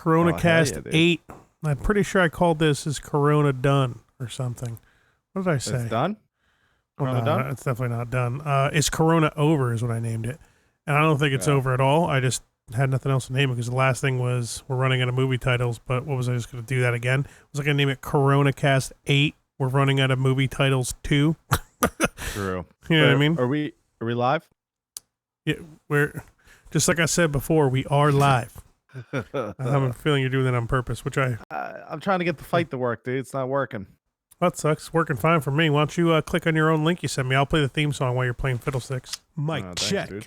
CoronaCast dude. 8. I'm pretty sure I called this as Corona Done or something. What did I say? It's done? Well, Corona no, done? it's definitely not done. It's Corona Over is what I named it. And I don't think it's over at all. I just had nothing else to name it because the last thing was we're running out of movie titles, but what was I just going to do that again? Was I going to name it CoronaCast 8? We're running out of movie titles 2. True. You know what I mean? Are we live? Yeah, we're just like I said before, we are live. I have a feeling you're doing that on purpose, which I'm trying to get the fight to work, dude. It's not working. that sucks. It's working fine for me. Why don't you click on your own link you sent me? I'll play the theme song while you're playing Fiddlesticks. Mic Thanks, check. dude.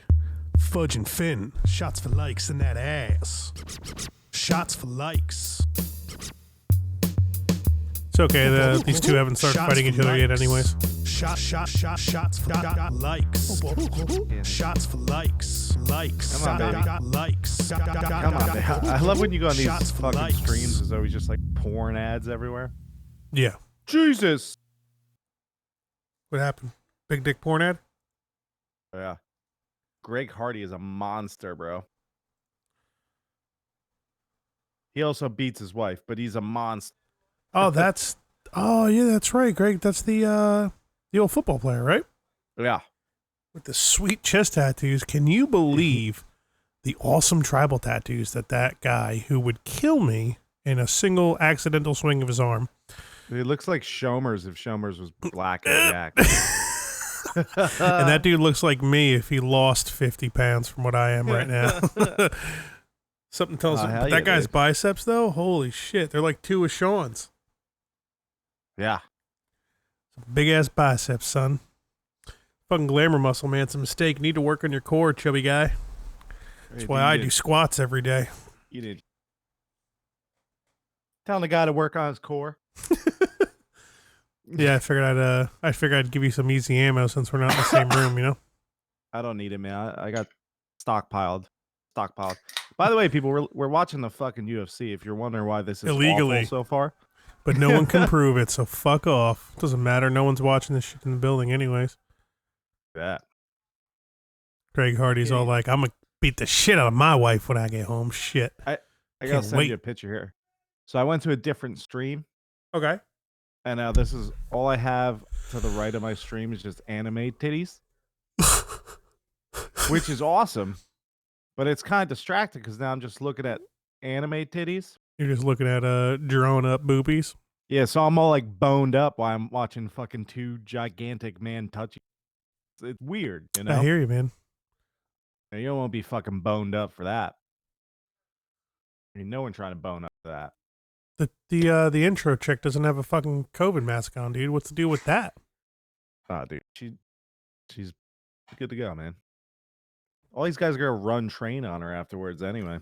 Fudge and Finn. Shots for likes in that ass. Shots for likes. It's okay. These two haven't started fighting each other yet anyways. Shots for likes. Shots for likes. Likes. Come on, baby. Likes. Come on, man. I love when you go on these Shots for fucking likes. streams. There's always just like porn ads everywhere. Yeah. Jesus. What happened? Big dick porn ad? Yeah. Greg Hardy is a monster, bro. He also beats his wife, but he's a monster. Oh, yeah, that's right, Greg. That's the old football player, right? Yeah. With the sweet chest tattoos. Can you believe the awesome tribal tattoos that guy who would kill me in a single accidental swing of his arm? It looks like Shomers if Shomers was black and Jack. And that dude looks like me if he lost 50 pounds from what I am right now. Something tells me. But that guy's dude. biceps, though, holy shit. They're like two of Sean's. Yeah. Big ass biceps, son. Fucking glamour muscle, man. It's a mistake. You need to work on your core, chubby guy. That's why I do squats every day. You did. Telling the guy to work on his core. Yeah, I figured I'd give you some easy ammo since we're not in the same room, you know? I don't need it, man. I got stockpiled. By the way, people, we're watching the fucking UFC. If you're wondering why this is Illegally. awful so far. But no one can prove it, so fuck off. Doesn't matter. No one's watching this shit in the building anyways. Yeah. Greg Hardy's all like, I'm going to beat the shit out of my wife when I get home. Shit. I gotta Can't send wait. you a picture here. So I went to a different stream, Okay. and now this is all I have to the right of my stream is just anime titties, which is awesome. But it's kind of distracting because now I'm just looking at anime titties. You're just looking at drawn up boobies. Yeah, so I'm all like boned up while I'm watching fucking two gigantic man touch. It's weird, you know? I hear you, man. And you don't want to be fucking boned up for that. I mean, no one trying to bone up for that. The intro chick doesn't have a fucking COVID mask on, dude. What's the deal with that? Oh, dude, she's good to go, man. All these guys are gonna run train on her afterwards, anyway.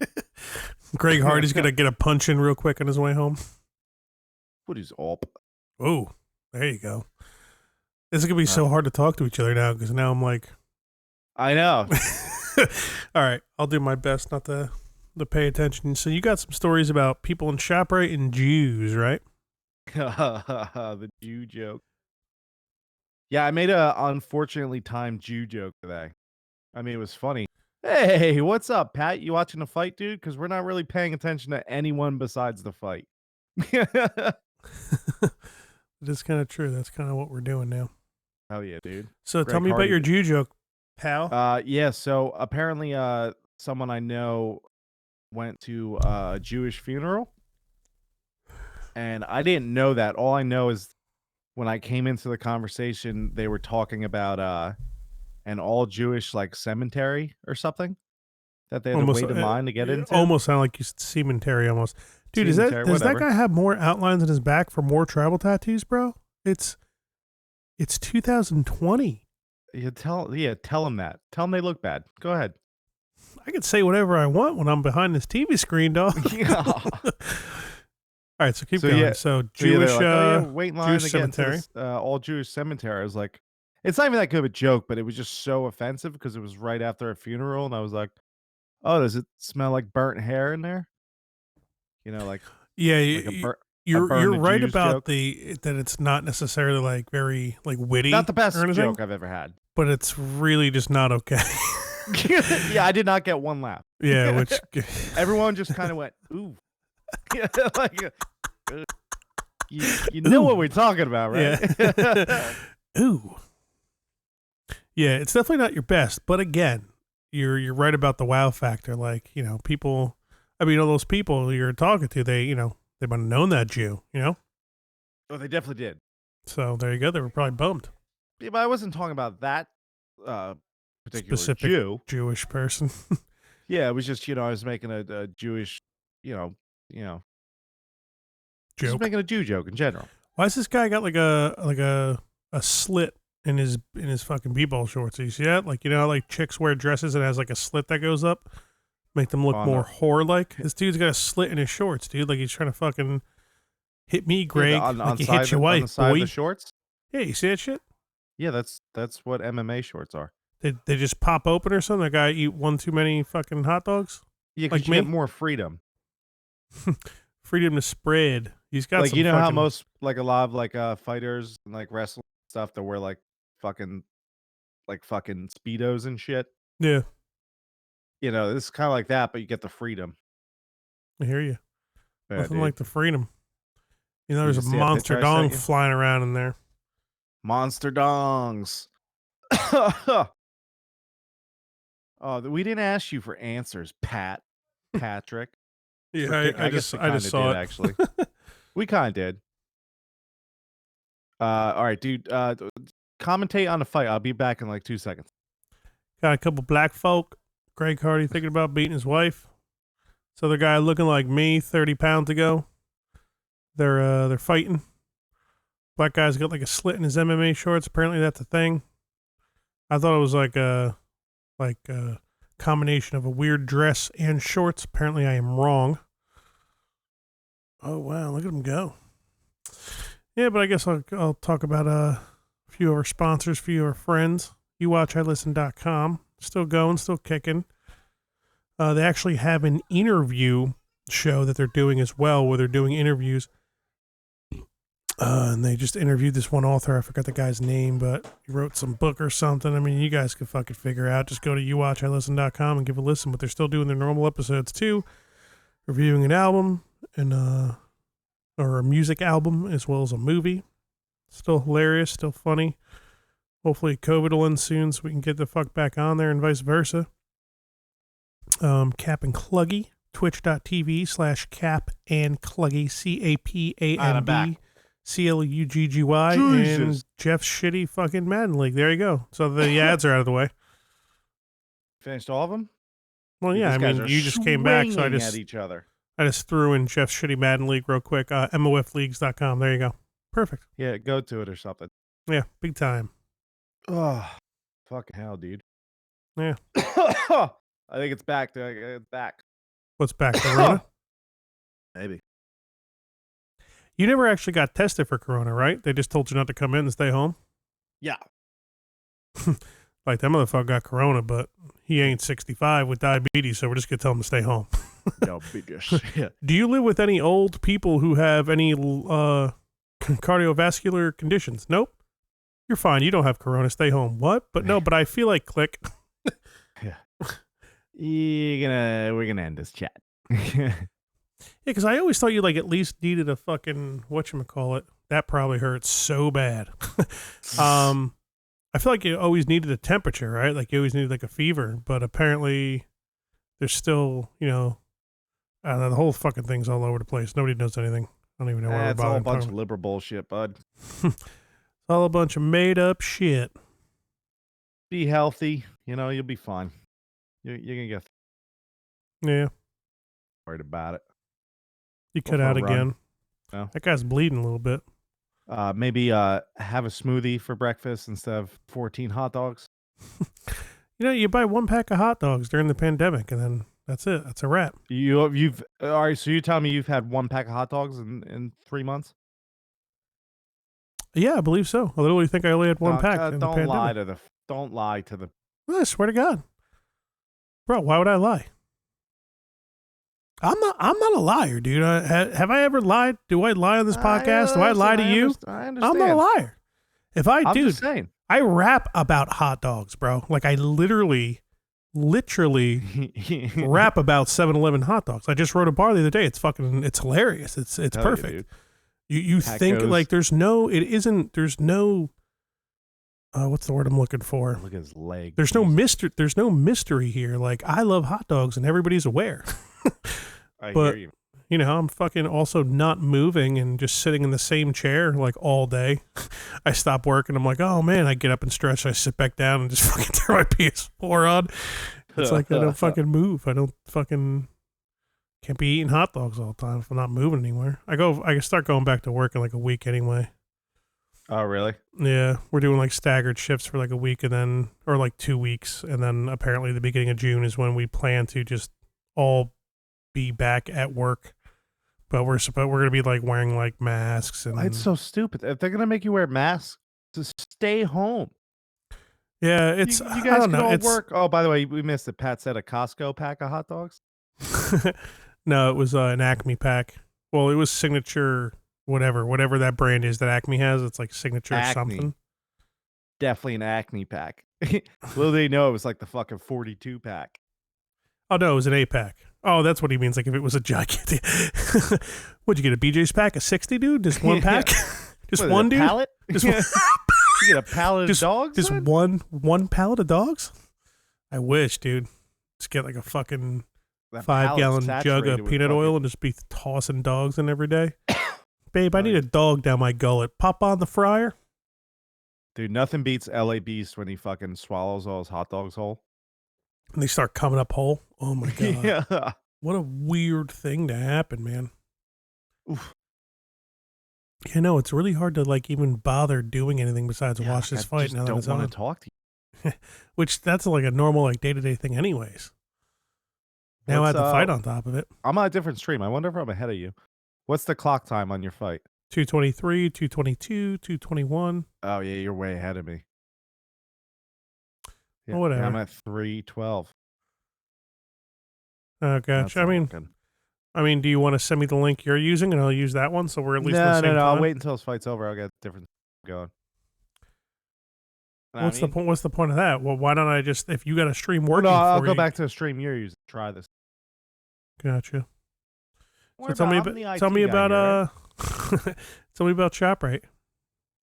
Greg Hardy's gonna get a punch in real quick on his way home. What is up? Oh, there you go. This is gonna be so hard to talk to each other now because now I'm like, I know. all right, I'll do my best not to pay attention. So you got some stories about people in ShopRite and Jews, right? The Jew joke. Yeah, I made a unfortunately timed Jew joke today. I mean, it was funny. Hey, what's up, Pat? You watching the fight, dude? Because we're not really paying attention to anyone besides the fight. It is kind of true. That's kind of what we're doing now. Hell yeah, dude. So Greg tell me about Hardy. your Jew joke, pal. Yeah, so apparently someone I know went to a Jewish funeral. And I didn't know that. All I know is when I came into the conversation, they were talking about an all Jewish like cemetery or something that they had to wait in line to get into. Almost sound like you said cemetery almost. Dude, Cemetery, does that whatever. guy have more outlines in his back for more tribal tattoos, bro? It's 2020. Tell him that. Tell him they look bad. Go ahead. I can say whatever I want when I'm behind this TV screen, dog. Yeah. All right, so keep going. Yeah. So Yeah, they're Jewish, like, oh, yeah, wait in line Jewish to get into cemetery. this, all Jewish cemetery. I was like, it's not even that good of a joke, but it was just so offensive because it was right after a funeral, and I was like, oh, does it smell like burnt hair in there? You know, like Yeah, like you're burn the right Jews about joke. that it's not necessarily like very like witty. Not the best or anything, joke I've ever had. but it's really just not okay. Yeah, I did not get one laugh. Yeah, which Everyone just kind of went, ooh. Like, you know what we're talking about, right? Yeah. Ooh. Yeah, it's definitely not your best, but again, you're right about the wow factor. Like, people. I mean, all those people you're talking to, they might have known that Jew, Oh, they definitely did. So there you go. They were probably bummed. Yeah, but I wasn't talking about that particular Specific Jew. Jewish person. Yeah, it was just I was making a Jewish, just Joke. making a Jew joke in general. Why has this guy got like a slit in his fucking b-ball shorts? You see that? Like, how like chicks wear dresses and it has like a slit that goes up, make them look more whore-like. This dude's got a slit in his shorts, dude. Like he's trying to fucking hit me, Greg. Like he hit your wife, on the side boy. of the shorts. Yeah, you see that shit? Yeah, that's what MMA shorts are. They just pop open or something? The guy eat one too many fucking hot dogs? Yeah, because like you me? get more freedom. Freedom to spread. He's got like some how most like a lot of like fighters and like wrestling stuff that wear like fucking speedos and shit. Yeah. This is kind of like that, but you get the freedom. I hear you. Yeah, Nothing dude. like the freedom. There's a see a monster picture I sent dong you? flying around in there. Monster dongs. Oh, we didn't ask you for answers, Patrick. Yeah, I just saw it. Actually. We kind of did. All right, dude. Commentate on the fight. I'll be back in like 2 seconds. Got a couple black folk. Greg Hardy thinking about beating his wife. This other guy looking like me 30 pounds ago. They're fighting. Black guy's got like a slit in his MMA shorts. Apparently that's a thing. I thought it was like a combination of a weird dress and shorts. Apparently I am wrong. Oh wow, look at him go. Yeah, but I guess I'll talk about a few of our sponsors, a few of our friends. YouWatchIListen.com. Still going, still kicking. They actually have an interview show that they're doing as well, where they're doing interviews. And they just interviewed this one author. I forgot the guy's name, but he wrote some book or something. I mean, you guys can fucking figure out. Just go to YouWatchIListen.com and give a listen. But they're still doing their normal episodes too, reviewing an album and or a music album as well as a movie. Still hilarious, still funny. Hopefully COVID will end soon so we can get the fuck back on there and vice versa. Cap and Cluggy, twitch.tv/Cap and Cluggy, CAPAND CLUGGY, and Jeff's shitty fucking Madden League. There you go. So the ads are out of the way. Finished all of them? Well, yeah, I mean, you just came back, so I just threw in Jeff's shitty Madden League real quick. MOFleagues.com. There you go. Perfect. Yeah, go to it or something. Yeah, big time. Oh, fucking hell, dude. Yeah. I think it's back. It's back. What's back? Corona? Maybe. You never actually got tested for Corona, right? They just told you not to come in and stay home? Yeah. Like, that motherfucker got Corona, but he ain't 65 with diabetes, so we're just going to tell him to stay home. No, big shit. Do you live with any old people who have any cardiovascular conditions? Nope. You're fine. You don't have Corona. Stay home. What? But no, but I feel like click. Yeah. We're gonna end this chat. Yeah, because I always thought you like at least needed a fucking whatchamacallit. That probably hurts so bad. I feel like you always needed a temperature, right? Like you always needed like a fever, but apparently there's still, the whole fucking thing's all over the place. Nobody knows anything. I don't even know why we're It's all a bothering. bunch of liberal bullshit, bud. It's all a bunch of made up shit. Be healthy. You'll be fine. You're gonna get worried about it. You cut out again. No. That guy's bleeding a little bit. Maybe have a smoothie for breakfast instead of 14 hot dogs. You buy one pack of hot dogs during the pandemic, and then that's it. That's a wrap. You've all right. So you're telling me you've had one pack of hot dogs in 3 months? Yeah, I believe so. I literally think I only had one pack. In Don't the lie pandemic. Don't lie to the. I swear to God, bro. Why would I lie? I'm not a liar, dude. Have I ever lied? Do I lie on this podcast? Do I lie to you? I understand. I'm not a liar. If I I'm do, just saying. I rap about hot dogs, bro. Like I literally literally rap about 7-Eleven hot dogs. I just wrote a bar the other day. It's hilarious. It's perfect. You think like there's no what's the word I'm looking for? Look at his leg. There's no mystery here. Like, I love hot dogs and everybody's aware. I hear you. You know, I'm fucking also not moving and just sitting in the same chair like all day. I stop work and I'm like, oh man, I get up and stretch. I sit back down and just fucking turn my PS4 on. It's like I don't fucking move. I can't be eating hot dogs all the time if I'm not moving anywhere. I can start going back to work in like a week anyway. Oh, really? Yeah, we're doing like staggered shifts for like a week or like 2 weeks. And then apparently the beginning of June is when we plan to just all be back at work. But we're going to be like wearing like masks. And it's so stupid. If they're going to make you wear masks, just stay home. Yeah, it's, you guys can all work. Oh, by the way, we missed it. Pat said a Costco pack of hot dogs. No, it was an Acme pack. Well, it was signature. Whatever that brand is that Acme has, it's like signature something. Definitely an Acme pack. Little they know it was like the fucking 42 pack. Oh no, it was an 8-pack. Oh, that's what he means. Like if it was a gigantic. What'd you get? A BJ's pack? A 60, dude? Just one pack? Just what, one, dude? Pallet? Just one. You get a pallet of dogs? Just one pallet of dogs? I wish, dude. Just get like a fucking 5-gallon jug of peanut oil and just be tossing dogs in every day. Babe, I need a dog down my gullet. Pop on the fryer. Dude, nothing beats LA Beast when he fucking swallows all his hot dogs whole. And they start coming up whole. Oh my God. Yeah. What a weird thing to happen, man. Oof. You know, it's really hard to like even bother doing anything besides watch this fight. I don't want to talk to you. Which that's like a normal like day-to-day thing anyways. Now I have the fight on top of it. I'm on a different stream. I wonder if I'm ahead of you. What's the clock time on your fight? 2:23, 2:22, 2:21. Oh yeah, you're way ahead of me. Yeah, well, whatever. I'm at 3:12. Oh gosh. I mean, do you want to send me the link you're using and I'll use that one so we're at least on the same time? I'll wait until this fight's over. I'll get different going. What's the point? What's the point of that? Well, why don't I just, if you got a stream working? No, I'll go back to the stream you're using. Try this. Gotcha. So tell me about tell me about ShopRite.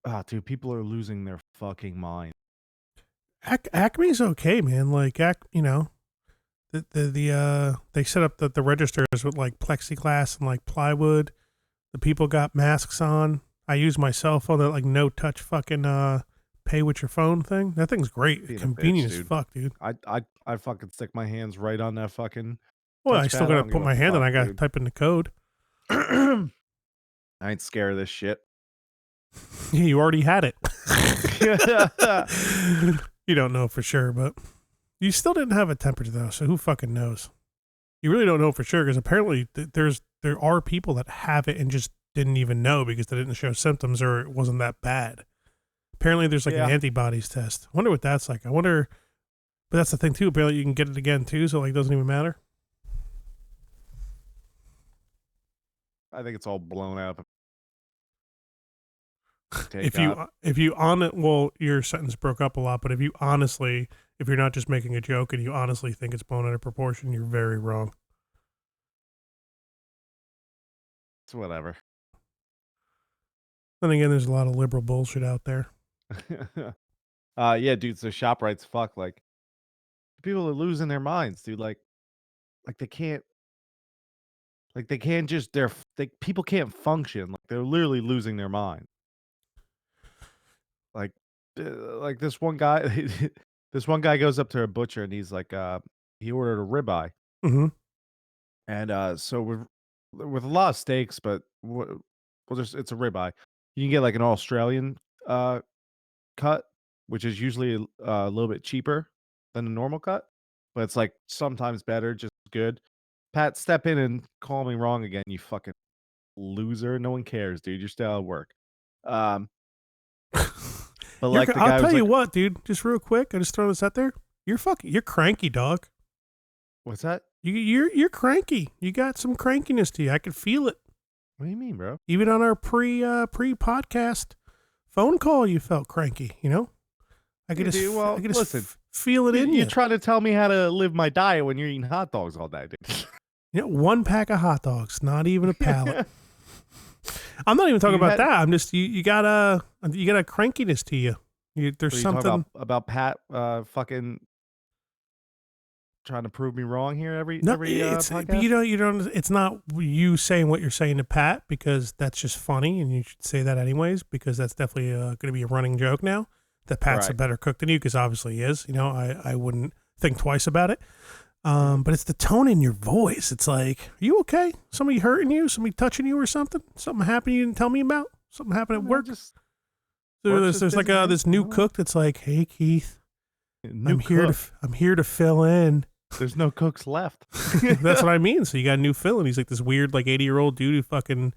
Ah, dude, people are losing their fucking mind. Acme's okay, man. Like, you know, they set up the registers with like plexiglass and like plywood. The people got masks on. I use my cell phone, that like no touch fucking pay with your phone thing. That thing's great. Convenient as fuck, dude. I fucking stick my hands right on that fucking. Well, I still gotta put my hand on. I gotta type in the code. I ain't scared of this shit. Yeah, you already had it. You don't know for sure, but you still didn't have a temperature though, so who fucking knows? You really don't know for sure because apparently there are people that have it and just didn't even know because they didn't show symptoms or it wasn't that bad. Apparently there's like an antibodies test. I wonder what that's like. But that's the thing too. Apparently you can get it again too, so like it doesn't even matter. I think it's all blown up. If you on it, well, your sentence broke up a lot, but if you're not just making a joke and you honestly think it's blown out of proportion, you're very wrong. It's whatever. Then again, there's a lot of liberal bullshit out there. Yeah, dude. So ShopRite's fuck. Like, people are losing their minds, dude. Like they can't. Like they can't just. People can't function. Like they're literally losing their mind. Like this one guy. This one guy goes up to a butcher and he's like, he ordered a ribeye. Mm-hmm. And so with a lot of steaks, but it's a ribeye. You can get like an Australian cut, which is usually a little bit cheaper than a normal cut, but it's like sometimes better, just good. Pat, step in and call me wrong again, you fucking loser. No one cares, dude. You're still at work. But like the guy I'll tell you what, dude. Just real quick, I just throw this out there. You're cranky, dog. What's that? You're cranky. You got some crankiness to you. I can feel it. What do you mean, bro? Even on our pre-podcast phone call, you felt cranky. You know, I could just Feel it in you. You're trying to tell me how to live my diet when you're eating hot dogs all day, dude. Yeah, 1 pack of hot dogs, not even a pallet. I'm not even talking about that. I'm just you got a crankiness to you. There's something about Pat fucking trying to prove me wrong here every podcast. You don't. It's not you saying what you're saying to Pat because that's just funny, and you should say that anyways because that's definitely going to be a running joke now that Pat's a better cook than you because obviously he is. You know, I wouldn't think twice about it. But it's the tone in your voice. It's like, are you okay? Somebody hurting you? Somebody touching you or something? Something happened you didn't tell me about? Something happened at work? There's like this new cook that's like, hey Keith, I'm here to fill in. There's no cooks left. That's what I mean. So you got a new fill in. He's like this weird like 80-year-old dude who fucking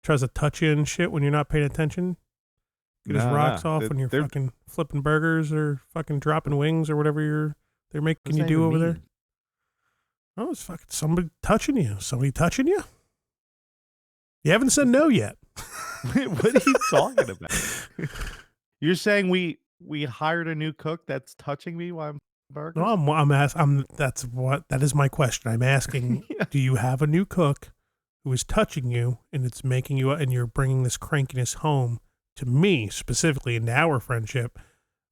tries to touch you and shit when you're not paying attention. Get his rocks off when you're fucking flipping burgers or fucking dropping wings or whatever they're making you do over there. Oh, it's fucking somebody touching you. Somebody touching you? You haven't said no yet. What are you talking about? You're saying we hired a new cook that's touching me while I'm burgers? No, that is my question. I'm asking, do you have a new cook who is touching you and it's making you, and you're bringing this crankiness home to me specifically into our friendship,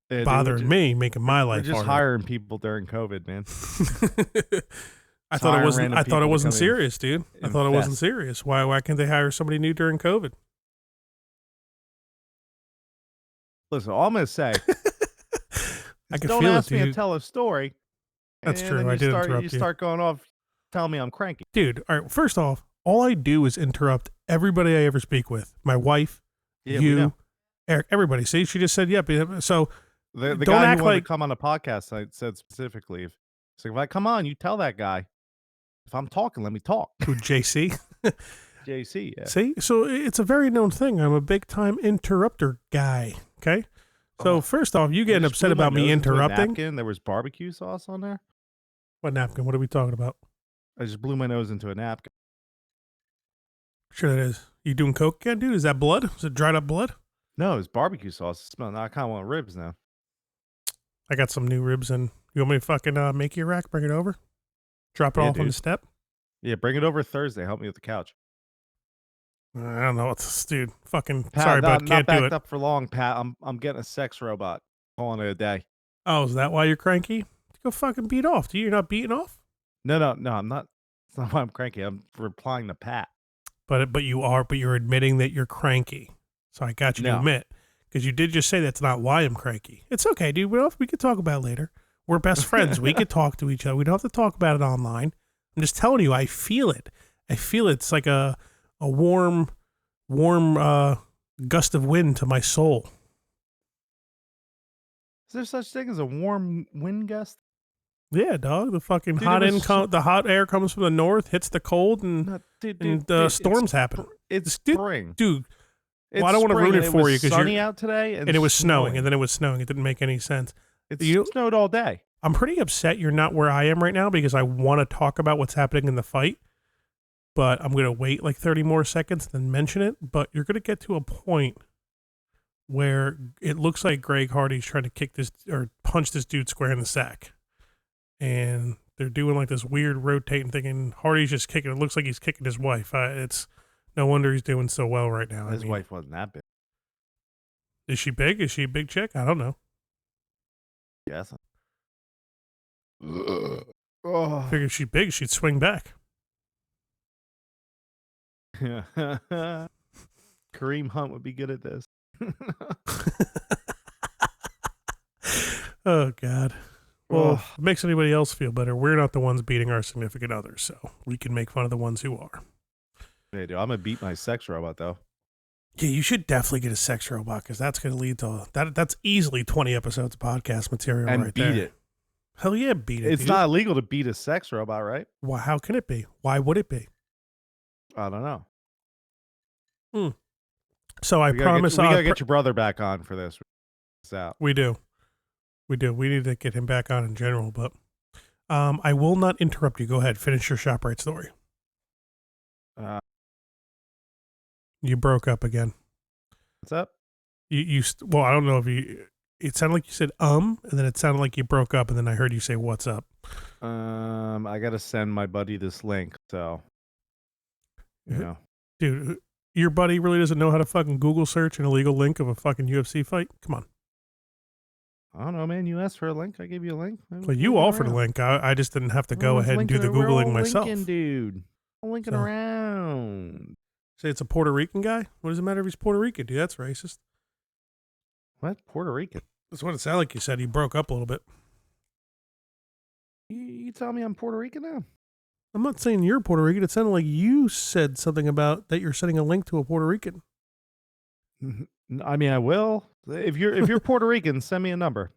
bothering me, making my life harder. We're just hiring people during COVID, man. I thought it wasn't serious, dude. I thought it wasn't serious. Why can't they hire somebody new during COVID? Listen, all I'm gonna say. I can don't feel ask it, dude. me to tell a story. That's true. I did interrupt you. You start going off, telling me I'm cranky, dude. All right. First off, all I do is interrupt everybody I ever speak with. My wife, you, Eric, everybody. See, she just said yep. So the guy who wanted to come on the podcast, I said specifically, if I come on, you tell that guy. If I'm talking, let me talk. Who, JC? JC, yeah. See? So it's a very known thing. I'm a big time interrupter guy. Okay? So first off, you getting upset about me interrupting. There was barbecue sauce on there. What napkin? What are we talking about? I just blew my nose into a napkin. Sure that is. You doing coke again, dude? Is that blood? Is it dried up blood? No, it's barbecue sauce. It smells. I kind of want ribs now. I got some new ribs and you want me to fucking make you a rack? Bring it over? Drop it off on the step? Yeah, bring it over Thursday. Help me with the couch. I don't know what's this, dude. Fucking Pat, sorry, but can't do it. Not backed up for long, Pat. I'm getting a sex robot. Calling it a day. Oh, is that why you're cranky? Go fucking beat off. Dude, you're not beating off? No, I'm not. It's not why I'm cranky. I'm replying to Pat. But you are. But you're admitting that you're cranky. So I got you to admit because you did just say that's not why I'm cranky. It's okay, dude. We could talk about it later. We're best friends. We could talk to each other. We don't have to talk about it online. I'm just telling you, I feel it. I feel it. It's like a warm gust of wind to my soul. Is there such thing as a warm wind gust? Yeah, dog. The fucking the hot air comes from the north, hits the cold, and storms happen. It's spring, dude. Well, I don't want to ruin it for you because sunny out today, and it was snowing, and then it was snowing. It didn't make any sense. It snowed all day. I'm pretty upset you're not where I am right now because I want to talk about what's happening in the fight, but I'm going to wait like 30 more seconds and then mention it. But you're going to get to a point where it looks like Greg Hardy's trying to kick this or punch this dude square in the sack. And they're doing like this weird rotating thing, and Hardy's just kicking. It looks like he's kicking his wife. It's no wonder he's doing so well right now. His wife wasn't that big. Is she big? Is she a big chick? I don't know. Yes. I figure if she's big, she'd swing back. Kareem Hunt would be good at this. Oh, God. Well, if it makes anybody else feel better, we're not the ones beating our significant others, so we can make fun of the ones who are. Hey, dude, I'm going to beat my sex robot, though. Yeah, you should definitely get a sex robot because that's going to lead to that's easily 20 episodes of podcast material and right beat there. It. Hell yeah, beat it. It's not illegal to beat a sex robot, right? Why? How can it be? Why would it be? I don't know. So I promise we gotta get your brother back on for this. We do. We need to get him back on in general, but I will not interrupt you. Go ahead, finish your ShopRite story. You broke up again. What's up? Well, I don't know if you It sounded like you said and then it sounded like you broke up, and then I heard you say what's up. I gotta send my buddy this link, so you know. Dude, your buddy really doesn't know how to fucking Google search an illegal link of a fucking UFC fight? Come on. I don't know, man. You asked for a link. I gave you a link. Well, you offered a link. I just didn't have to go ahead and do the Googling myself. Linking, dude. I'm linking around. Say it's a Puerto Rican guy? What does it matter if he's Puerto Rican, dude? That's racist. What? Puerto Rican? That's what it sounded like you said. You broke up a little bit. You tell me I'm Puerto Rican now? I'm not saying you're Puerto Rican. It sounded like you said something about that you're sending a link to a Puerto Rican. I mean, I will. If you're Puerto Rican, send me a number.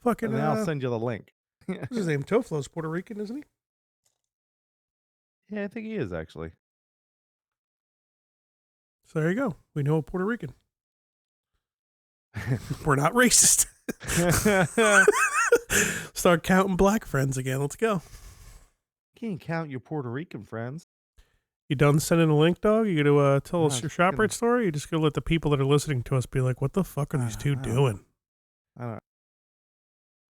Fucking. And then I'll send you the link. What's his name? Toflo's Puerto Rican, isn't he? Yeah, I think he is actually. So there you go. We know a Puerto Rican. We're not racist. Start counting black friends again. Let's go. Can't count your Puerto Rican friends. You done sending a link, dog? You gonna tell us your ShopRite story? You just gonna let the people that are listening to us be like, "What the fuck are these two doing?" I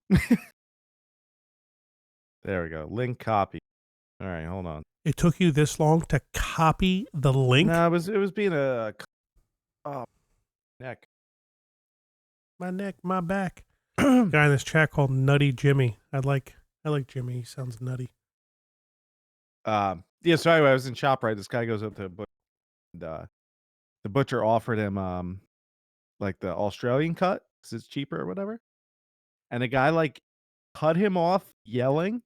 don't. There we go. Link copy. All right, hold on. It took you this long to copy the link? No, it was being a neck. My neck, my back. Guy in this chat called Nutty Jimmy. I like Jimmy. He sounds nutty. Yeah, so anyway, I was in ShopRite. This guy goes up to a butcher, and the butcher offered him like the Australian cut because it's cheaper or whatever. And the guy like cut him off yelling.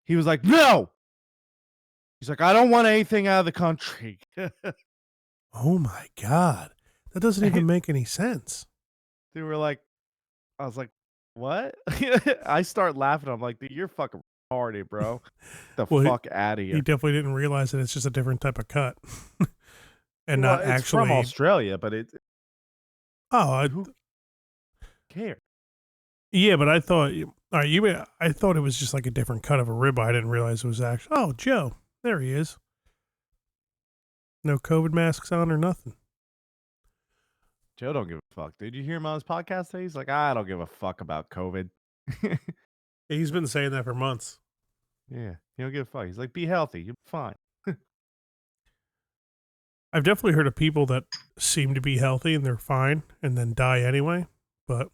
He was like, "No!" He's like, "I don't want anything out of the country." Oh my God. That doesn't even make any sense. They were like, I was like, "What?" I start laughing. I'm like, "Dude, you're fucking retarded, bro. Get the fuck out of here." He definitely didn't realize that it's just a different type of cut. And well, not it's actually from Australia, but it. who cares? Yeah, but I thought I thought it was just like a different cut of a ribeye. I didn't realize it was actually Joe. There he is. No COVID masks on or nothing. Joe don't give a fuck. Did you hear him on his podcast today? He's like, I don't give a fuck about COVID. He's been saying that for months. Yeah, he don't give a fuck. He's like, be healthy. You're fine. I've definitely heard of people that seem to be healthy and they're fine and then die anyway. But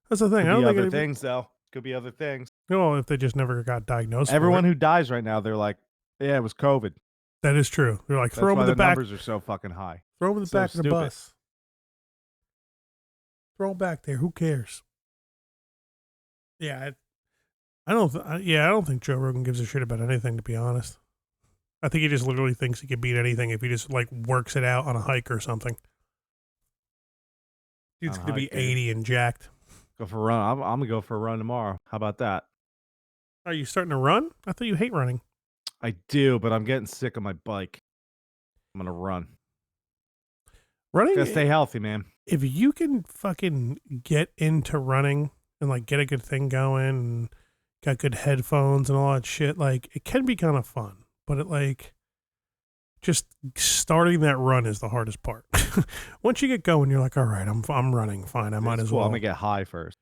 that's the thing. Could I don't be think other things, though. Could be other things. No, if they just never got diagnosed. Everyone who dies right now, they're like, yeah, it was COVID. That is true. They're like, throw them in the back. Numbers are so fucking high. Throw them in the back of the bus. Throw them back there. Who cares? Yeah, I don't think Joe Rogan gives a shit about anything, to be honest. I think he just literally thinks he can beat anything if he just like works it out on a hike or something. Dude's gonna be 80 and jacked. Go for a run. I'm gonna go for a run tomorrow. How about that? Are you starting to run? I thought you hate running. I do, but I'm getting sick of my bike. I'm gonna run. Running. Gotta stay healthy, man. If you can fucking get into running and like get a good thing going and got good headphones and all that shit, like it can be kind of fun. But it like just starting that run is the hardest part. Once you get going, you're like, all right, I'm running fine. I might as well. I'm gonna get high first.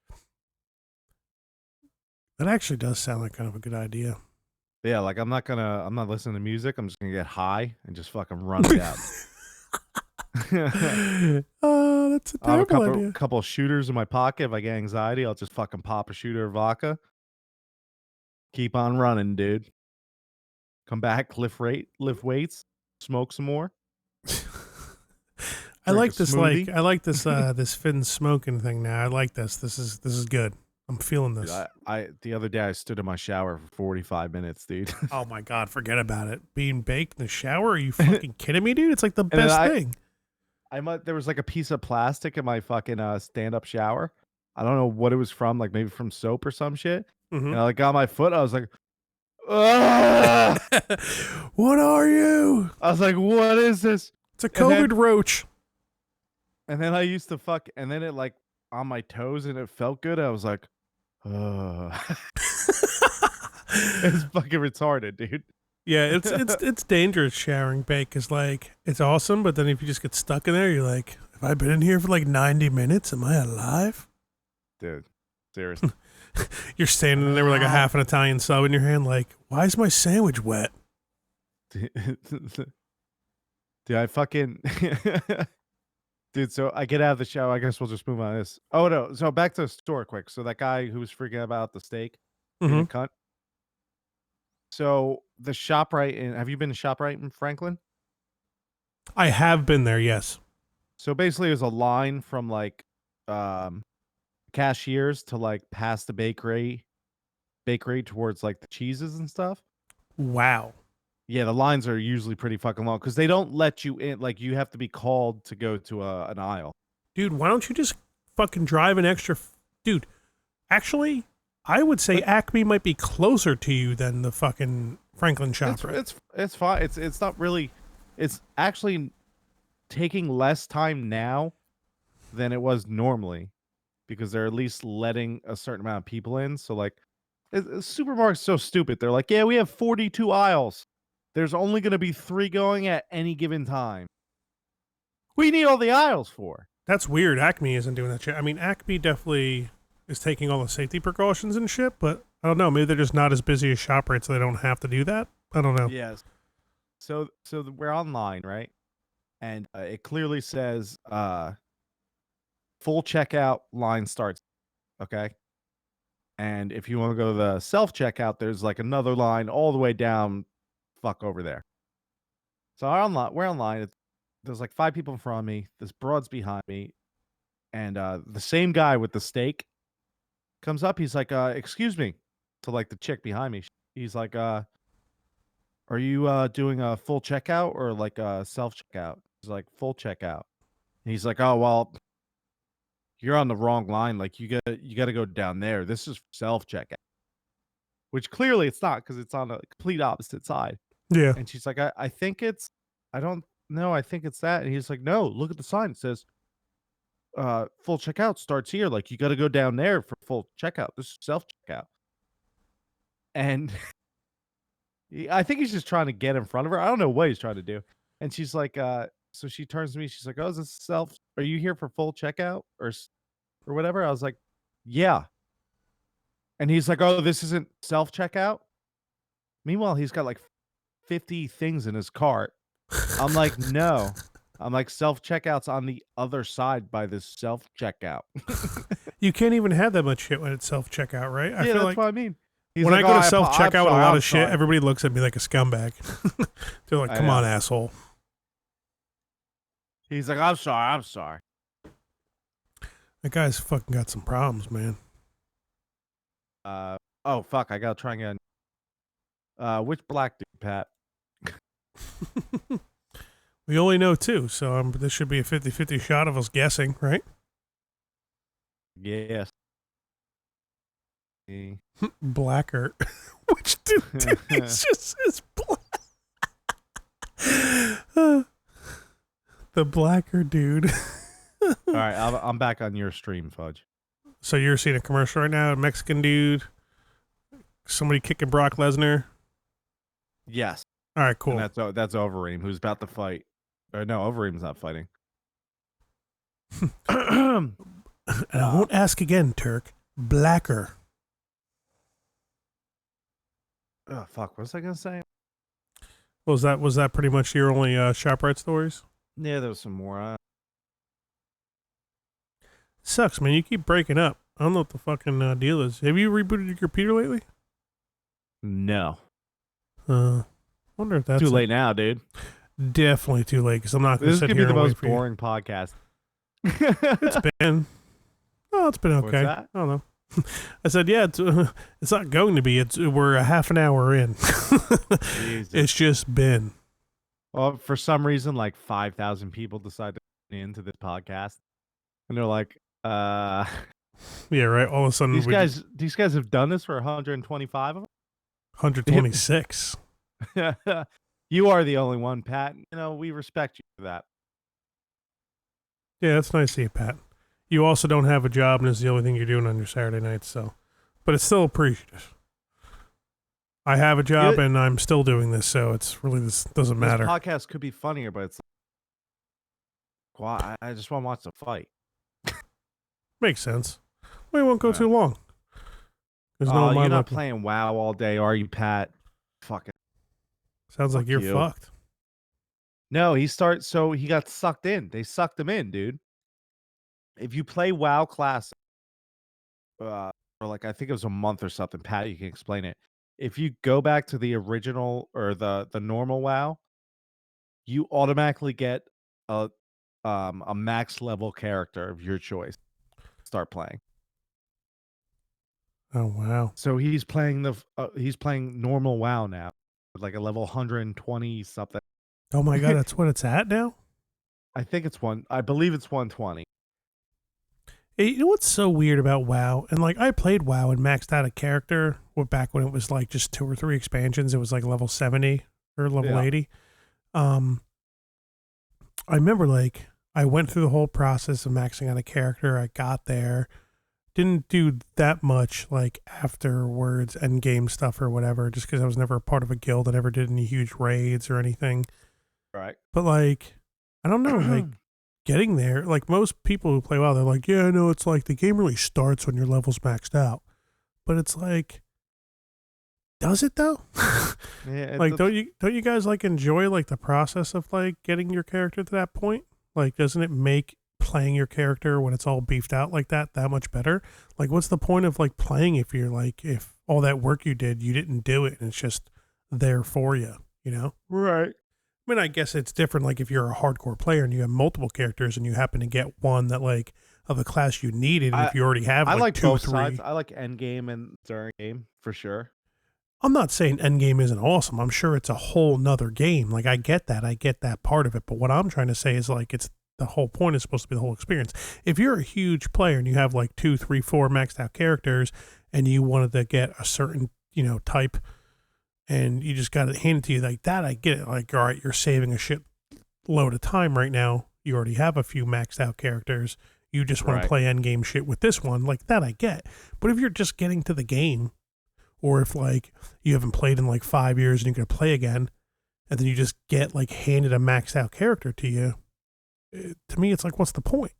That actually does sound like kind of a good idea. Yeah, like I'm not listening to music. I'm just gonna get high and just fucking run it out. That's a terrible idea. A couple of shooters in my pocket. If I get anxiety, I'll just fucking pop a shooter of vodka. Keep on running, dude. Come back, lift weights, smoke some more. I like this this Finn smoking thing now. I like this. This is good. I'm feeling this. Dude, the other day I stood in my shower for 45 minutes, dude. Oh my God, forget about it. Being baked in the shower? Are you fucking kidding me, dude? It's like the best thing. There was like a piece of plastic in my fucking stand-up shower. I don't know what it was from, like maybe from soap or some shit. Mm-hmm. And I like got my foot. I was like, ugh! What are you? I was like, what is this? It's a COVID roach. And then I used to and then it like on my toes and it felt good. I was like, ugh. It's fucking retarded, dude. Yeah, it's dangerous showering bake because like it's awesome, but then if you just get stuck in there, you're like, I Have I been in here for like 90 minutes? Am I alive? Dude, seriously. You're standing there with like a half an Italian sub in your hand, like, why is my sandwich wet? Dude, I fucking dude. So I get out of the shower. I guess we'll just move on to this. Oh no. So back to the store quick. So that guy who was freaking out about the steak being a cunt. So the ShopRite in have you been to ShopRite in Franklin? I have been there, yes. So basically there's a line from like um cashiers to like past the bakery towards like the cheeses and stuff. Wow. Yeah, the lines are usually pretty fucking long because they don't let you in. Like you have to be called to go to an aisle. Dude, why don't you just fucking drive an extra... Dude, actually, I would say Acme might be closer to you than the fucking Franklin ShopRite. It's fine. It's not really. It's actually taking less time now than it was normally because they're at least letting a certain amount of people in. So like, supermarket's so stupid. They're like, yeah, we have 42 aisles. There's only going to be 3 going at any given time. We need all the aisles for. That's weird. Acme isn't doing that shit. I mean, Acme definitely is taking all the safety precautions and shit, but I don't know. Maybe they're just not as busy as ShopRite, so they don't have to do that. I don't know. Yes. So we're online, right? And it clearly says full checkout line starts. Okay. And if you want to go to the self checkout, there's like another line all the way down, fuck over there. So we're online. There's like 5 people in front of me. This broad's behind me, and the same guy with the steak comes up. He's like, "Excuse me," to like the chick behind me. He's like, "Are you doing a full checkout or like a self checkout?" He's like, "Full checkout." And he's like, "Oh well, you're on the wrong line. Like you got to go down there. This is self checkout." Which clearly it's not because it's on the complete opposite side. Yeah. And she's like, I think it's, I don't know. I think it's that. And he's like, no, look at the sign. It says, full checkout starts here. Like you got to go down there for full checkout. This is self checkout. And I think he's just trying to get in front of her. I don't know what he's trying to do. And she's like, so she turns to me. She's like, oh, is this self? Are you here for full checkout or whatever? I was like, yeah. And he's like, oh, this isn't self checkout. Meanwhile, he's got like 50 things in his cart. I'm like, no. I'm like, self checkout's on the other side by this self checkout. You can't even have that much shit when it's self checkout, right? I feel that's like, what I mean. He's when like, I go to self checkout with a lot of shit, everybody looks at me like a scumbag. They're like, come on, asshole. He's like, I'm sorry. That guy's fucking got some problems, man. Oh, fuck. I got to try again. Which black dude, Pat? We only know 2, so this should be a 50-50 shot of us guessing, right? Yes. Blacker. Which dude it's just is black. The blacker dude. All right, I'm back on your stream, Fudge. So you're seeing a commercial right now, a Mexican dude, somebody kicking Brock Lesnar. Yes. All right, cool. And that's Overeem, who's about to fight. Or no, Overeem's not fighting. And I won't ask again, Turk. Blacker. Oh fuck! What was I gonna say? Was that pretty much your only ShopRite stories? Yeah, there was some more. Sucks, man. You keep breaking up. I don't know what the fucking deal is. Have you rebooted your computer lately? No. Wonder if that's too late now, dude. Definitely too late because I'm not going to sit here. This is going to be the most boring podcast. It's been. Oh, it's been okay. I don't know. I said, yeah, it's not going to be. We're a half an hour in. It's just been. Well, for some reason, like 5,000 people decided to tune into this podcast, and they're like, yeah, right. All of a sudden, these guys have done this for 125 of them. 126. You are the only one, Pat. You know, we respect you for that. Yeah, that's nice of you, Pat. You also don't have a job, and it's the only thing you're doing on your Saturday nights, so. But it's still appreciative. I have a job, and I'm still doing this, so it's really, this doesn't matter. This podcast could be funnier, but it's I just want to watch the fight. Makes sense. We won't go Yeah. too long. There's no Oh, you're mind not looking. playing WoW all day, are you, Pat? Fucking Sounds like fuck you're you. fucked. No, so he got sucked in. They sucked him in, dude. If you play WoW Classic, for like I think it was a month or something, Pat, you can explain it. If you go back to the original or the normal WoW, you automatically get a max level character of your choice. Start playing. Oh wow. So he's playing he's playing normal WoW now, with like a level 120 something. Oh my god, that's what it's at now? I believe it's 120. Hey, you know what's so weird about WoW? And like I played WoW and maxed out a character back when it was like just 2 or 3 expansions. It was like level 70 or level Yeah. 80. I remember like I went through the whole process of maxing out a character. I got there, didn't do that much like afterwards, end game stuff or whatever, just because I was never a part of a guild. I never did any huge raids or anything. Right. But like, I don't know, like getting there, like most people who play WoW, they're like, yeah, no, it's like the game really starts when your level's maxed out. But it's like, does it though? Yeah, Like, don't you guys like enjoy like the process of like getting your character to that point? Like, doesn't it make playing your character when it's all beefed out like that much better? Like, what's the point of like playing if you're like, if all that work you did, you didn't do it and it's just there for you, you know? right. I mean, I guess it's different. Like if you're a hardcore player and you have multiple characters and you happen to get one that like of the class you needed, and if you already have I like like 2, both 3, sides. I like end game and during game for sure. I'm not saying Endgame isn't awesome. I'm sure it's a whole nother game. Like I get that. I get that part of it. But what I'm trying to say is like it's the whole point is supposed to be the whole experience. If you're a huge player and you have like 2, 3, 4 maxed out characters and you wanted to get a certain, type and you just got it handed to you like that, I get it. Like, all right, you're saving a shit load of time right now. You already have a few maxed out characters. You just want to play endgame shit with this one. Like that I get. But if you're just getting to the game, or if like you haven't played in like 5 years and you're going to play again, and then you just get like handed a maxed out character to you, to me it's like, what's the point?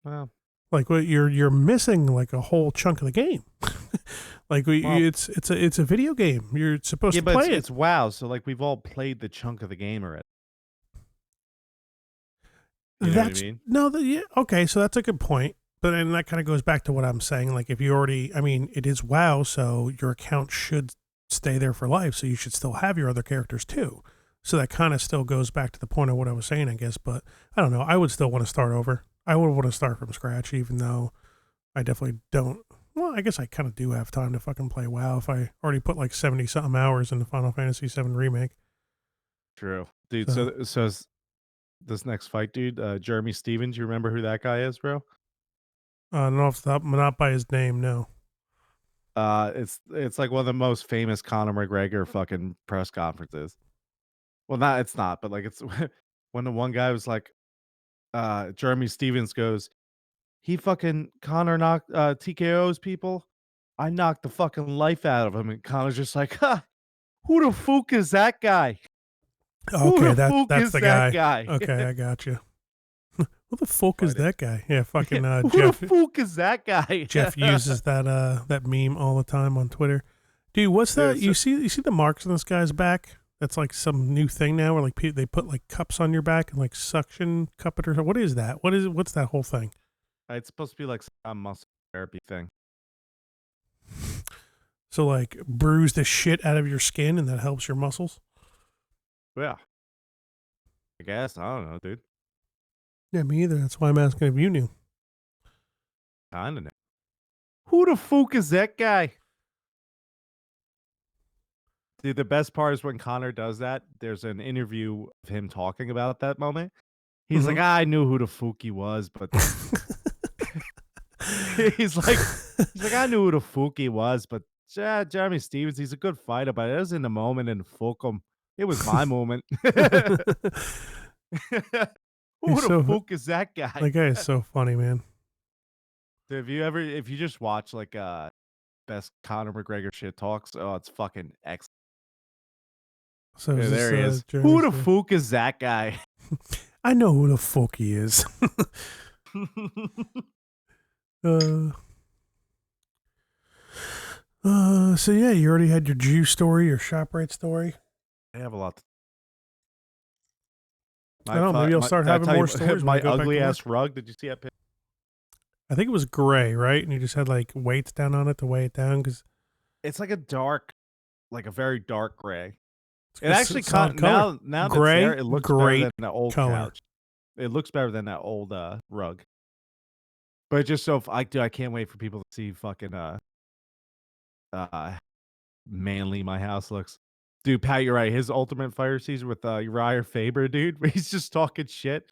Well, Like what you're missing like a whole chunk of the game. Like it's a video game. You're supposed to play it's WoW, so like we've all played the chunk of the game already. You know what I mean? No, yeah, okay, so that's a good point. But then that kind of goes back to what I'm saying. Like if you already, I mean, it is WoW, so your account should stay there for life. So you should still have your other characters too. So that kind of still goes back to the point of what I was saying, I guess. But I don't know. I would still want to start over. I would want to start from scratch, even though I definitely don't. Well, I guess I kind of do have time to fucking play WoW if I already put like 70 something hours into Final Fantasy VII Remake. True, dude. So, This next fight, dude, Jeremy Stevens. You remember who that guy is, bro? not by his name, no. It's like one of the most famous Conor McGregor fucking press conferences. Well, it's not, but like it's when the one guy was like, Jeremy Stevens goes, he fucking Connor knocked TKOs people. I knocked the fucking life out of him, and Connor's just like, ha, who the fuck is that guy? Who Okay, the fuck that's is the that guy. guy? Okay, I got you. Who the fuck is that guy? Yeah, fucking Who Jeff. the fuck is that guy? Jeff uses that meme all the time on Twitter. Dude, what's that? Yeah, You see the marks on this guy's back? That's like some new thing now, where like they put like cups on your back and like suction cup it or something. What is that? What's that whole thing? It's supposed to be like some muscle therapy thing. So like bruise the shit out of your skin and that helps your muscles. Yeah, I guess I don't know, dude. Yeah, me either. That's why I'm asking if you knew. Kinda know. Who the fuck is that guy? Dude, the best part is when Connor does that. There's an interview of him talking about that moment. He's like, I knew who the fuck he was, but he's like, I knew who the fuck he was, but Jeremy Stevens, he's a good fighter, but it was in the moment and fuck him. It was my moment. Who the fuck is that guy? That guy is so funny, man. Dude, if you just watch like best Conor McGregor shit talks, oh, it's fucking excellent. So Yeah, there he is. Jeremy Who the Stevens? fuck is that guy? I know who the fuck he is. So yeah, you already had your Jew story, your ShopRite story. I have a lot. I don't know. Maybe I'll start having more stories. My when I go ugly back to ass rug. Did you see that picture? I think it was gray, right? And you just had like weights down on it to weigh it down because It's like a dark, like a very dark gray. It it's actually solid color. now that it's Gray, there, it looks better great than the old color. couch. It looks better than that old rug. But it's just so I can't wait for people to see fucking manly my house looks. Dude, Pat, you're right. His ultimate fire season with Uriah Faber, dude, where he's just talking shit.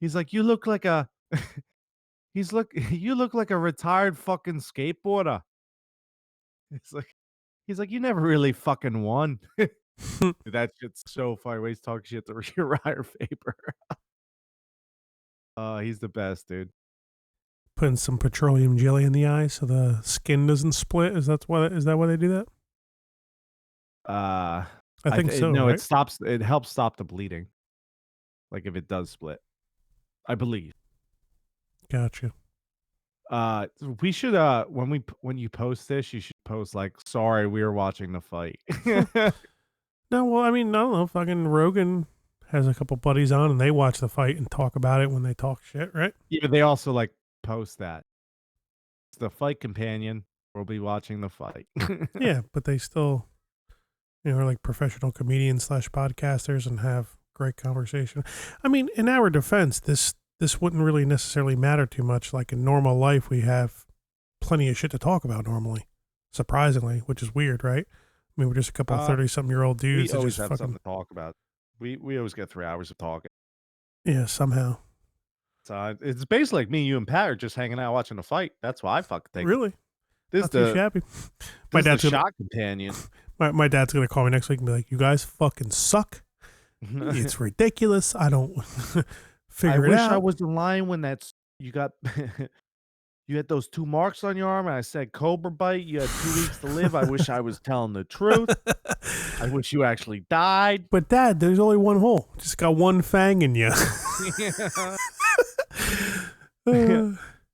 He's like, you look like a you look like a retired fucking skateboarder. He's like, you never really fucking won. Dude, that shit's so funny when he's talking shit to Uriah Faber. He's the best, dude. Putting some petroleum jelly in the eye so the skin doesn't split. Is that why they do that? I think so. No, right? it helps stop the bleeding. Like if it does split. I believe. Gotcha. We should when you post this, you should post like, sorry, we were watching the fight. No, well, I mean, I don't know. Fucking Rogan has a couple buddies on, and they watch the fight and talk about it when they talk shit, right? Yeah, but they also like post that. It's the fight companion. We'll be watching the fight. Yeah, but they still, are like professional comedians / podcasters and have great conversation. I mean, in our defense, this wouldn't really necessarily matter too much. Like in normal life, we have plenty of shit to talk about normally, surprisingly, which is weird, right? I mean, we're just a couple of 30-something-year-old dudes. We always just have something to talk about. We always get 3 hours of talking. Yeah, somehow. So it's basically like me, you, and Pat are just hanging out watching a fight. That's why I fucking think. Really? This Not too shabby. My dad's the shot companion. My dad's gonna call me next week and be like, "You guys fucking suck. It's ridiculous. I don't figure it out." I wish I wasn't lying when you got you had those 2 marks on your arm, and I said cobra bite. You had 2 weeks to live. I wish I was telling the truth. I wish you actually died. But Dad, there's only one hole. Just got one fang in you.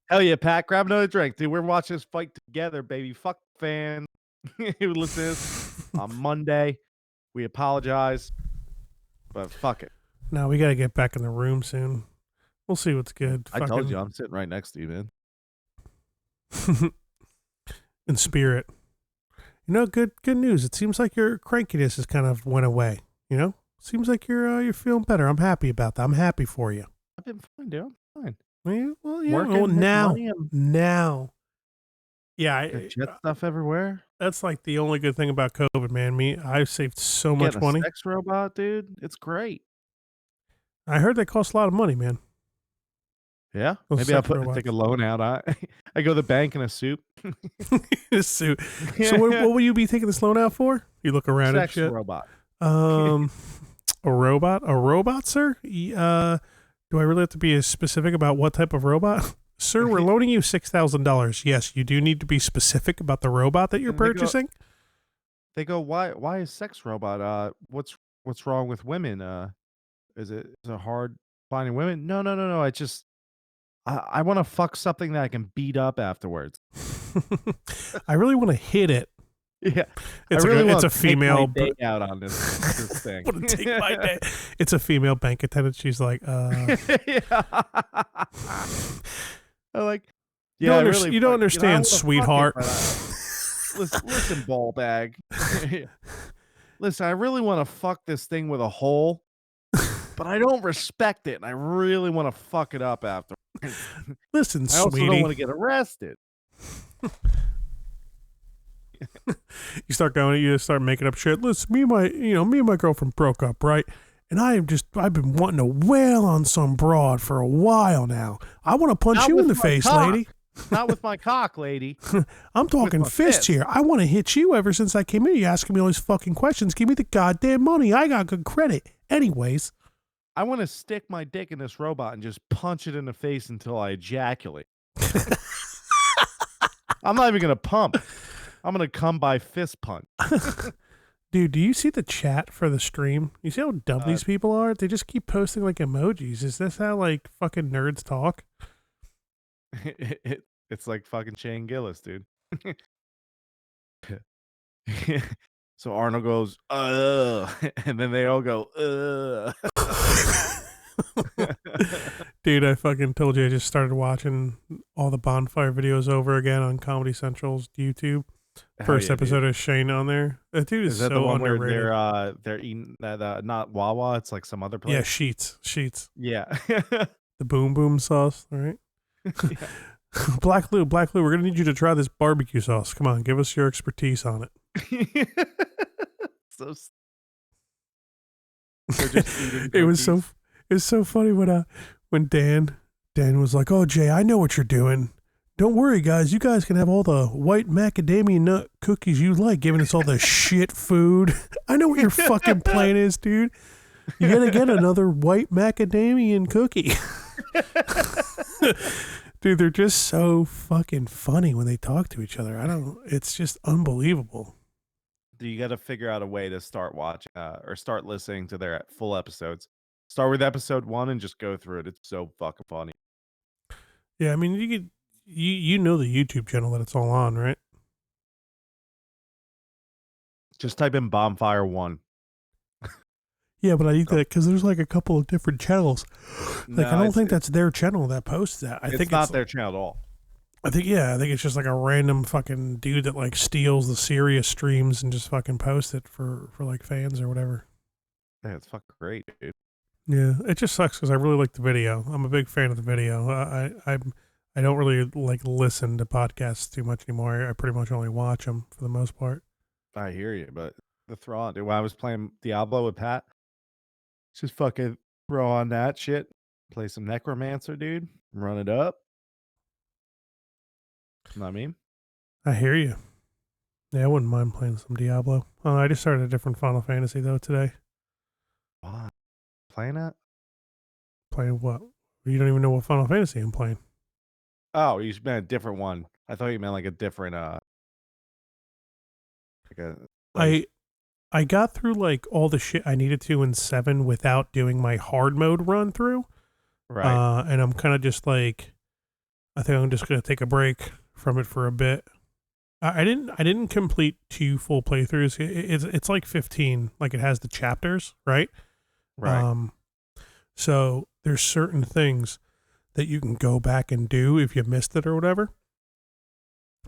Hell yeah, Pat, grab another drink, dude. We're watching this fight together, baby. Fuck fans who listen to this on Monday. We apologize, but fuck it. No, we got to get back in the room soon. We'll see what's good. I told you, I'm sitting right next to you, man. In spirit. Good news. It seems like your crankiness has kind of went away. Seems like you're feeling better. I'm happy about that. I'm happy for you. I've been fine, dude. I'm fine. Well, Working, now. Yeah, jet stuff everywhere. That's like the only good thing about COVID, man. I've saved so much money. A sex robot, dude. It's great. I heard they cost a lot of money, man. Yeah, maybe I'll take a loan out. I go to the bank in a suit. A suit. So what will you be taking this loan out for? You look around sex and shit. Robot. A robot? A robot, sir? Do I really have to be as specific about what type of robot? Sir, we're loaning you $6,000. Yes, you do need to be specific about the robot that you're purchasing. They go, why is sex robot? What's wrong with women? Is it hard finding women? No. I want to fuck something that I can beat up afterwards. I really want to hit it. Yeah, it's a female day out on this thing. Want to take my day? It's a female bank attendant. She's like, yeah. I like. Yeah, you don't understand, sweetheart. Listen, ball bag. Listen, I really want to fuck this thing with a hole, but I don't respect it, and I really want to fuck it up after. Listen, I also don't want to get arrested. You start making up shit. Listen, me and my girlfriend broke up, right? And I've been wanting to wail on some broad for a while now. I want to punch you in the face, lady. Not with my cock, lady. I'm talking fist here. I want to hit you ever since I came in. You're asking me all these fucking questions. Give me the goddamn money. I got good credit. Anyways. I want to stick my dick in this robot and just punch it in the face until I ejaculate. I'm not even going to pump. I'm going to come by fist punch. Dude, do you see the chat for the stream? You see how dumb these people are? They just keep posting like emojis. Is this how like fucking nerds talk? It's like fucking Shane Gillis, dude. So Arnold goes, and then they all go, Dude, I fucking told you I just started watching all the bonfire videos over again on Comedy Central's YouTube. First episode of Shane on there. That dude is that so the one underrated. where they're eating that not Wawa, it's like some other place? Yeah, Sheets. Yeah. The boom boom sauce, all right? Yeah. Black Lou, we're gonna need you to try this barbecue sauce. Come on, give us your expertise on it. So they're just eating it was so funny when Dan was like, "Oh Jay, I know what you're doing. Don't worry, guys. You guys can have all the white macadamia nut cookies you like, giving us all the shit food. I know what your fucking plan is, dude. You gotta get another white macadamia cookie." Dude, they're just so fucking funny when they talk to each other. It's just unbelievable. You got to figure out a way to start watching or start listening to their full episodes. Start with episode 1 and just go through it. It's so fucking funny. Yeah, I mean, you know the YouTube channel that it's all on, right? Just type in Bonfire 1. Yeah, but I need that because there's like a couple of different channels. Like, I don't think that's their channel that posts that. I think it's not their channel at all. I think it's just like a random fucking dude that like steals the serious streams and just fucking posts it for like fans or whatever. Yeah, it's fucking great, dude. Yeah, it just sucks because I really like the video. I'm a big fan of the video. I don't really like listen to podcasts too much anymore. I pretty much only watch them for the most part. I hear you, but the throw on, dude. When I was playing Diablo with Pat, just fucking throw on that shit, play some Necromancer, dude, run it up. You know what I mean? I hear you. Yeah, I wouldn't mind playing some Diablo. Oh, I just started a different Final Fantasy though today. What? Playing it? Playing what? You don't even know what Final Fantasy I'm playing. Oh, you meant a different one. I thought you meant like a different I got through like all the shit I needed to in 7 without doing my hard mode run through. Right. And I'm kind of just like, I think I'm just gonna take a break from it for a bit. I didn't complete 2 full playthroughs. It's like 15. Like it has the chapters, right? Right. So there's certain things that you can go back and do if you missed it or whatever.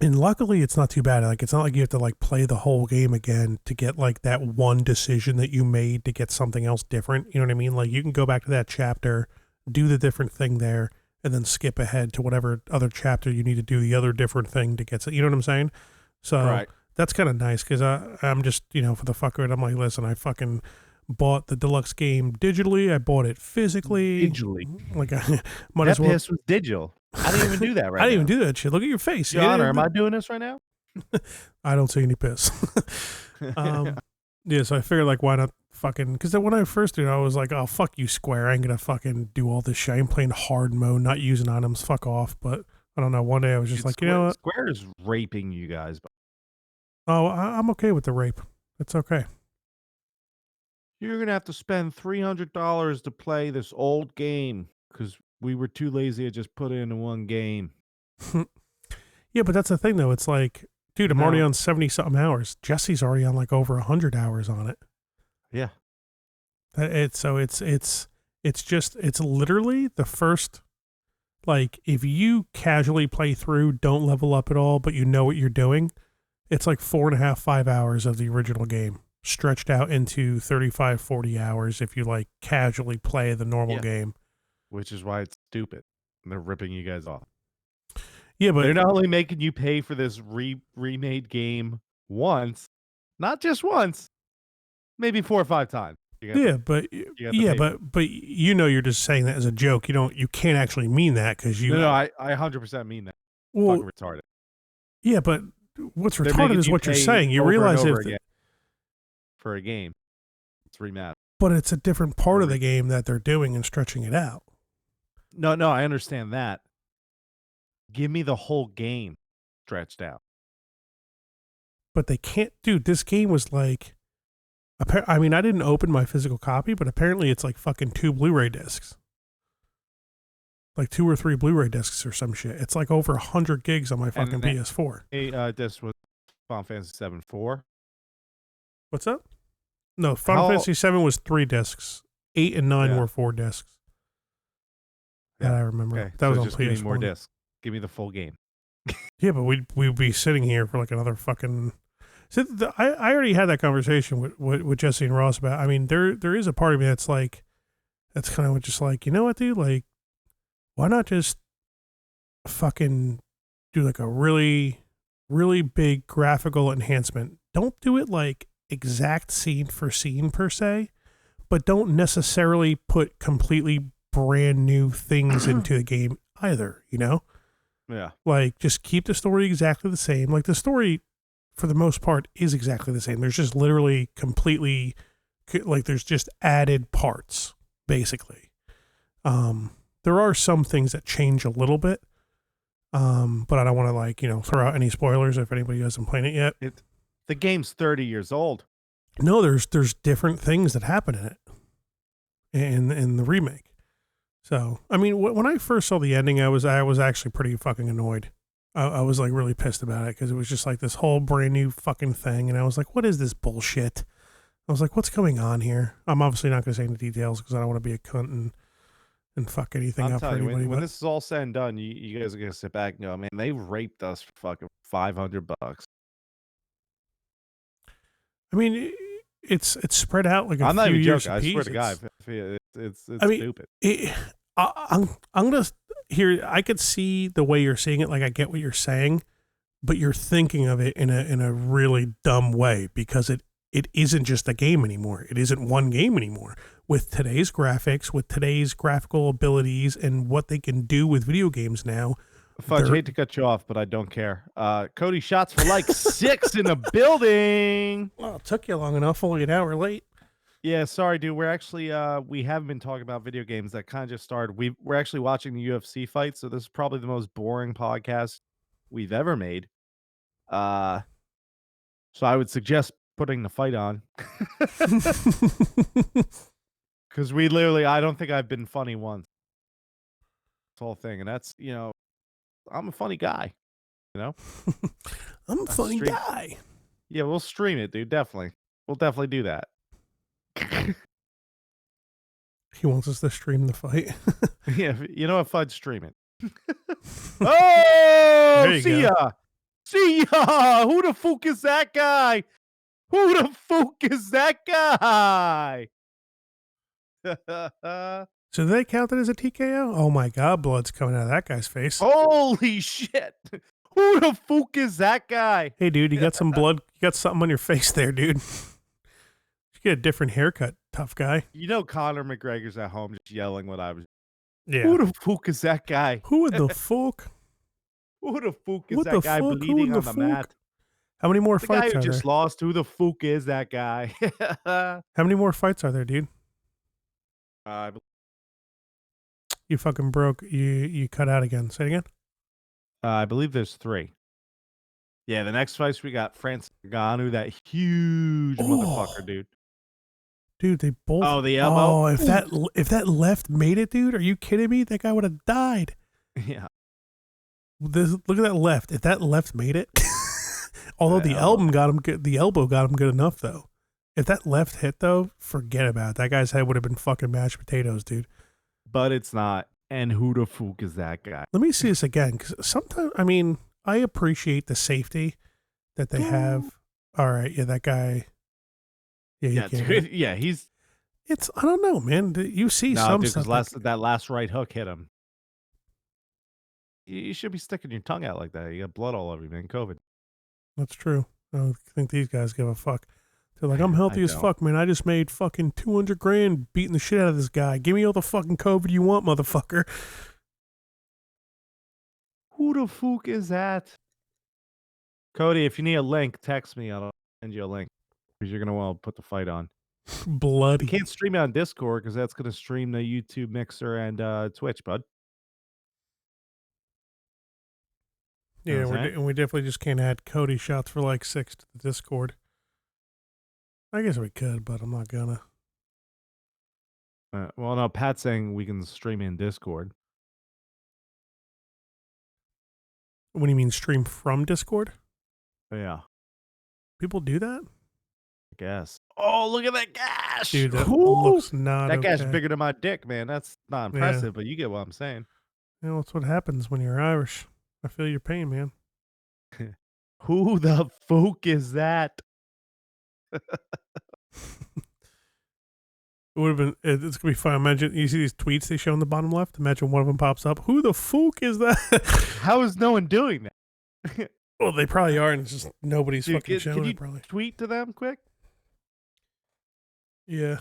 And luckily it's not too bad. Like it's not like you have to like play the whole game again to get like that one decision that you made to get something else different. You know what I mean? Like you can go back to that chapter, do the different thing there, and then skip ahead to whatever other chapter you need to do the other different thing to get. You know what I'm saying? So that's kind of nice because I'm just, for the fuck of it, I'm like, listen, I fucking bought the deluxe game digitally. I bought it physically. Like I might as well. That piss was digital. I didn't even do that right I didn't even do that shit. Look at your face. Your Honor, am I doing this right now? I don't see any piss. Yeah, so I figured like why not fucking, because when I first did it, I was like, oh fuck you Square, I ain't gonna fucking do all this shit. I'm playing hard mode, not using items, fuck off. But I don't know, one day I was just like, Square, you know what? Square is raping you guys. Oh, I'm okay with the rape. It's okay. You're gonna have to spend $300 to play this old game because we were too lazy to just put it into one game. Yeah, but that's the thing though. It's like, dude, I'm already on 70 something hours. Jesse's already on like over 100 hours on it. Yeah. It's literally the first, like, if you casually play through, don't level up at all, but you know what you're doing, it's like 4.5, 5 hours of the original game stretched out into 35, 40 hours if you like casually play the normal game. Which is why it's stupid. And they're ripping you guys off. Yeah, but they're not only making you pay for this remade game once, not just once, maybe 4 or 5 times. But you're just saying that as a joke. You can't actually mean that because you. No, I 100% mean that. Well, fucking retarded. Yeah, but what's retarded is what you're saying. You realize it for a game, it's remastered. But it's a different part of the game that they're doing and stretching it out. No, I understand that. Give me the whole game stretched out. But they can't, dude. This game was like I mean, I didn't open my physical copy, but apparently it's like fucking 2 Blu-ray discs. Like 2 or 3 Blu-ray discs or some shit. It's like over 100 gigs on my fucking PS4. This was Final Fantasy VII 4. What's up? No, Final How? Fantasy VII was 3 discs. 8 and 9 Yeah. were 4 discs. That I remember. Okay, That was on just PS1. give me more discs. Give me the full game. Yeah, but we'd be sitting here for like another fucking. So I already had that conversation with Jesse and Ross about. I mean, there is a part of me that's like, that's kind of just like, you know what, dude? Like, why not just fucking do like a really, really big graphical enhancement? Don't do it like exact scene for scene per se, but don't necessarily put completely brand new things into the game either, you know? Yeah. Like, just keep the story exactly the same. Like, the story, for the most part, is exactly the same. There's just literally completely, like, there's just added parts, basically. There are some things that change a little bit, but I don't want to, like, you know, throw out any spoilers if anybody hasn't played it yet. The game's 30 years old. No, there's different things that happen in it, in the remake. So, I mean, when I first saw the ending, I was actually pretty fucking annoyed. I was like really pissed about it because it was just like this whole brand new fucking thing, and I was like, "What is this bullshit?" I was like, "What's going on here?" I'm obviously not going to say any details because I don't want to be a cunt and fuck anything up for I'm telling anybody. you, when But this is all said and done, you guys are gonna sit back and go, "Man, they raped us for fucking $500." I mean, it's spread out like a I'm not few even years joking. I swear to apiece. God, it's I mean, stupid. I'm gonna here. I could see the way you're seeing it. Like, I get what you're saying, but you're thinking of it in a really dumb way because it isn't just a game anymore. It isn't one game anymore. With today's graphics, with today's graphical abilities, and what they can do with video games now. Fudge, hate to cut you off, but I don't care. Cody, shots for like 6 in the building. Well, it took you long enough, only an hour late. Yeah, sorry, dude. We're actually we haven't been talking about video games. That kind of just started. We're actually watching the UFC fight, so this is probably the most boring podcast we've ever made. So I would suggest putting the fight on. Because we literally, I don't think I've been funny once. This whole thing. And that's, I'm a funny guy, you know? I'm a funny stream- guy. Yeah, we'll stream it, dude. Definitely. We'll definitely do that. He wants us to stream the fight. Yeah, you know what? Fudge, stream it. Oh, see go. ya. See ya. Who the fuck is that guy? Who the fuck is that guy? So do they count it as a TKO? Oh my god, blood's coming out of that guy's face. Holy shit. Who the fuck is that guy? Hey dude, you got some blood, you got something on your face there, dude. You get a different haircut, tough guy. You know Conor McGregor's at home just yelling what I was. Yeah. Who the fuck is that guy? Who the fuck? Who the fuck is What that the guy fuck? Who bleeding the on the fuck? mat? How many more The guy fights who are there? just lost. Who the fuck is that guy? How many more fights are there, dude? You fucking broke. You cut out again. Say it again. I believe there's 3. Yeah, the next fights we got Francis Ngannou, that huge motherfucker, dude. Dude, they both. Oh, the elbow. Oh, if that left made it, dude, are you kidding me? That guy would have died. Yeah. Look at that left. If that left made it, although the elbow got him good enough though. If that left hit though, forget about it. That guy's head would have been fucking mashed potatoes, dude. But it's not. And who the fuck is that guy? Let me see this again, because sometimes, I mean, I appreciate the safety that they have. All right, yeah, that guy. Yeah, dude, yeah, he's. It's, I don't know, man. You see some dude, stuff. That last right hook hit him. You should be sticking your tongue out like that. You got blood all over you, man. COVID. That's true. I don't think these guys give a fuck. They're like, I'm healthy as fuck, man. I just made fucking 200 grand beating the shit out of this guy. Give me all the fucking COVID you want, motherfucker. Who the fuck is that? Cody, if you need a link, text me. I'll send you a link because you're going to want to put the fight on. Bloody. You can't stream it on Discord because that's going to stream the YouTube Mixer and Twitch, bud. Yeah, we definitely just can't add Cody shots for like 6 to the Discord. I guess we could, but I'm not gonna. Well, no, Pat's saying we can stream in Discord. What do you mean stream from Discord? Yeah, People do that? I guess. Oh, look at that gash! Dude, that Woo! looks not That gash okay. bigger than my dick, man. That's not impressive, but you get what I'm saying. You know, that's what happens when you're Irish. I feel your pain, man. Who the fuck is that? It would have been. It's gonna be fun. Imagine you see these tweets they show in the bottom left. Imagine one of them pops up. Who the fuck is that? How is no one doing that? Well, they probably are, and it's just nobody's Dude, fucking showing can you it. Probably. tweet to them quick? Yeah.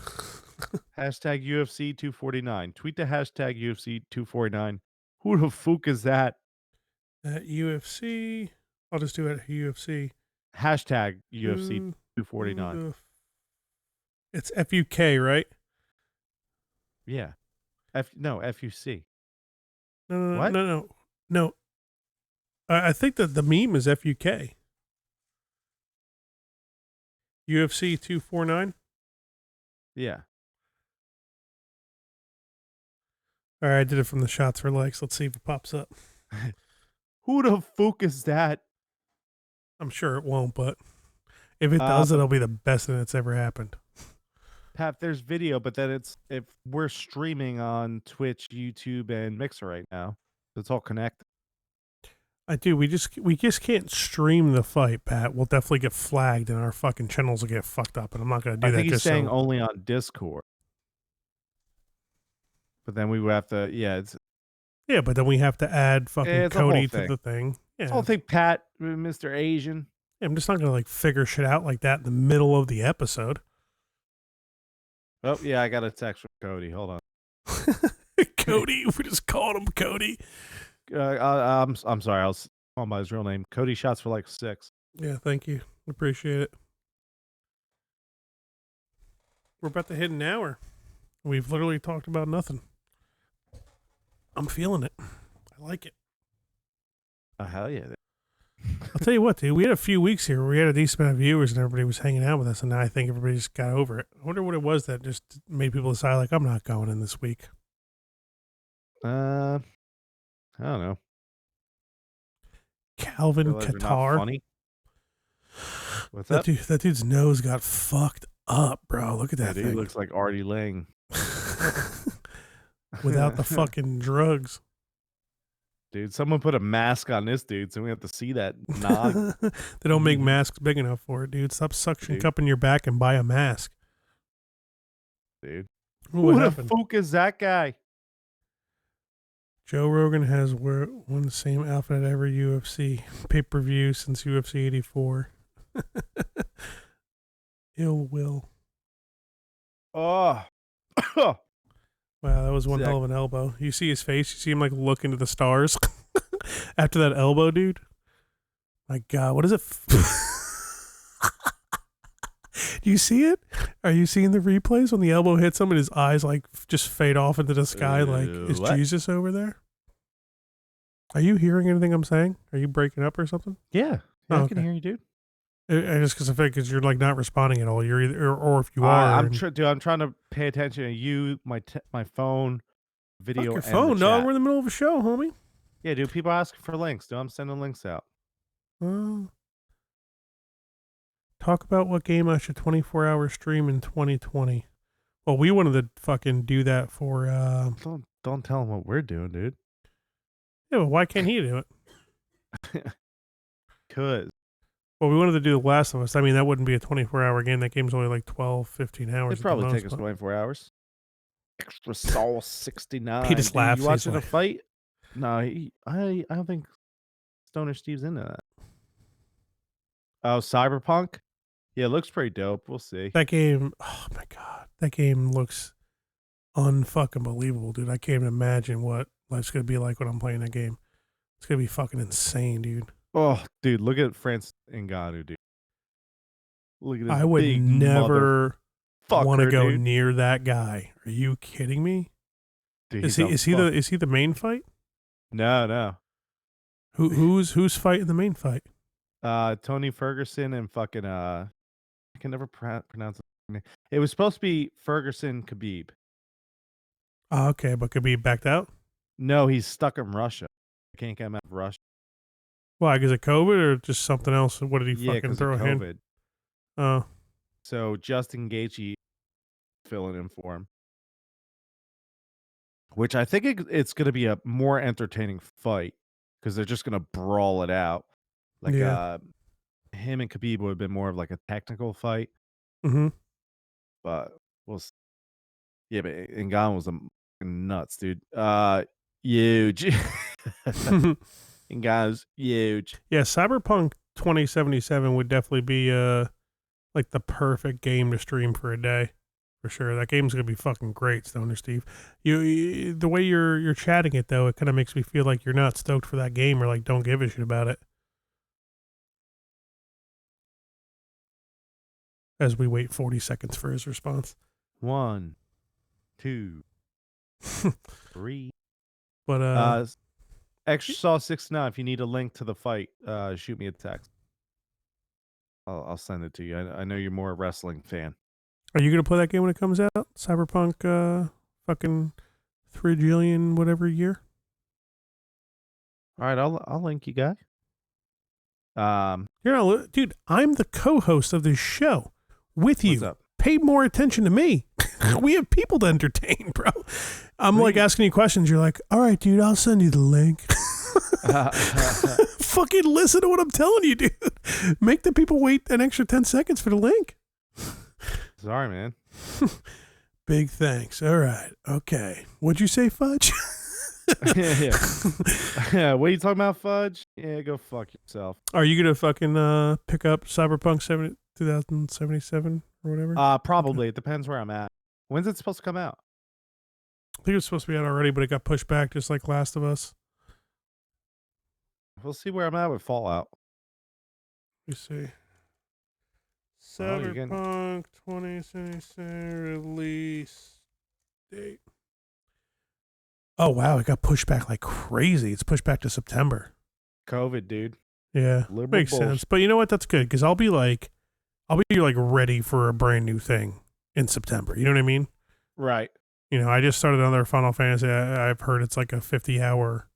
Hashtag UFC 249. Tweet to hashtag UFC 249. Who the fuck is that? At UFC. I'll just do it at UFC. Hashtag UFC 249. It's FUK, right? Yeah. No, FUC. No. What? No. I think that the meme is FUK. UFC 249. Yeah. All right, I did it from the shots for likes. Let's see if it pops up. Who the fuck is that? I'm sure it won't, but if it does, it'll be the best thing that's ever happened. Pat, there's video, but then if we're streaming on Twitch, YouTube, and Mixer right now. It's all connected. I do. We just can't stream the fight, Pat. We'll definitely get flagged, and our fucking channels will get fucked up. And I'm not going to do that. I think he's just saying only on Discord. But then we would have to, yeah, but then we have to add fucking Cody to the thing. Yeah, I don't think Pat, Mr. Asian. Yeah, I'm just not going to like figure shit out like that in the middle of the episode. Oh yeah, I got a text from Cody. Hold on. Cody, we just called him Cody. I'm sorry, I was calling by his real name. Cody shots for like 6. Yeah, thank you. Appreciate it. We're about to hit an hour. We've literally talked about nothing. I'm feeling it. I like it. Oh, hell yeah. I'll tell you what, dude. We had a few weeks here where we had a decent amount of viewers and everybody was hanging out with us, and now I think everybody just got over it. I wonder what it was that just made people decide, like, I'm not going in this week. I don't know. Calvin Qatar. Funny. What's that? That dude's nose got fucked up, bro. Look at that thing. Dude looks like Artie Lang. Without the fucking drugs. Dude, someone put a mask on this dude, so we have to see that nog. They don't make masks big enough for it, dude. Stop suction cupping your back and buy a mask. Dude. Ooh, Who the fuck is that guy? Joe Rogan has worn the same outfit at every UFC pay-per-view since UFC 84. Ill will. Oh. Wow, that was one hell of an elbow. You see his face? You see him like look into the stars after that elbow, dude? My God, what is it? Do you see it? Are you seeing the replays when the elbow hits him and his eyes like just fade off into the sky? Like, is Jesus over there? Are you hearing anything I'm saying? Are you breaking up or something? Yeah, I can hear you, dude. Just because I think because you're like not responding at all. You're either, or if you are, I'm trying to pay attention to you, my phone, video. Fuck your phone, dog. We're in the middle of a show, homie. Yeah, dude. People asking for links. Dude, I'm sending links out. Talk about what game I should 24-hour stream in 2020. Well, we wanted to fucking do that for. Don't tell them what we're doing, dude. Yeah, but why can't he do it? Cause. Well, we wanted to do The Last of Us. I mean, that wouldn't be a 24-hour game. That game's only like 12, 15 hours. It'd probably take us 24 hours. Extra Sauce 69. He just laughs. You watching a fight? No, I don't think Stoner Steve's into that. Oh, Cyberpunk? Yeah, it looks pretty dope. We'll see. That game, oh my God. That game looks unfucking believable, dude. I can't even imagine what life's going to be like when I'm playing that game. It's going to be fucking insane, dude. Oh, dude, look at Francis Ngannou, dude. Look at this. I would never want to go near that guy. Are you kidding me? Dude, is he the main fight? No. Who's fighting the main fight? Tony Ferguson and fucking I can never pronounce It was supposed to be Ferguson Khabib. Oh, okay, but could be backed out. No, he's stuck in Russia. I can't get him out of Russia. Why? Is it COVID or just something else? What did he Yeah, fucking because of throw a hand? COVID. Oh, So Justin Gaethje filling in for him, which I think it's going to be a more entertaining fight because they're just going to brawl it out. Like yeah. him and Khabib would have been more of like a technical fight, Mm-hmm. but we'll see. Yeah, but Ngannou was a nuts, dude. Huge. Ngannou's huge. Yeah, Cyberpunk 2077 would definitely be like the perfect game to stream for a day, for sure. That game's gonna be fucking great, Stoner Steve. The way you're chatting it though, it kind of makes me feel like you're not stoked for that game or like don't give a shit about it. As we wait 40 seconds for his response. 1, 2, 3. But Extra Sauce 69. If you need a link to the fight, shoot me a text. I'll send it to you. I know you're more a wrestling fan. are you gonna play that game when it comes out? Cyberpunk fucking 3 jillion whatever year? All right, I'll link you guy. You're not, dude. I'm the co-host of this show with you. What's up? Pay more attention to me. We have people to entertain, bro. I'm like asking you questions. You're like, all right, dude, I'll send you the link. Fucking listen to what I'm telling you, dude. Make the people wait an extra 10 seconds for the link. Sorry, man. Big thanks. All right. Okay. What'd you say, Fudge? Yeah. What are you talking about, Fudge? Yeah, go fuck yourself. Are you going to fucking pick up Cyberpunk 2077 or whatever? Probably. It depends where I'm at. When's it supposed to come out? I think it was supposed to be out already, but it got pushed back just like Last of Us. We'll see where I'm at with Fallout. Let me see. Oh, you're getting- Cyberpunk 2077 release date. Oh, wow. It got pushed back like crazy. It's pushed back to September. COVID, dude. Yeah. Liberal Makes bullshit. sense. But you know what? That's good because I'll be like ready for a brand new thing in September. You know what I mean? Right. You know, I just started another Final Fantasy. I've heard it's like a 50-hour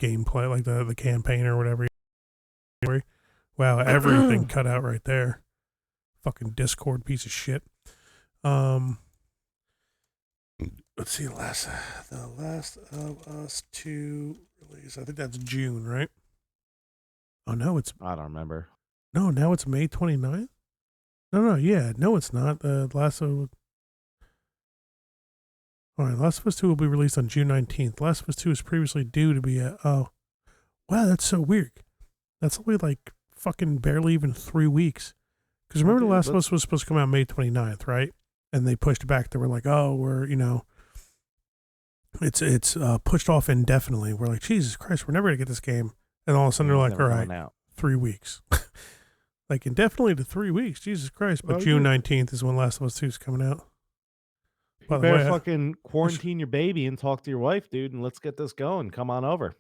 gameplay, like the campaign or whatever. Wow, everything cut out right there. Fucking Discord piece of shit. Let's see, the Last of Us 2 release. I think that's June, right? Oh no, I don't remember. No, now it's May 29th? No, yeah. No, it's not. Last of Us 2 will be released on June 19th. Last of Us 2 is previously due to be wow, that's so weird. That's only like fucking barely even 3 weeks. Because remember The Last of Us was supposed to come out May 29th, right? And they pushed it back. They were like, oh, we're, it's pushed off indefinitely. We're like, Jesus Christ, we're never going to get this game. And all of a sudden they're like, all right, 3 weeks. Like indefinitely to 3 weeks. Jesus Christ. But June 19th is when Last of Us 2 is coming out. You better fucking quarantine your baby and talk to your wife, dude, and let's get this going. Come on over.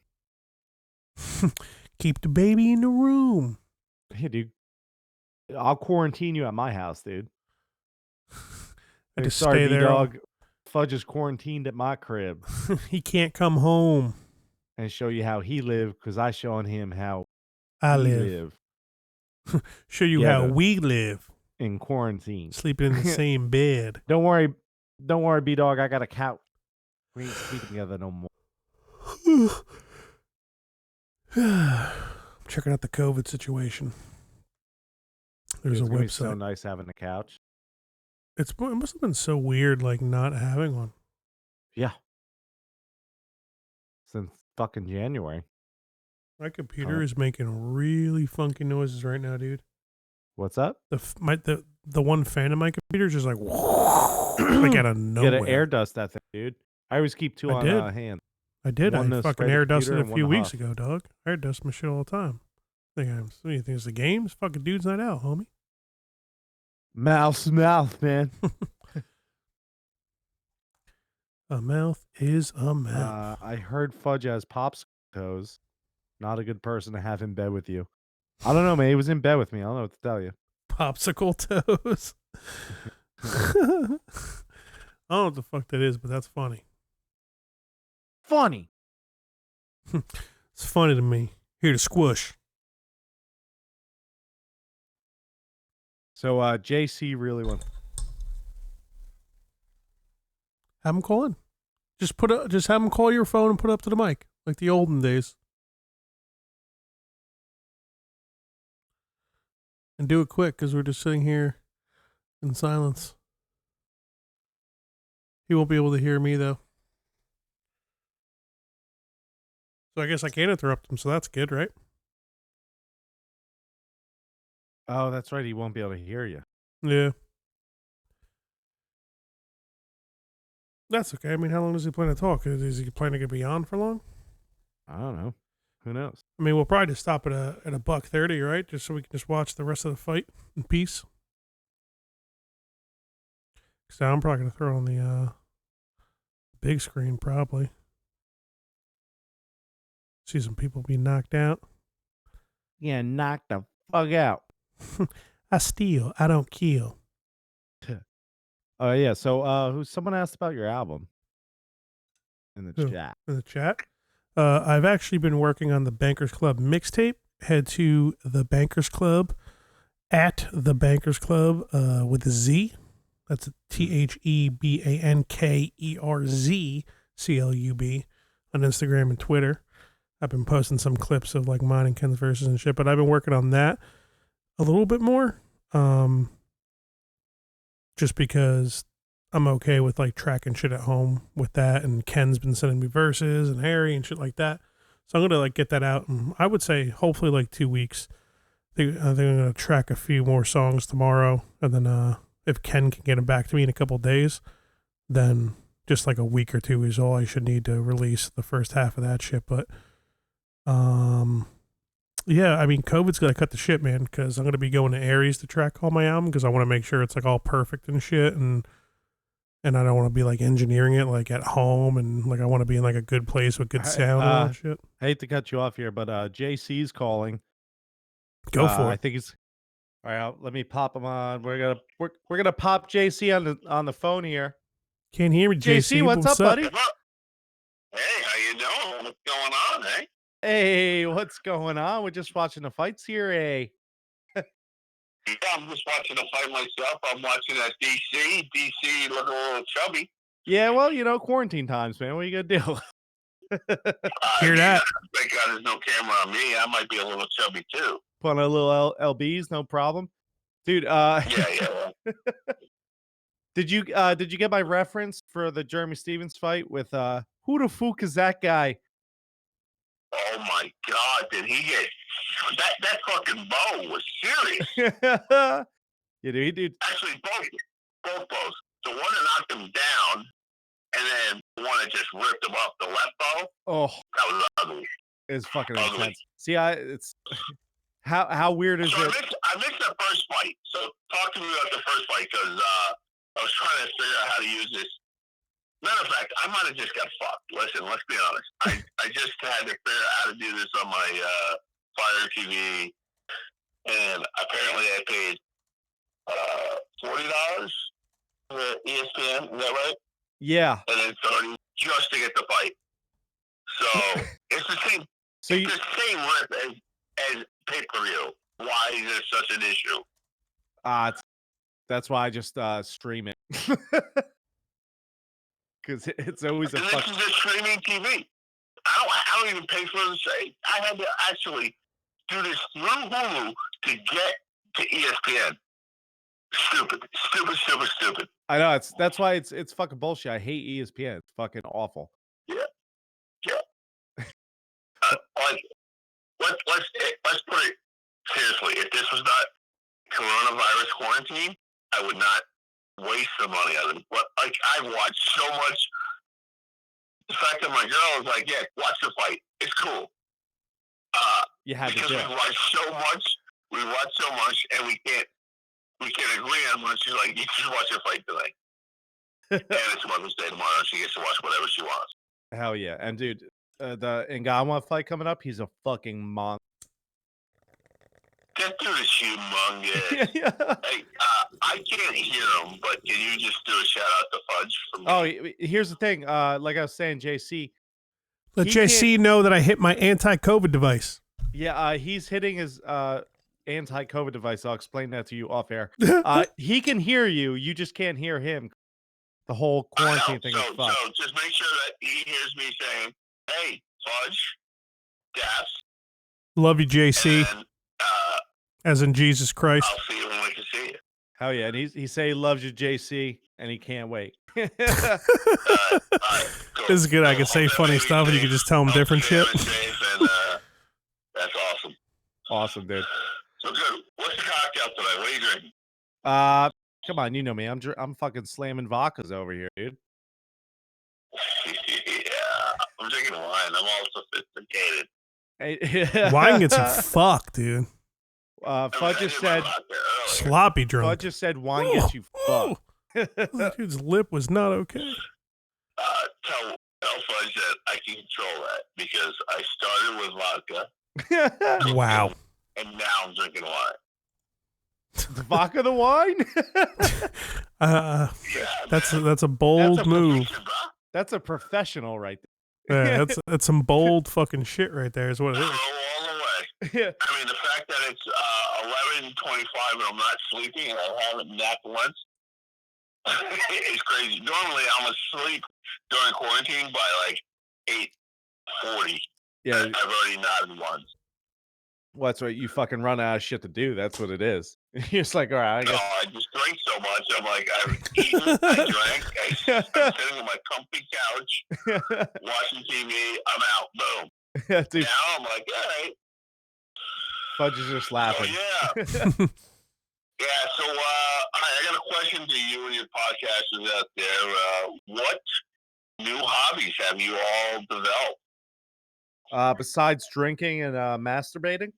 Keep the baby in the room. Hey, dude. I'll quarantine you at my house, dude. I just sorry, stay there. Dog. Fudge is quarantined at my crib. He can't come home. And show you how he lived, because I showing him how I we live. Show you how we live. In quarantine. Sleeping in the same bed. Don't worry, B-Dog. I got a couch. We ain't sleeping together no more. I'm checking out the COVID situation. There's a website. Be so nice having a couch. It must have been so weird, like not having one. Yeah. Since fucking January. My computer is making really funky noises right now, dude. What's up? The one fan of my computer is just like, like out of nowhere. Get an air dust that thing, dude. I always keep two on hand. I did. I fucking air dusted a few weeks Huff. ago, dog. I air dust my shit all the time. What do you think it's the game? It's fucking dude's night out, homie. Mouth to mouth, man. A mouth is a mouth. I heard Fudge has popsicles. Not a good person to have in bed with you. I don't know, man. He was in bed with me. I don't know what to tell you. Popsicle toes. I don't know what the fuck that is, but that's funny. Funny. It's funny to me. Here to squish. So JC really wants. Have him call in. Just have him call your phone and put it up to the mic, like the olden days. And do it quick, because we're just sitting here in silence. He won't be able to hear me, though. So I guess I can interrupt him, so that's good, right? Oh, that's right. He won't be able to hear you. Yeah. That's okay. I mean, how long does he plan to talk? Is he planning to be on for long? I don't know. Who knows? I mean, we'll probably just stop at a $1:30, right? Just so we can just watch the rest of the fight in peace. So I'm probably gonna throw on the big screen, probably. See some people be knocked out. Yeah, knock the fuck out. I steal, I don't kill. Oh yeah. So someone asked about your album in the Who? chat. In the chat. I've actually been working on the Bankers Club mixtape. Head to the Bankers Club at the Bankers Club with a Z. That's TheBankersClub on Instagram and Twitter. I've been posting some clips of like mine and Ken's verses and shit, but I've been working on that a little bit more. Just because I'm okay with like tracking shit at home with that, and Ken's been sending me verses and Harry and shit like that. So I'm gonna like get that out, and I would say hopefully like 2 weeks. I think I'm gonna track a few more songs tomorrow, and then if Ken can get them back to me in a couple days, then just like a week or two is all I should need to release the first half of that shit. But yeah, I mean, COVID's gonna cut the shit, man, because I'm gonna be going to Aries to track all my album because I want to make sure it's like all perfect and shit, and I don't want to be like engineering it like at home, and like I want to be in like a good place with good sound and all that shit. I hate to cut you off here, but JC's calling. Go for I it. think he's all right. Let me pop him on. We're gonna pop JC on the phone here. Can't hear me, JC. What's up, buddy? Hey, how you doing? What's going on, eh? Hey, what's going on? We're just watching the fights here, eh? Yeah, I'm just watching a fight myself. I'm watching that DC. DC looking a little chubby. Yeah, well, you know, quarantine times, man. What are you gonna do? Hear that? Thank God there's no camera on me. I might be a little chubby too. Put on a little LBs, no problem, dude. Yeah. Did you get my reference for the Jeremy Stevens fight with who the fuck is that guy? Oh my God, did he get that fucking bow was serious. Yeah, dude, he did. Actually, both bows. The one that knocked him down, and then the one that just ripped him off the left bow. Oh, that was ugly. It's fucking ugly. intense. See, it's how weird is so it? I missed the first fight. So talk to me about the first fight because I was trying to figure out how to use this. Matter of fact, I might have just got fucked. Listen, let's be honest. I just had to figure out how to do this on my Fire TV, and apparently I paid $40 for ESPN. Is that right? Yeah. And then $30 just to get the fight. So it's the same. So it's the same rip as pay-per-view. Why is there such an issue? That's why I just stream it. Because it's always a this is just streaming TV. I don't even pay for the site. I had to actually do this through Hulu to get to ESPN. Stupid. I know that's why it's fucking bullshit. I hate ESPN. It's fucking awful. Yeah. Like let's put it seriously. If this was not coronavirus quarantine, I would not waste the money on it. But like I've watched so much. The fact that my girl was like, "Yeah, watch the fight. It's cool." You had because we watch so much, and we can't agree on much. She's like, "You should watch your fight tonight." And it's Mother's Day tomorrow. She gets to watch whatever she wants. Hell yeah! And dude, the Ngannou fight coming up, he's a fucking monster. Dude, That dude is humongous. Hey, I can't hear him, but can you just do a shout out to Fudge for me? Oh, here's the thing. Like I was saying, JC. Let he JC know that I hit my anti-COVID device. Yeah, he's hitting his anti-COVID device. I'll explain that to you off air. He can hear you. You just can't hear him. The whole quarantine thing is fucked. So just make sure that he hears me saying, "Hey, Fudge, Daps, Love you, JC. and, as in Jesus Christ. I'll see you when we can see you." Hell yeah, and he say he loves you, JC, and he can't wait. All right, cool. This is good. I can say funny stuff, and you can just tell him different shit. And, that's awesome. Awesome, dude. So good. What's the cocktail today? What are you drinking? Come on, you know me. I'm fucking slamming vodkas over here, dude. Yeah, I'm drinking wine. I'm all sophisticated. Hey, Wine gets you fucked, dude. Fudge just said Sloppy drunk. Fudge just said wine gets you fucked. That dude's lip was not okay. Tell Fudge that I can control that because I started with vodka. Wow. And now I'm drinking wine. The vodka, the wine. Yeah, that's a bold move. That's a professional right there. Yeah, that's some bold fucking shit right there. Is what it is. All the way. I mean, the fact that it's 11:25 and I'm not sleeping and I haven't napped once is crazy. Normally, I'm asleep during quarantine by like 8:40. Yeah, I've already napped once. well, that's right. You fucking run out of shit to do. That's what it is. You're just like, all right, I No, guess. I just drink so much. I'm like, I've eaten, I drank, I'm sitting on my comfy couch, watching TV, I'm out, boom. Dude, Now I'm like, all right. Fudge is just laughing. Oh, yeah. Yeah, so I got a question to you and your podcasters out there. What new hobbies have you all developed? Besides drinking and masturbating.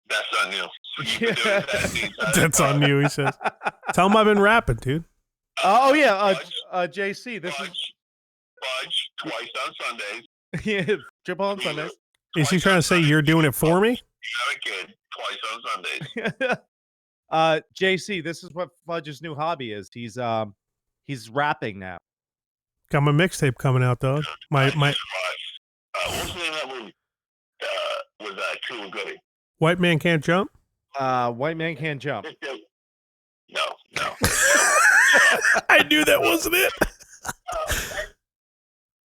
That's on you. You've been doing that the entire That's on time. you, he says. Tell him I've been rapping, dude. Oh yeah, Fudge, JC, this Fudge, twice on Sundays. is triple on Sundays. Is he trying to say you're doing it for me? You have a kid, twice on Sundays. JC, this is what Fudge's new hobby is. He's rapping now. Got my mixtape coming out, dog. My What's the name of that movie? With Cuba Gooding. White Man Can't Jump. White Man Can't Jump. No. I knew that wasn't it.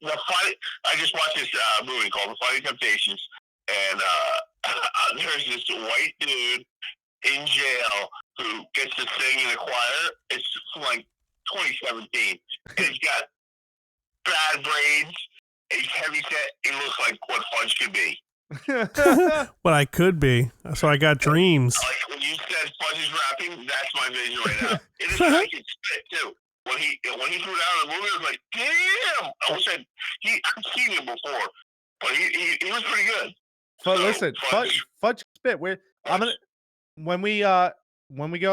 I just watched this movie called The Fighting Temptations, and there's this white dude in jail who gets to sing in a choir. It's from like 2017, and he's got bad braids. He's heavy set. He looks like what Fudge could be. What I could be. So I got dreams. Like when you said Fudge is rapping, that's my vision right now. It is like it's spit too. When he threw down the movie, I was like, damn! I wish I've seen him before, but he was pretty good. But So, listen, Fudge spit. When we go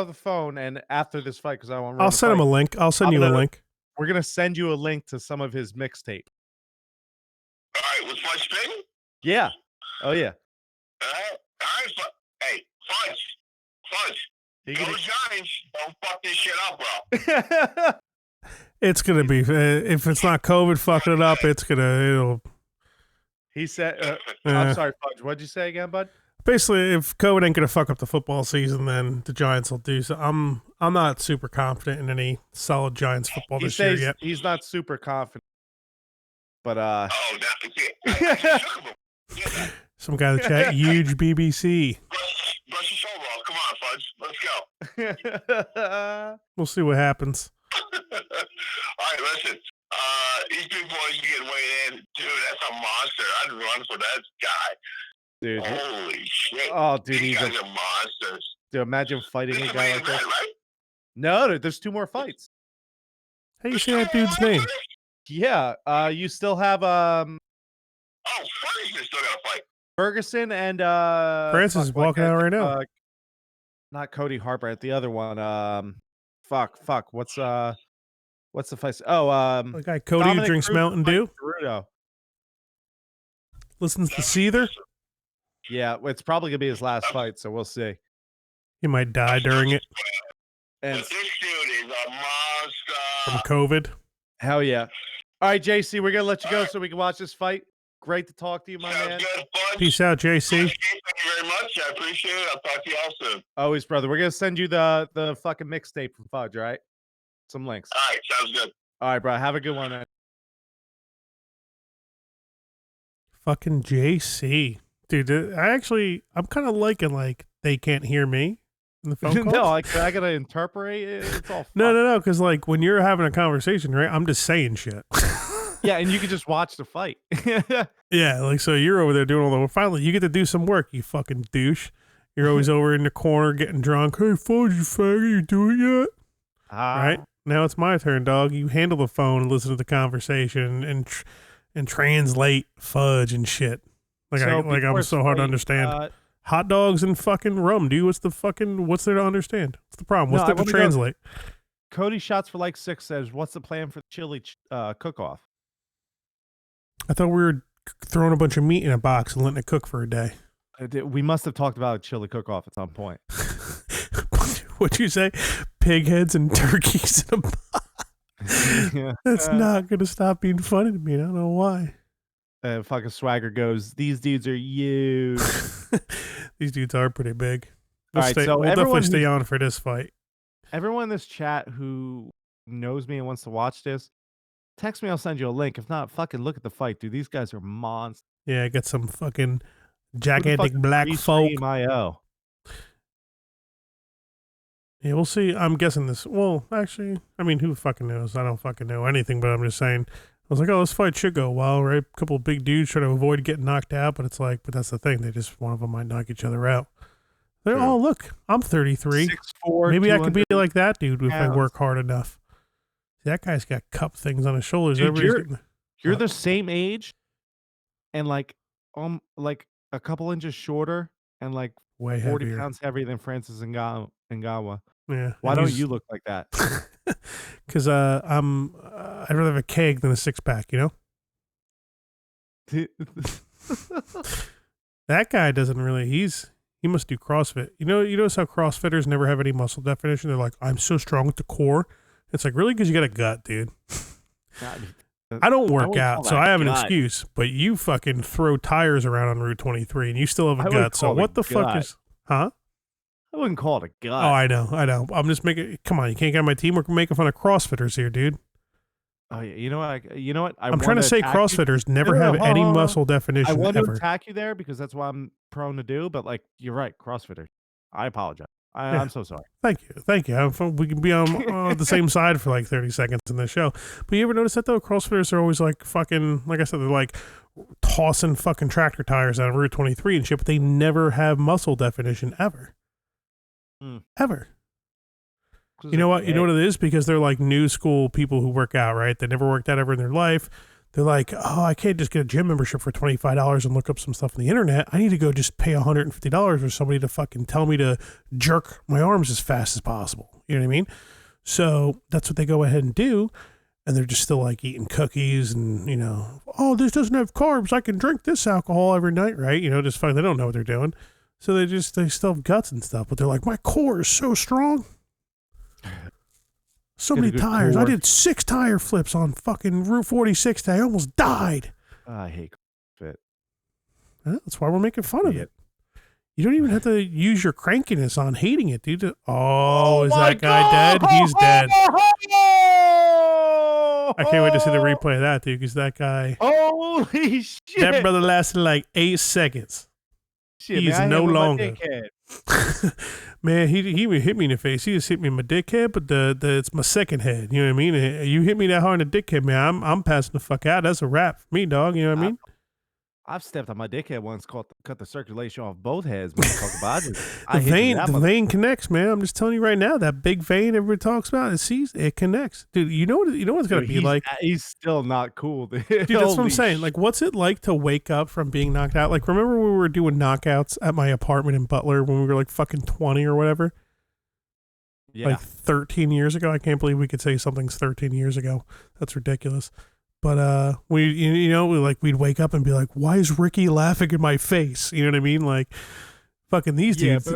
on the phone and after this fight, because I want. I'll send him a link. I'll send you a link. We're gonna send you a link to some of his mixtape. All right, with Fudge Finn? Yeah. Oh yeah. All right. Hey, Fudge. Go Giants. Don't fuck this shit up, bro. It's gonna be if it's not COVID fucking it up, it'll. He said, "I'm sorry, Fudge. What'd you say again, bud?" Basically, if COVID ain't gonna fuck up the football season, then the Giants will do so. I'm not super confident in any solid Giants football this year yet. He's not super confident, but Oh, that's it. Some guy in the chat, huge BBC. Brush your shoulder off. Come on, Fudge. Let's go. We'll see what happens. All right, listen. These big boys getting weighed in. Dude, that's a monster. I'd run for that guy. dude. Holy shit. Oh, dude, These he's guys are monsters. dude, imagine fighting This a is guy main like that. event, right? No, there's 2 more fights. How you say that dude's name? Yeah. You still have Oh, Ferguson still got to fight. Ferguson and Francis is walking out right now. Not Cody Harper, the other one. Fuck. What's the fight? Oh, The guy Cody who Dominic drinks Cruz Mountain Dew, Ceruto. listens to Seether. Yeah, it's probably gonna be his last fight, so we'll see. He might die during it And But this dude is a from monster. COVID. hell yeah! All right, JC, we're gonna let you go so we can watch this fight. Great to talk to you, my man. Sounds good, Fudge. Peace out, JC. Thank you very much. I appreciate it. I'll talk to you all soon. Always, brother. We're gonna send you the fucking mixtape from Fudge. All right, some links. All right, sounds good. All right, bro. Have a good one, man. Fucking JC. Dude, I'm kind of liking, like, they can't hear me in the phone calls. No, I gotta interpret it. It's all No, because, like, when you're having a conversation, right, I'm just saying shit. yeah, and you can just watch the fight. Yeah, like, so you're over there doing all the work. Finally, you get to do some work, you fucking douche. You're always over in the corner getting drunk. Hey, Fudge, you faggot, you do it yet? Right? Now it's my turn, dog. You handle the phone and listen to the conversation and translate Fudge and shit. Like, I'm so hard to understand. Hot dogs and fucking rum, dude. What's there to understand? What's the problem? What's there to translate? Cody Shots for Like 6 says, what's the plan for the chili cook-off? I thought we were throwing a bunch of meat in a box and letting it cook for a day. We must have talked about a chili cook-off at some point. What'd you say? Pig heads and turkeys in a box. Yeah. That's not going to stop being funny to me. I don't know why. Fucking Swagger goes, these dudes are huge. These dudes are pretty big. All right, so we'll definitely stay on for this fight. Everyone in this chat who knows me and wants to watch this, text me. I'll send you a link. If not, fucking look at the fight, dude. These guys are monsters. Yeah, I got some fucking gigantic black folk. IO. Yeah, we'll see. I'm guessing this. Well, actually, I mean, who fucking knows? I don't fucking know anything, but I'm just saying. I was like, oh, this fight should go well, right? A couple of big dudes trying to avoid getting knocked out, but it's like, but that's the thing. One of them might knock each other out. Sure. Oh, look, I'm 33. 6'4", maybe I could be like that dude if I work hard enough. That guy's got cup things on his shoulders. Dude, you're the same age, and like a couple inches shorter, and like way 40 heavier. pounds heavier than Francis Ngannou. Yeah. Why don't you look like that? Because I'd rather have a keg than a 6-pack, you know? That guy doesn't really. He must do CrossFit. You notice how CrossFitters never have any muscle definition? They're like, I'm so strong at the core. It's like, really? Because you got a gut, dude. I don't work out, so I have an excuse. But you fucking throw tires around on Route 23, and you still have a gut. So what the fuck is... Huh? I wouldn't call it a gut. Oh, I know. I'm just making... Come on, you can't get on my team. We're making fun of CrossFitters here, dude. Oh, yeah. You know what? I'm trying to say CrossFitters never have any muscle definition I want ever. to attack you there because that's what I'm prone to do. But like, you're right, CrossFitters. I apologize. I'm so sorry. Thank you. We can be on the same side for like 30 seconds in this show. But you ever notice that though? CrossFitters are always like fucking, like I said, they're like tossing fucking tractor tires out of Route 23 and shit, but they never have muscle definition ever. Ever. You know what? You know what it is? Because they're like new school people who work out, right? They never worked out ever in their life. They're like, oh, I can't just get a gym membership for $25 and look up some stuff on the internet. I need to go just pay $150 for somebody to fucking tell me to jerk my arms as fast as possible. You know what I mean? So that's what they go ahead and do. And they're just still like eating cookies and, you know, oh, this doesn't have carbs. I can drink this alcohol every night, right? You know, just fine. They don't know what they're doing. So they still have guts and stuff, but they're like, my core is so strong. So many tires. I did 6 tire flips on fucking Route 46 today. I almost died. I hate fit. That's why we're making fun of it. You don't even have to use your crankiness on hating it, dude. Oh, is that guy dead? He's dead. I can't wait to see the replay of that, dude, because that guy... Holy shit. That brother lasted like 8 seconds. Shit, He's no longer. Man, he hit me in the face. He just hit me in my dickhead, but it's my second head. You know what I mean? You hit me that hard in the dickhead, man. I'm passing the fuck out. That's a wrap for me, dog. You know what I mean? I've stepped on my dickhead once, cut the circulation off both heads. The vein connects, man. I'm just telling you right now, that big vein everybody talks about, it connects, dude. You know what it's gonna be like. He's still not cool, dude. Dude, that's what I'm saying. Like, what's it like to wake up from being knocked out? Like, remember when we were doing knockouts at my apartment in Butler when we were like fucking 20 or whatever? Yeah. Like 13 years ago. I can't believe we could say something's 13 years ago. That's ridiculous. But we'd wake up and be like, why is Ricky laughing in my face? You know what I mean? Like, fucking these dudes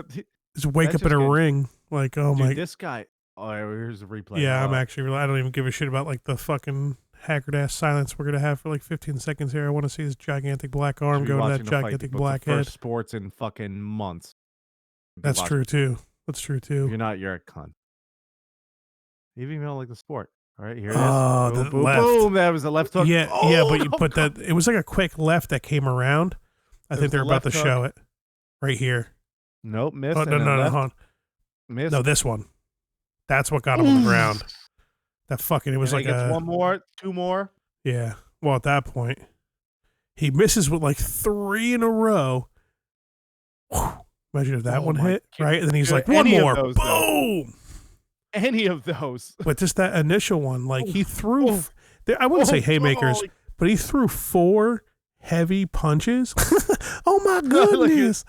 just wake up in a ring. Like, oh my. This guy. Oh, here's a replay. Yeah, I don't even give a shit about like the fucking haggard ass silence we're gonna have for like 15 seconds here. I want to see this gigantic black arm go to that gigantic black head. First sports in fucking months. That's true too. If you're not, you're a cunt. Even if you don't like the sport. All right, here it is. Oh, boom, boom. That was a left hook. Yeah, but that it was like a quick left that came around. I think they're about to show it right here. Nope, missed. Oh, no, hold on. Missed. No, this one. That's what got him on the ground. That fucking, it was like one more, two more. Yeah. Well, at that point, he misses with like 3 in a row. Whew. Imagine if that one hit, right? And then he's like, one more. Boom. Though. Any of those. But just that initial one, like he threw, I wouldn't say haymakers, but he threw 4 heavy punches. Oh my goodness.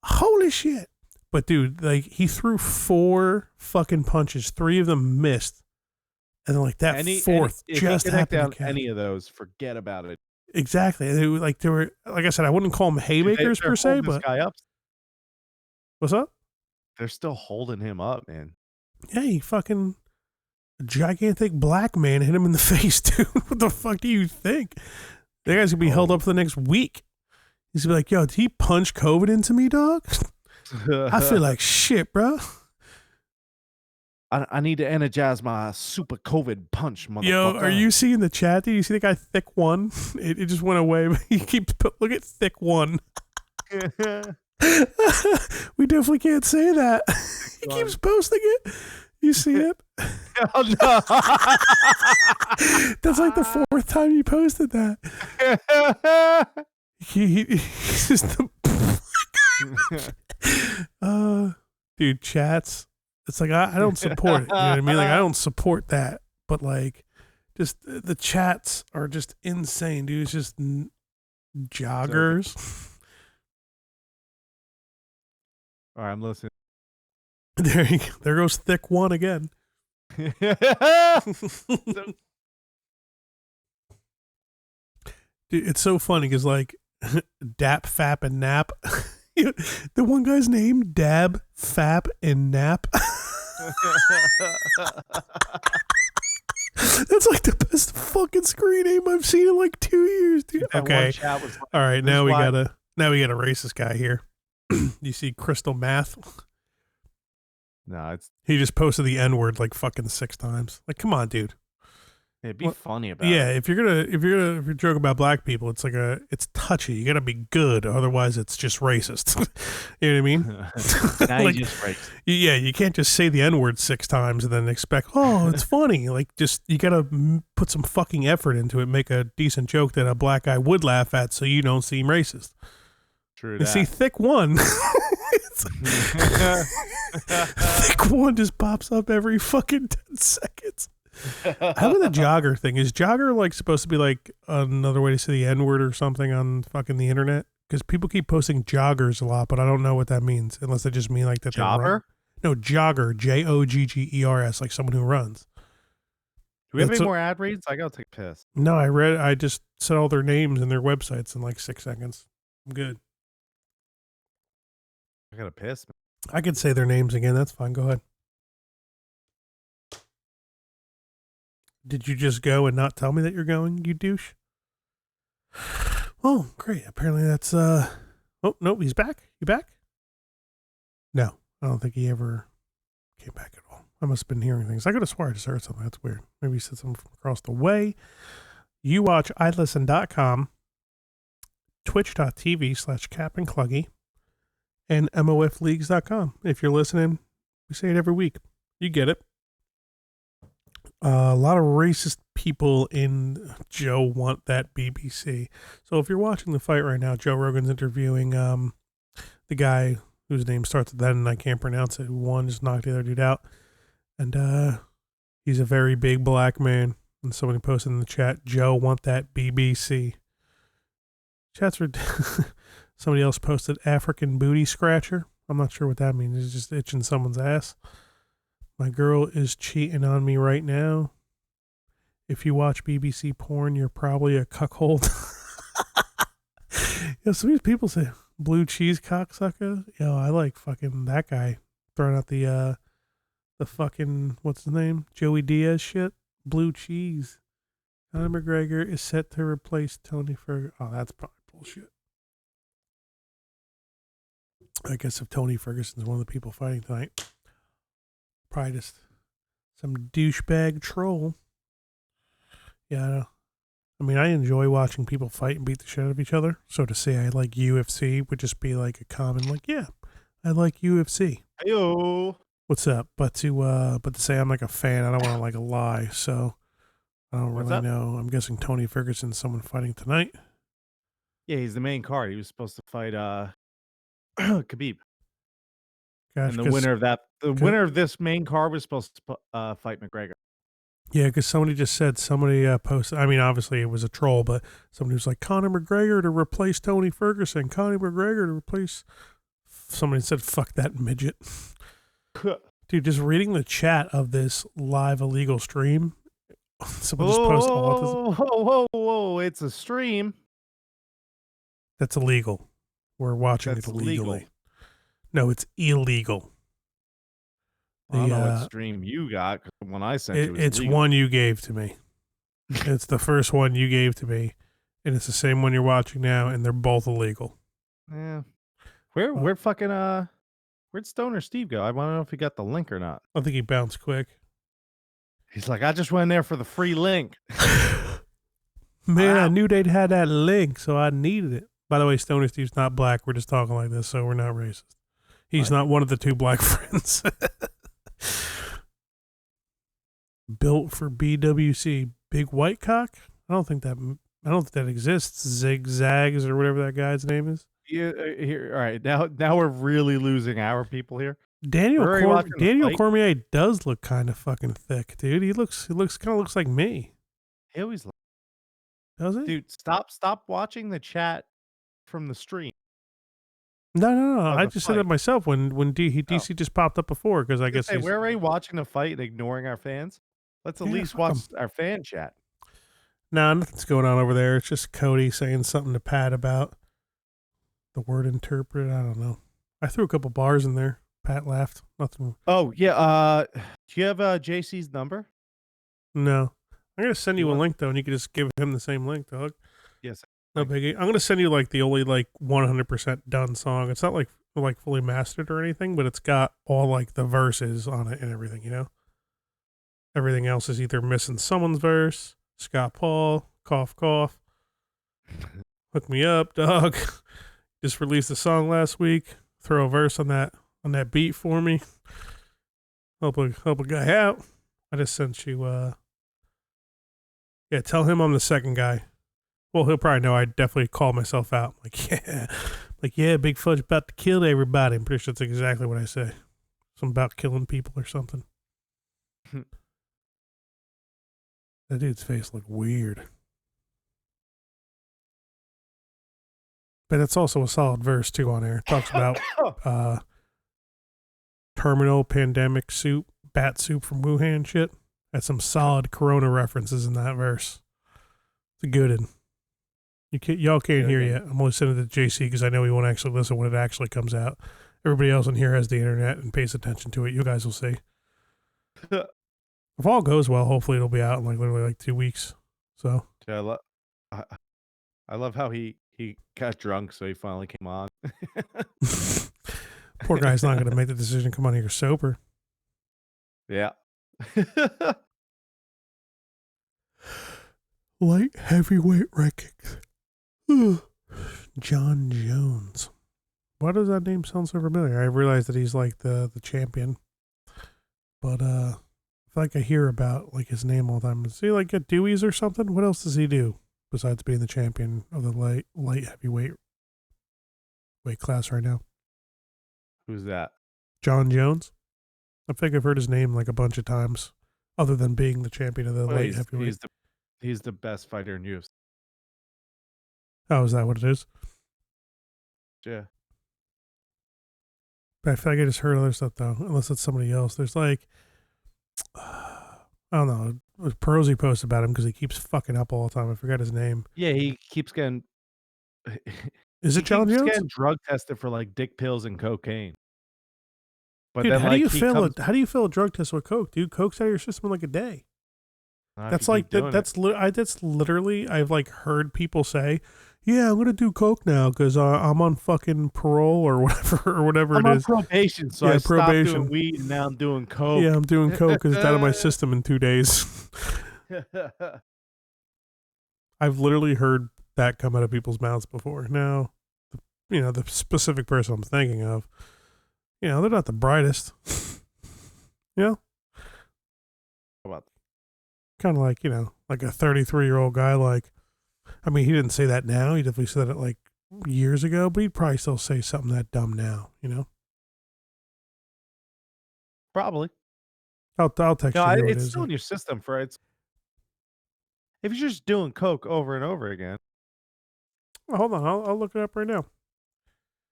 Holy shit. But dude, like he threw 4 fucking punches. 3 of them missed. And then like that fourth just happened to catch. Any of those, forget about it. Exactly. They were, like I said, I wouldn't call them haymakers per se, but. This guy up. What's up? They're still holding him up, man. Yeah, he fucking gigantic black man hit him in the face, dude. What the fuck do you think? That guy's gonna be held up for the next week. He's gonna be like, yo, did he punch COVID into me, dog? I feel like shit, bro. I need to energize my super COVID punch, motherfucker. Yo, are you seeing the chat? Do you see the guy Thick One? It just went away. But he keeps look at Thick One. We definitely can't say that. He keeps posting it. You see it? Oh, no. That's like the 4th time you posted that. He's just the dude, chats. It's like I don't support it. You know what I mean? Like I don't support that. But like, just the chats are just insane, dude. It's just joggers. All right, I'm listening. There goes Thick One again. Dude, it's so funny because like Dap, Fap, and Nap. The one guy's name Dab, Fap, and Nap. That's like the best fucking screen name I've seen in like 2 years, dude. Okay. All right, now we got a racist guy here. You see Crystal Math? No, he just posted the N-word like fucking 6 times. Like, come on, dude. It'd be funny about it. Yeah, if you're joking about black people, it's like it's touchy. You gotta be good, otherwise it's just racist. You know what I mean? Now like, you just racist. Yeah, you can't just say the N-word 6 times and then expect, it's funny. Like, just you gotta put some fucking effort into it, make a decent joke that a black guy would laugh at, so you don't seem racist. True. You see, Thick One. Thick One just pops up every fucking 10 seconds. How about the jogger thing? Is jogger like supposed to be like another way to say the N-word or something on fucking the internet? Because people keep posting joggers a lot, but I don't know what that means unless they just mean like that. Jogger? No, jogger. Joggers, like someone who runs. Do we have any more ad reads? I gotta take a piss. No, I just said all their names and their websites in like 6 seconds. I'm good. I gotta piss. I could say their names again. That's fine. Go ahead. Did you just go and not tell me that you're going, you douche? Oh, great. Apparently that's, oh, no, he's back. You back? No, I don't think he ever came back at all. I must have been hearing things. I could have sworn I just heard something. That's weird. Maybe he said something from across the way. You watch ilisten.com, twitch.tv/CapandCluggy, and mofleagues.com. If you're listening, we say it every week. You get it. A lot of racist people in Joe Want That BBC. So if you're watching the fight right now, Joe Rogan's interviewing the guy whose name starts with that and I can't pronounce it, who won, just knocked the other dude out. And he's a very big black man. And somebody posted in the chat, Joe Want That BBC. Chats for somebody else posted African booty scratcher. I'm not sure what that means. It's just itching someone's ass. My girl is cheating on me right now. if you watch BBC porn, you're probably a cuckold. Some of these people say blue cheese cocksucker. Yo, I like fucking that guy throwing out the fucking, what's his name? Joey Diaz shit. Blue cheese. Conor McGregor is set to replace Tony Ferguson. Oh, that's probably bullshit. I guess if Tony Ferguson's one of the people fighting tonight, probably just some douchebag troll. Yeah, I mean, I enjoy watching people fight and beat the shit out of each other. So to say I like UFC would just be like a common, like, yeah, I like UFC. Heyo. What's up? But to say I'm like a fan, I don't want to like a lie. So I don't What's really up? know. I'm guessing Tony Ferguson's someone fighting tonight. Yeah, he's the main card. He was supposed to fight Khabib. Gosh, And the winner of this main card was supposed to fight McGregor. Yeah, because somebody just said, posted, I mean, obviously it was a troll, but somebody was like, Conor McGregor to replace Tony Ferguson, Conor McGregor to replace, somebody said, fuck that midget. Dude, just reading the chat of this live illegal stream, someone just posted autism. Whoa, it's a stream. That's illegal. We're watching That's it illegally. legal. No, it's illegal. I don't know what stream you got, 'cause when I sent you, it's legal. one you gave to me. It's the first one you gave to me, and it's the same one you're watching now, and they're both illegal. Yeah. Where'd Stoner Steve go? I want to know if he got the link or not. I think he bounced quick. He's like, I just went there for the free link. Man, I knew they'd had that link, so I needed it. By the way, Stoner Steve's not black. We're just talking like this, so we're not racist. He's not one of the two black friends. Built for BWC, big white cock. I don't think that exists. Zigzags or whatever that guy's name is. Yeah, here. All right, now we're really losing our people here. Daniel Cormier does look kind of fucking thick, dude. He kind of looks like me. He always does he? Dude, stop watching the chat from the stream. No. I just said that myself when DC just popped up before because I guess we're already watching the fight and ignoring our fans. Let's at least watch our fan chat. Nah, nothing's going on over there. It's just Cody saying something to Pat about the word interpreted. I don't know. I threw a couple bars in there. Pat laughed. Nothing. Oh yeah. Do you have JC's number? No. I'm gonna send you a link though, and you can just give him the same link, dog. Yes. No biggie. I'm gonna send you like the only like 100% done song. It's not like fully mastered or anything, but it's got all like the verses on it and everything. You know. Everything else is either missing someone's verse. Scott Paul, cough cough. Hook me up, dog. Just released a song last week. Throw a verse on that beat for me. Help a guy out. I just sent you. Yeah, tell him I'm the second guy. Well, he'll probably know I definitely call myself out. Like yeah, Big Fudge about to kill everybody. I'm pretty sure that's exactly what I say. Something about killing people or something. That dude's face looked weird. But it's also a solid verse, too, on there. It talks about terminal pandemic soup, bat soup from Wuhan shit. That's some solid Corona references in that verse. It's a good one. Y'all can't hear yet. I'm only sending it to JC because I know he won't actually listen when it actually comes out. Everybody else in here has the internet and pays attention to it. You guys will see. If all goes well, hopefully it'll be out in like literally like 2 weeks. So yeah, I love how he got drunk, so he finally came on. Poor guy's not going to make the decision to come on here sober. Yeah. Light heavyweight rankings. John Jones. Why does that name sound so familiar? I realize that he's like the champion, but I feel like I hear about like his name all the time. Does he like get Dewey's or something? What else does he do besides being the champion of the light heavyweight weight class right now? Who's that? John Jones. I think I've heard his name like a bunch of times, other than being the champion of the light heavyweight. He's the best fighter in UFC. Oh, is that what it is? Yeah. But I feel like I just heard other stuff though, unless it's somebody else. There's like, I don't know, Perosi posts about him because he keeps fucking up all the time. I forgot his name. Yeah, he keeps getting. Is he it John keeps Jones? getting drug tested for like dick pills and cocaine. But Dude, then, how do like, you he fill comes. it? How do you fill a drug test with coke, dude? Coke's out of your system in like a day. If That's you like keep doing that's literally I've like heard people say, yeah, I'm gonna do coke now because I'm on fucking parole or whatever I'm it on is. probation, so Yeah, I stopped doing probation. weed and now I'm doing coke. Yeah, I'm doing coke because it's out of my system in 2 days. I've literally heard that come out of people's mouths before. Now, the specific person I'm thinking of, they're not the brightest. About Kind of like, like a 33-year-old guy. Like, I mean, he didn't say that now. He definitely said it like years ago, but he'd probably still say something that dumb now. probably. I'll text No, you who it it's is. still in your system for it's. If you're just doing coke over and over again, Hold on, I'll look it up right now.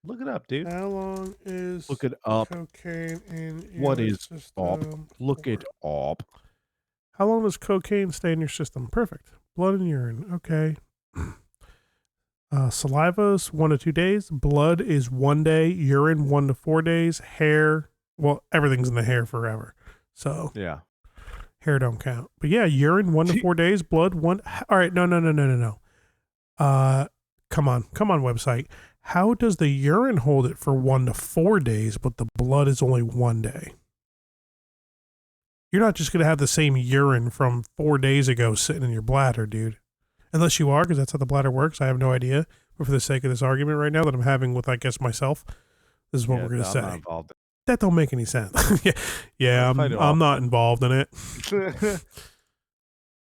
look it up, dude. How long is Look it up. cocaine in your What is up? system? Look it up. How long does cocaine stay in your system? Perfect. Blood and urine. Okay. Saliva's 1 to 2 days. Blood is 1 day. Urine 1 to 4 days. Hair, well, everything's in the hair forever. So Yeah. hair don't count. But yeah, urine 1 to 4 days. Blood 1. All right. No. Come on, website. How does the urine hold it for 1 to 4 days, but the blood is only 1 day? You're not just going to have the same urine from 4 days ago sitting in your bladder, dude. Unless you are, because that's how the bladder works. I have no idea. But for the sake of this argument right now that I'm having with, I guess, myself, this is what we're going to say. I'm not involved. That don't make any sense. yeah, I'm not involved in it.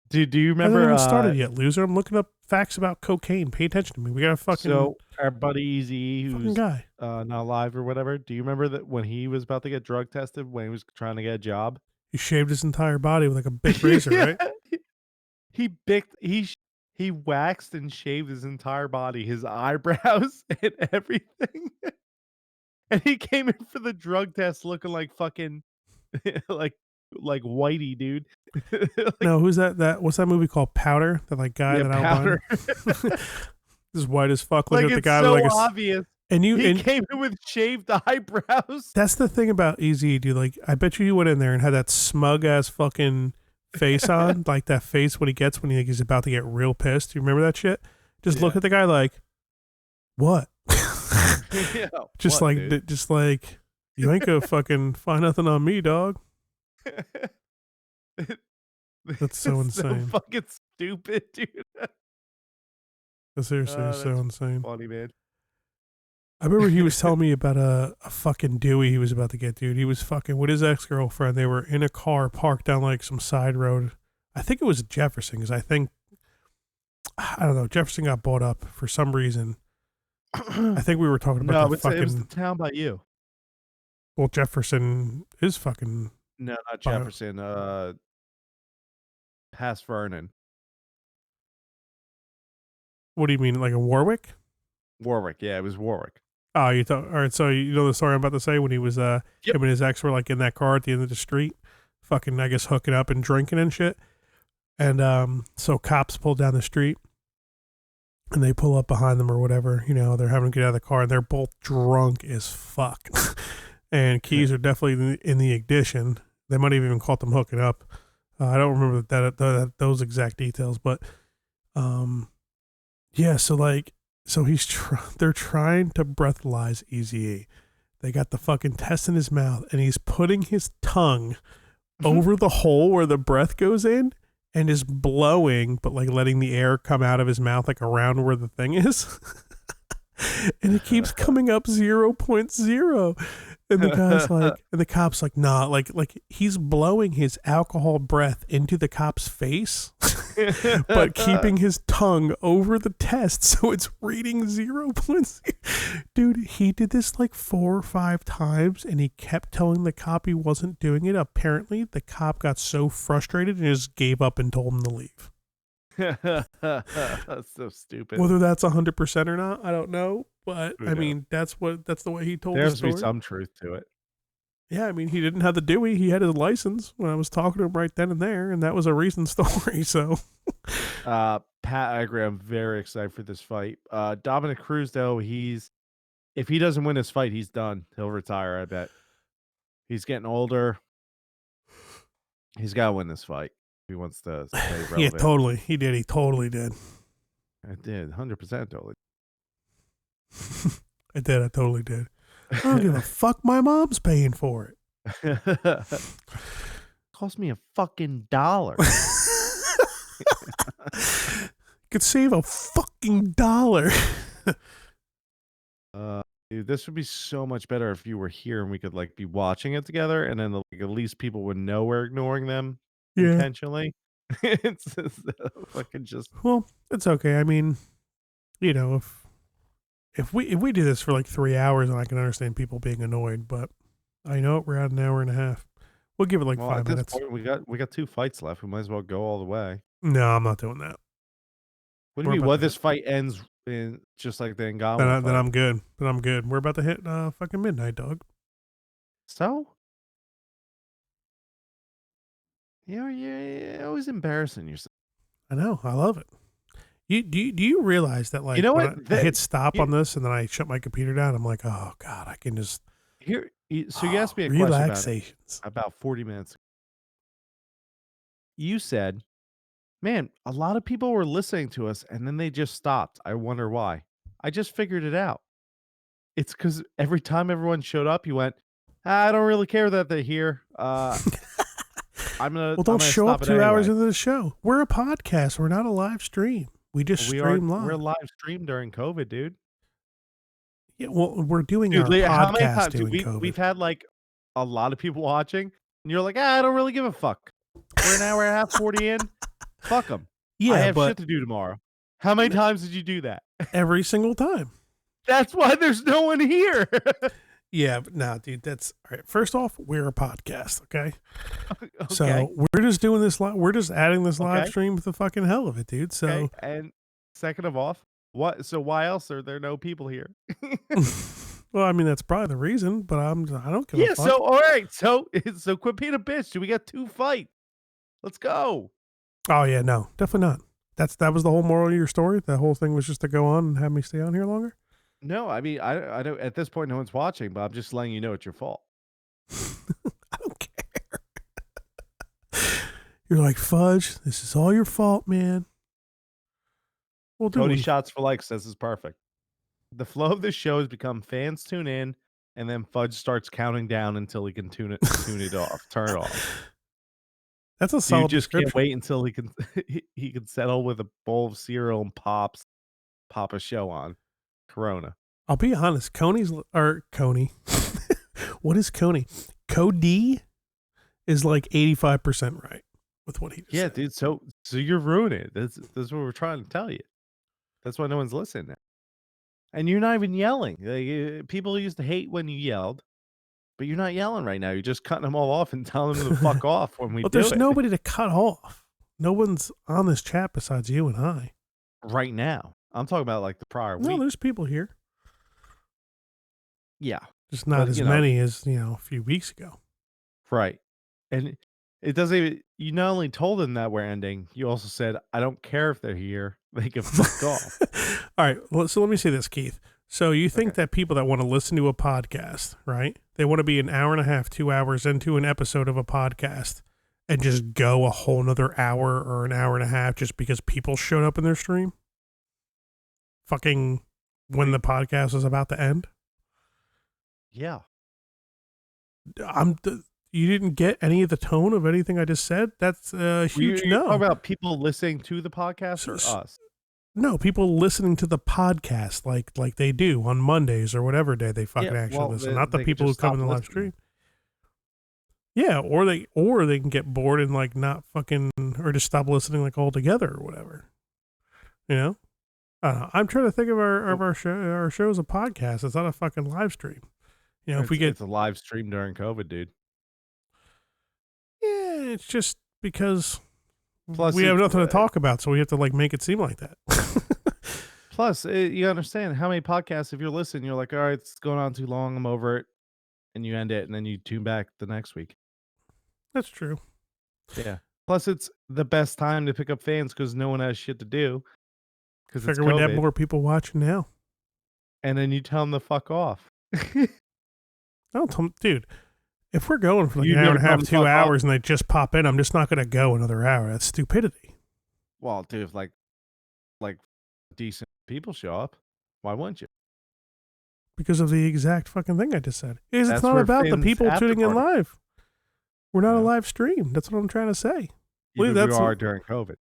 Do you I remember? haven't even started yet, loser. I'm looking up facts about cocaine. Pay attention to me. We got a fucking So our buddy Easy, who's guy. not alive or whatever. Do you remember that when he was about to get drug tested, when he was trying to get a job? He shaved his entire body with like a big razor, right? He waxed and shaved his entire body, his eyebrows and everything. And he came in for the drug test looking like fucking like Whitey, dude. No, who's that? What's that movie called? Powder? That like guy that Powder. This white as fuck. Look Like at the it's guy so with like obvious. He came in with shaved eyebrows. That's the thing about Easy, dude. Like, I bet you went in there and had that smug ass fucking face on, like that face when he's about to get real pissed. You remember that shit? Just look at the guy like, what? Just like you ain't gonna fucking find nothing on me, dog. That's so insane. So fucking stupid, dude. Seriously, it's so insane. Funny, man. I remember he was telling me about a fucking Dewey he was about to get, dude. He was fucking with his ex-girlfriend. They were in a car parked down like some side road. I think it was Jefferson, because I don't know, Jefferson got bought up for some reason. I think we were talking about it was the town by you. Well, Jefferson is fucking... No, not Jefferson. Past Vernon. What do you mean, like a Warwick? Warwick, yeah, it was Warwick. Oh, all right, so you know the story I'm about to say when he was, him and his ex were like in that car at the end of the street, fucking, I guess, hooking up and drinking and shit. And so cops pulled down the street and they pull up behind them or whatever, they're having to get out of the car and they're both drunk as fuck. And keys are definitely in the ignition. They might have even caught them hooking up. I don't remember those exact details, but yeah, so they're trying to breathalyze Eazy-E. They got the fucking test in his mouth and he's putting his tongue over the hole where the breath goes in and is blowing, but like letting the air come out of his mouth like around where the thing is. And it keeps coming up 0.0. And the guy's like, and the cop's like, nah, like he's blowing his alcohol breath into the cop's face, but keeping his tongue over the test, so it's reading 0.0. Dude, he did this like 4 or 5 times, and he kept telling the cop he wasn't doing it. Apparently, the cop got so frustrated and just gave up and told him to leave. That's so stupid. Whether that's 100% or not, I don't know. But I mean, that's the way he told the story. There's some truth to it. Yeah, I mean, he didn't have the Dewey. He had his license when I was talking to him right then and there, and that was a recent story. So, Pat, I agree. I'm very excited for this fight. Dominic Cruz, though, if he doesn't win this fight, he's done. He'll retire, I bet. He's getting older. He's got to win this fight if he wants to stay relevant. yeah, totally. He did. He totally did. I did. 100% totally. I did. I totally did. I don't give a fuck. My mom's paying for it. Cost me a fucking $1. Could save a fucking $1. Dude, this would be so much better if you were here and we could like be watching it together, and then at least people would know we're ignoring them intentionally. It's just, fucking just. Well, it's okay. I mean, you know, if we do this for like 3 hours, and I can understand people being annoyed, but I know we're at an hour and a half. We'll give it like 5 minutes. Point, we got 2 fights left. We might as well go all the way. No, I'm not doing that. What do you mean? What this fight ends in just like the Ngannou then I'm good. Then I'm good. We're about to hit fucking midnight, dog. So? You're always embarrassing yourself. I know. I love it. Do you realize that, like, you know when I hit stop on this and then I shut my computer down, I'm like, oh God, I can just here. So you asked me a question about 40 minutes ago. You said, man, a lot of people were listening to us and then they just stopped. I wonder why. I just figured it out. It's because every time everyone showed up, you went, I don't really care that they're here. Don't show up 2 hours into the show. We're a podcast. We're not a live stream. We just stream live. We're live stream during COVID, dude. Yeah, well, we're doing our podcast how many times, during COVID. We've had like a lot of people watching, and you're like, I don't really give a fuck. We're an hour and a half, 40 in. Fuck them. Yeah, I have shit to do tomorrow. How many times did you do that? Every single time. That's why there's no one here. Yeah, but no, dude, that's all right. First off, we're a podcast, okay? So we're just doing this. We're just adding this live stream for the fucking hell of it, dude. So, and second of all, what? So why else are there no people here? Well, I mean, that's probably the reason, but I don't give a fuck. So all right, so quit being a bitch. Do we got 2 fights? Let's go. Oh yeah, no, definitely not. That was the whole moral of your story. The whole thing was just to go on and have me stay on here longer. No, I mean, I don't. At this point, no one's watching, but I'm just letting you know it's your fault. I don't care. You're like, Fudge, this is all your fault, man. Well, Cody Shots for Likes says is perfect. The flow of this show has become fans tune in, and then Fudge starts counting down until he can tune it off, turn it off. That's a solid. You just can't wait until he can settle with a bowl of cereal and pop a show on Corona. I'll be honest, Coney. What is Coney? Cody is like 85% right with what he just said. Dude. So you're ruining it. That's what we're trying to tell you. That's why no one's listening now. And you're not even yelling. Like, people used to hate when you yelled, but you're not yelling right now. You're just cutting them all off and telling them to fuck off when we do it. But there's nobody to cut off. No one's on this chat besides you and I. Right now. I'm talking about like the prior week. No, there's people here. Yeah. Just not as many as, a few weeks ago. Right. And it doesn't even, you not only told them that we're ending, you also said, I don't care if they're here. They can fuck off. All right. Well, so let me say this, Keith. So you think that people that want to listen to a podcast, right? They want to be an hour and a half, 2 hours into an episode of a podcast and just go a whole nother hour or an hour and a half just because people showed up in their stream? Fucking when the podcast is about to end? Yeah. You didn't get any of the tone of anything I just said? That's a huge no. Talking about people listening to the podcast or us? No, people listening to the podcast like they do on Mondays or whatever day they fucking actually listen. Not the people who come in the live stream. Yeah, or they can get bored and like not fucking, or just stop listening like altogether or whatever. I'm trying to think of our show as a podcast. It's not a fucking live stream. It's a live stream during COVID, dude. Yeah, it's just because we have nothing to talk about, so we have to like make it seem like that. Plus, you understand how many podcasts, if you're listening, you're like, all right, it's going on too long, I'm over it. and you end it, and then you tune back the next week. That's true. Yeah. Plus, it's the best time to pick up fans because no one has shit to do. Because it's Figure we'd have COVID. more people watching now. And then you tell them to fuck off. Dude, if we're going for like You an hour and a never tell half, them to 2 fuck off? hours, and they just pop in, I'm just not going to go another hour. That's stupidity. Well, dude, if like decent people show up, why wouldn't you? Because of the exact fucking thing I just said. It's That's not where about the fans people after tuning in party. live. We're not a Yeah. live stream. That's what I'm trying to say. Even that's we are during COVID.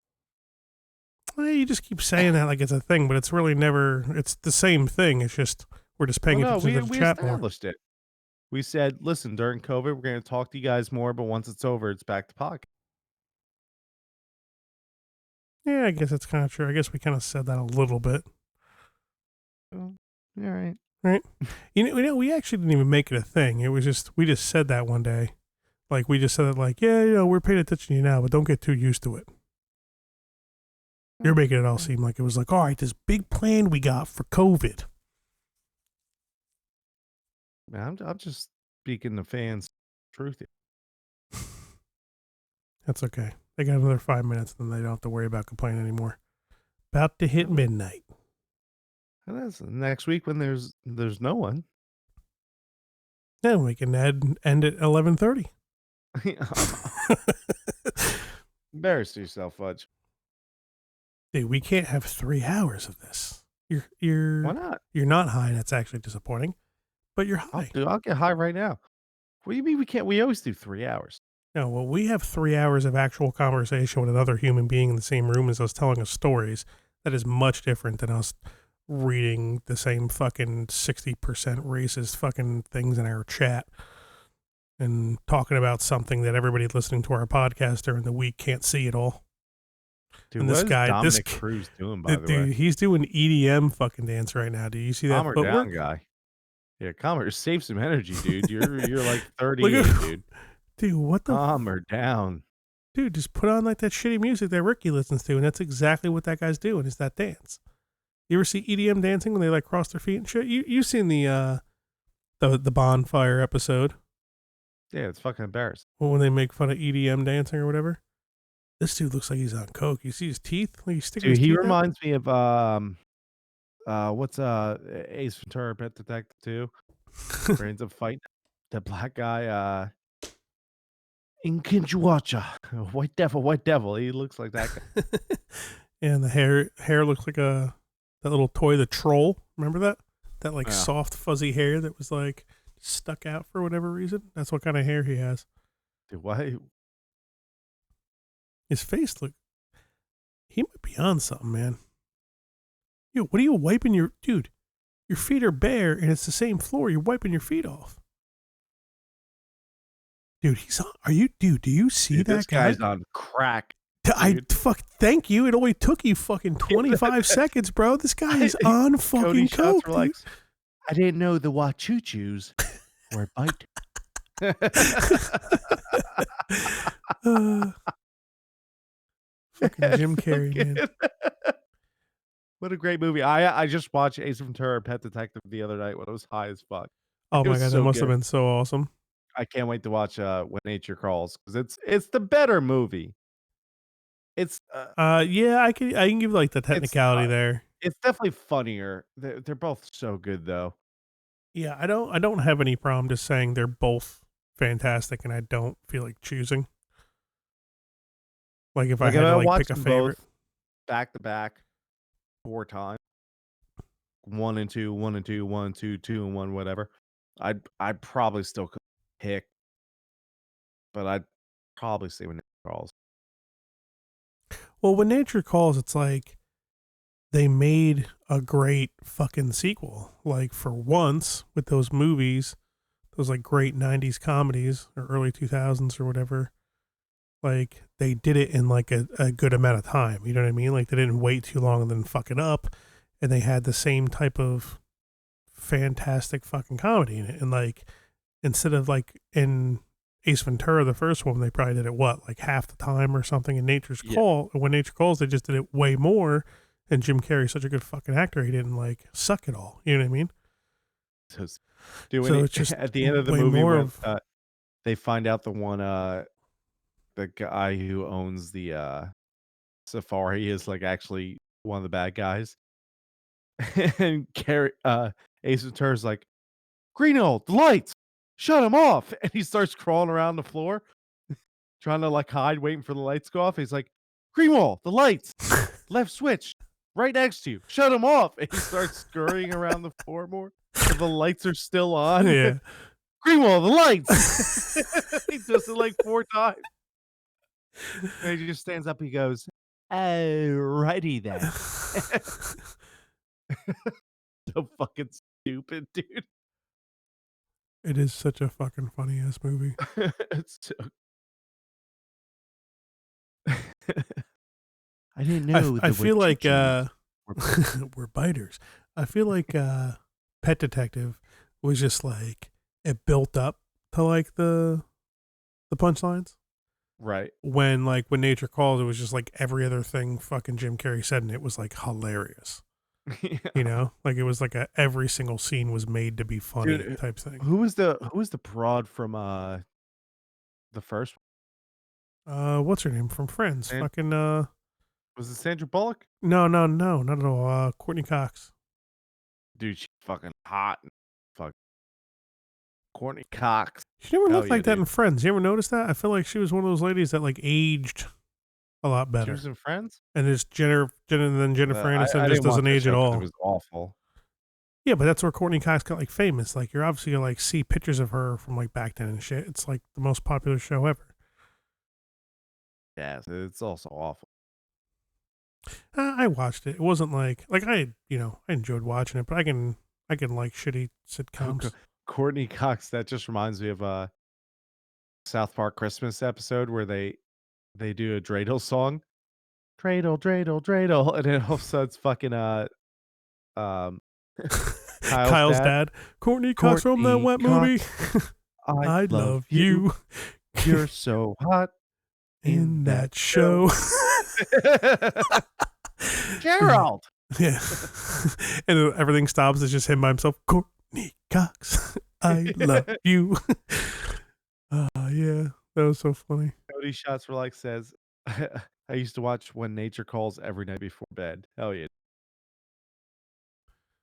You just keep saying that like it's a thing, but it's really never. It's the same thing. It's just we're just paying Well, no, attention to the we chat more. established it. We said, listen, during COVID, we're going to talk to you guys more, but once it's over, it's back to podcast. Yeah, I guess that's kind of true. I guess we kind of said that a little bit. All right. Right. You know, we actually didn't even make it a thing. It was just we just said that one day. Like we just said it like, yeah, you know, we're paying attention to you now, but don't get too used to it. You're making it all seem like it was like, all right, this big plan we got for COVID. Man, I'm just speaking the fans' truth here. That's okay. They got another 5 minutes, then they don't have to worry about complaining anymore. About to hit midnight. And that's next week when there's no one. Then we can end at 11:30. Embarrass yourself, Fudge. Dude, we can't have 3 hours of this. You're Why not? You're not high, and that's actually disappointing. But you're high. I'll get high right now. What do you mean we can't? We always do 3 hours. No, well, we have 3 hours of actual conversation with another human being in the same room as us telling us stories. That is much different than us reading the same fucking 60% racist fucking things in our chat and talking about something that everybody listening to our podcast during the week can't see at all. Dude, And what this is guy, Dominic Cruz doing, by the dude, way? he's doing EDM fucking dance right now. Do you see that Calm her footwork? down, guy. Yeah, calm her. Save some energy, dude. You're like 38, dude. Dude, what the? Calm her down. Dude, just put on like that shitty music that Ricky listens to, and that's exactly what that guy's doing. Is that dance? You ever see EDM dancing when they like cross their feet and shit? You've seen the bonfire episode? Yeah, it's fucking embarrassing. When they make fun of EDM dancing or whatever. This dude looks like he's on coke. You see his teeth? Like he's sticking his Dude, he teeth out? reminds me of what's Ace Ventura: Pet Detective 2? Where he ends up fighting the black guy in Kinchuacha. White devil. He looks like that guy. And the hair looks like that little toy, the troll. Remember that? That like soft fuzzy hair that was like stuck out for whatever reason. That's what kind of hair he has. Dude, why? His face he might be on something, man. Yo, what are you wiping your feet are bare and it's the same floor. You're wiping your feet off. Dude, he's on. Do you see that this guy? guy's on crack. Thank you. It only took you fucking 25 seconds, bro. This guy is on fucking coke, dude. Like, I didn't know the Wachuchus were bite. Fucking Jim Carrey, man. What a great movie. I just watched Ace Ventura: Pet Detective the other night when I was high as fuck. Oh my god, that must have been so awesome. I can't wait to watch When Nature Calls because it's the better movie. It's yeah, I can give like the technicality there. It's definitely funnier. They're both so good though. Yeah, I don't have any problem just saying they're both fantastic, and I don't feel like choosing. Like if I had to like pick a favorite, back to back, 4 times, 1 and 2, 1 and 2, 1, 2, 2 and 1, whatever. I'd probably still pick, but I'd probably say When Nature Calls. Well, When Nature Calls, it's like they made a great fucking sequel. Like for once with those movies, those like great 90s comedies or early 2000s or whatever, like they did it in like a good amount of time. You know what I mean? Like they didn't wait too long and then fuck it up. And they had the same type of fantastic fucking comedy in it. And like, instead of like in Ace Ventura, the first one, they probably did it like half the time or something. In Nature's Call, When Nature Calls, they just did it way more. And Jim Carrey's such a good fucking actor, he didn't like suck it all. You know what I mean? So, dude, So it's just at the end of the way movie more when of they find out the guy who owns the safari is like actually one of the bad guys, and Ace Ventura's like, Greeno, the lights, shut him off, and he starts crawling around the floor, trying to like hide, waiting for the lights to go off. He's like, Greenwald, the lights, left switch, right next to you, shut him off, and he starts scurrying around the floor more, but the lights are still on. yeah. Greenwald, the lights. He does it like 4 times. And he just stands up. He goes, "Alrighty then." So fucking stupid, dude. It is such a fucking funny ass movie. It's so... I didn't I know. I feel like were we're biters. I feel like Pet Detective was just like it built up to like the punchlines. right. When Nature Calls, it was just like every other thing fucking Jim Carrey said, and it was like hilarious. Yeah. You know, like it was like every single scene was made to be funny Dude, type thing. Who was the broad from the first What's her name from Friends? And- Fucking was it Sandra Bullock? no, not at all. Courtney Cox. Dude, she's fucking hot. Fuck. Courtney Cox. She never Hell looked yeah, like that dude. in Friends. You ever notice that? I feel like she was one of those ladies that like aged a lot She better. was in Friends? And it's Jennifer Aniston I just didn't watch doesn't that age show at 'cause all. It was awful. Yeah, but that's where Courtney Cox got like famous. Like you're obviously gonna like see pictures of her from like back then and shit. It's like the most popular show ever. Yeah, it's also awful. I watched it. It wasn't like I enjoyed watching it, but I can like shitty sitcoms. Courtney Cox, that just reminds me of a South Park Christmas episode where they do a dreidel song. Dreidel, dreidel, dreidel. And then all of a sudden it's fucking um Kyle's dad. Courtney Cox from that wet movie. I love you. You're so hot in that show. Gerald. Yeah. And then everything stops. It's just him by himself. Courtney Cox, I love you. Yeah, that was so funny. Cody Shots for Like says, I used to watch When Nature Calls every night before bed. Hell yeah.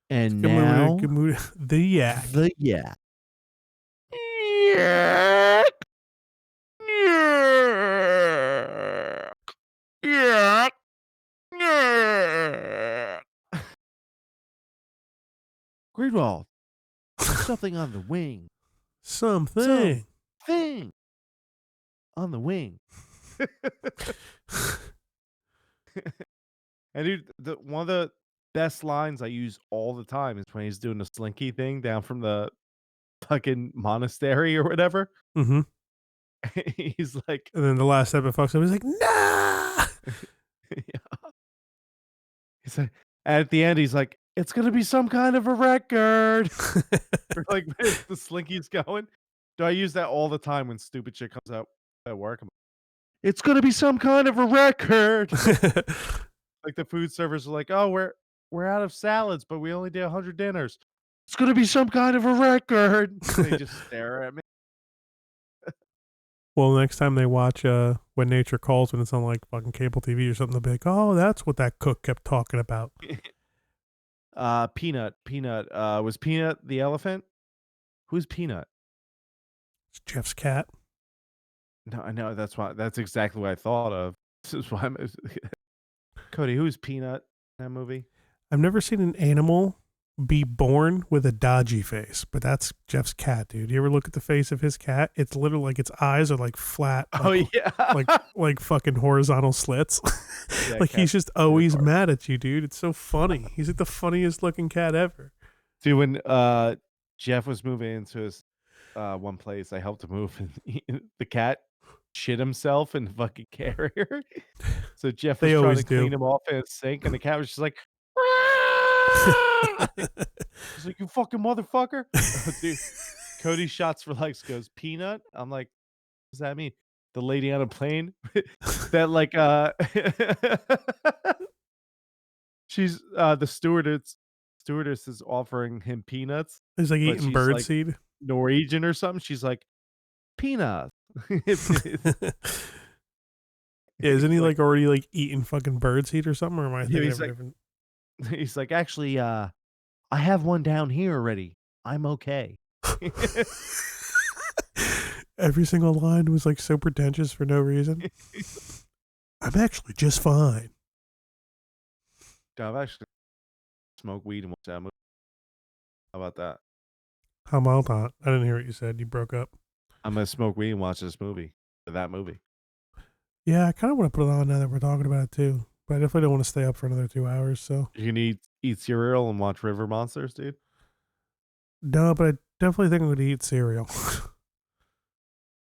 And Good now, mood. The Yak. the yak. Greenwald, there's something on the wing. Something. Thing on the wing. And dude, one of the best lines I use all the time is when he's doing the slinky thing down from the fucking monastery or whatever. Mm-hmm. He's like, And then the last step of fucks up, he's like, nah. yeah. He's like, at the end, he's like, it's gonna be some kind of a record. Or like the slinky's going. Do I use that all the time when stupid shit comes out at work? It's gonna be some kind of a record. Like the food servers are like, oh, we're out of salads, but we only did 100 dinners. It's gonna be some kind of a record. They just stare at me. Well, next time they watch When Nature Calls, when it's on like fucking cable TV or something, they'll be like, oh, that's what that cook kept talking about. Peanut. Was Peanut the elephant? Who's Peanut? It's Jeff's cat. No, I know that's exactly what I thought of. This is why I'm Cody, who's Peanut in that movie? I've never seen an animal be born with a dodgy face, but that's Jeff's cat, dude. You ever look at the face of his cat? It's literally like its eyes are like flat. Oh yeah. like fucking horizontal slits. Yeah, like he's just always mad at you, dude. It's so funny. He's like the funniest looking cat ever. Dude, when Jeff was moving into his one place, I helped him move, and the cat shit himself in the fucking carrier. So Jeff was trying to clean him off in a sink, and the cat was just like, he's like, you fucking motherfucker. Dude, Cody Shots for Likes goes, Peanut? I'm like, what does that mean? The lady on a plane that like she's the stewardess is offering him peanuts, He's like but eating she's like birdseed. Norwegian or something. She's like, peanuts. Yeah, isn't he He's like, like already like eating fucking birdseed or something? Or am I yeah, thinking he's of a like, different? he's like, actually, I have one down here already. I'm okay. Every single line was like so pretentious for no reason. I'm actually just fine. I've actually smoked weed and watched that movie. How about that? How about that? I didn't hear what you said. You broke up. I'm gonna smoke weed and watch this movie. That movie. Yeah, I kind of want to put it on now that we're talking about it too. But I definitely don't want to stay up for another 2 hours. So You can eat cereal and watch River Monsters, dude. no, but I definitely think I'm going to eat cereal.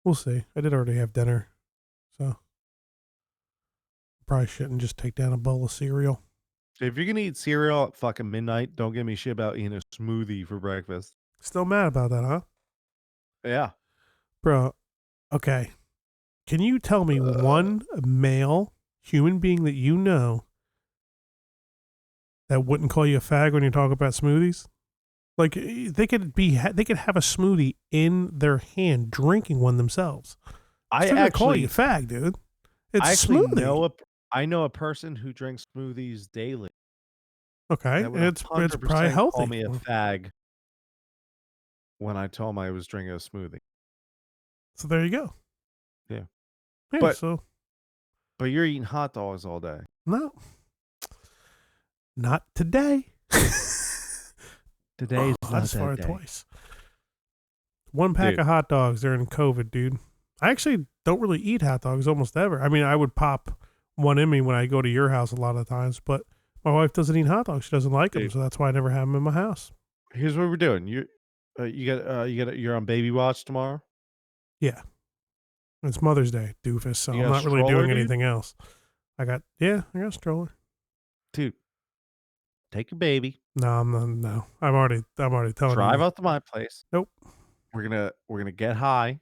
We'll see. I did already have dinner, so probably shouldn't just take down a bowl of cereal. If you're gonna eat cereal at fucking midnight, don't give me shit about eating a smoothie for breakfast. Still mad about that, huh? Yeah. Bro, okay. Can you tell me one male human being that you know that wouldn't call you a fag when you talk about smoothies? Like they could have a smoothie in their hand, drinking one themselves. I Still gonna call actually you a fag, dude. It's I actually smoothie. I know a person who drinks smoothies daily Okay, that would and it's probably 100% call healthy. me a fag when I told him I was drinking a smoothie. So there you go. Yeah. Yeah, But so you're eating hot dogs all day. no, not today. Today's I not just that farted day. twice. 1 pack Dude. of hot dogs during COVID, dude. I actually don't really eat hot dogs almost ever. I mean, I would pop one in me when I go to your house a lot of times, but my wife doesn't eat hot dogs. She doesn't like them, Dude. so that's why I never have them in my house. Here's what we're doing. You're on baby watch tomorrow. Yeah. It's Mother's Day, doofus, so You I'm got a not really stroller, doing dude? anything else. I got a stroller. Dude, take your baby. No, I'm not, no. I'm already telling Drive you. out to my place. Nope. We're gonna get high.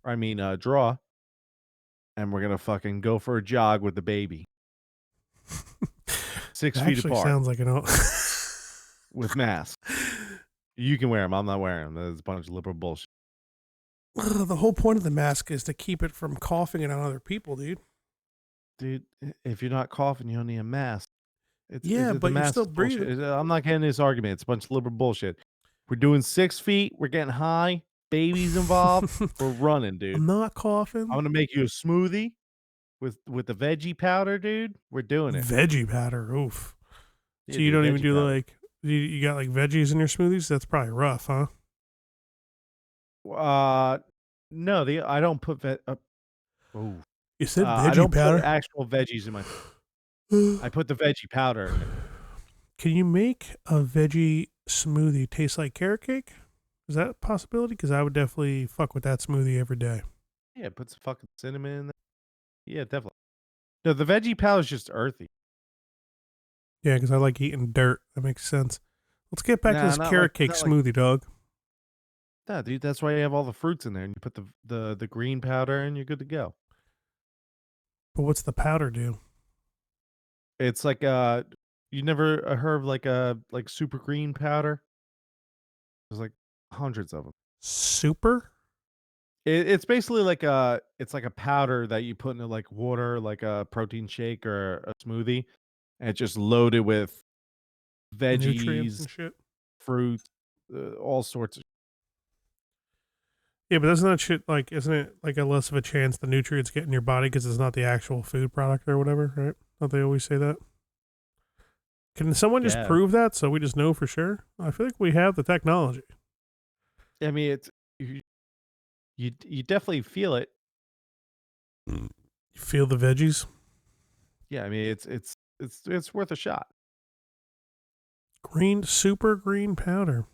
I mean, draw, and we're gonna fucking go for a jog with the baby. 6 It feet actually apart sounds like an with masks. You can wear them. I'm not wearing them. That's a bunch of liberal bullshit. The whole point of the mask is to keep it from coughing it on other people, dude. Dude, if you're not coughing, you don't need a mask. Yeah, The but you're mask still is bullshit. breathing. I'm not getting this argument. It's a bunch of liberal bullshit. We're doing 6 feet. We're getting high. Babies involved. We're running, dude. I'm not coughing. I'm gonna make you a smoothie with the veggie powder, dude. We're doing it. Veggie powder, oof. Yeah, So you dude, don't even veggie do powder. like you got like veggies in your smoothies? That's probably rough, huh? No, I don't put oh. You said I veggie don't put powder. actual veggies in my. I put the veggie powder in there. Can you make a veggie smoothie taste like carrot cake? Is that a possibility? Because I would definitely fuck with that smoothie every day. Yeah, put some fucking cinnamon in there. Yeah, definitely. No, the veggie powder is just earthy. Yeah, because I like eating dirt. That makes sense. Let's get back to Nah, this not carrot like cake smoothie, dog. Nah, dude, that's why you have all the fruits in there, and you put the green powder, and you're good to go. But what's the powder do? It's like you never heard of like super green powder? There's like hundreds of them. Super? It's basically like it's like a powder that you put into like water, like a protein shake or a smoothie, and it's just loaded with Nutrients veggies, and shit? fruit, all sorts of. Yeah, but doesn't that shit like, isn't it like a less of a chance the nutrients get in your body because it's not the actual food product or whatever, right? Don't they always say that? Can someone just Yeah. prove that so we just know for sure? I feel like we have the technology. I mean, it's you definitely feel it. You feel the veggies? Yeah, I mean, it's worth a shot. Super green powder.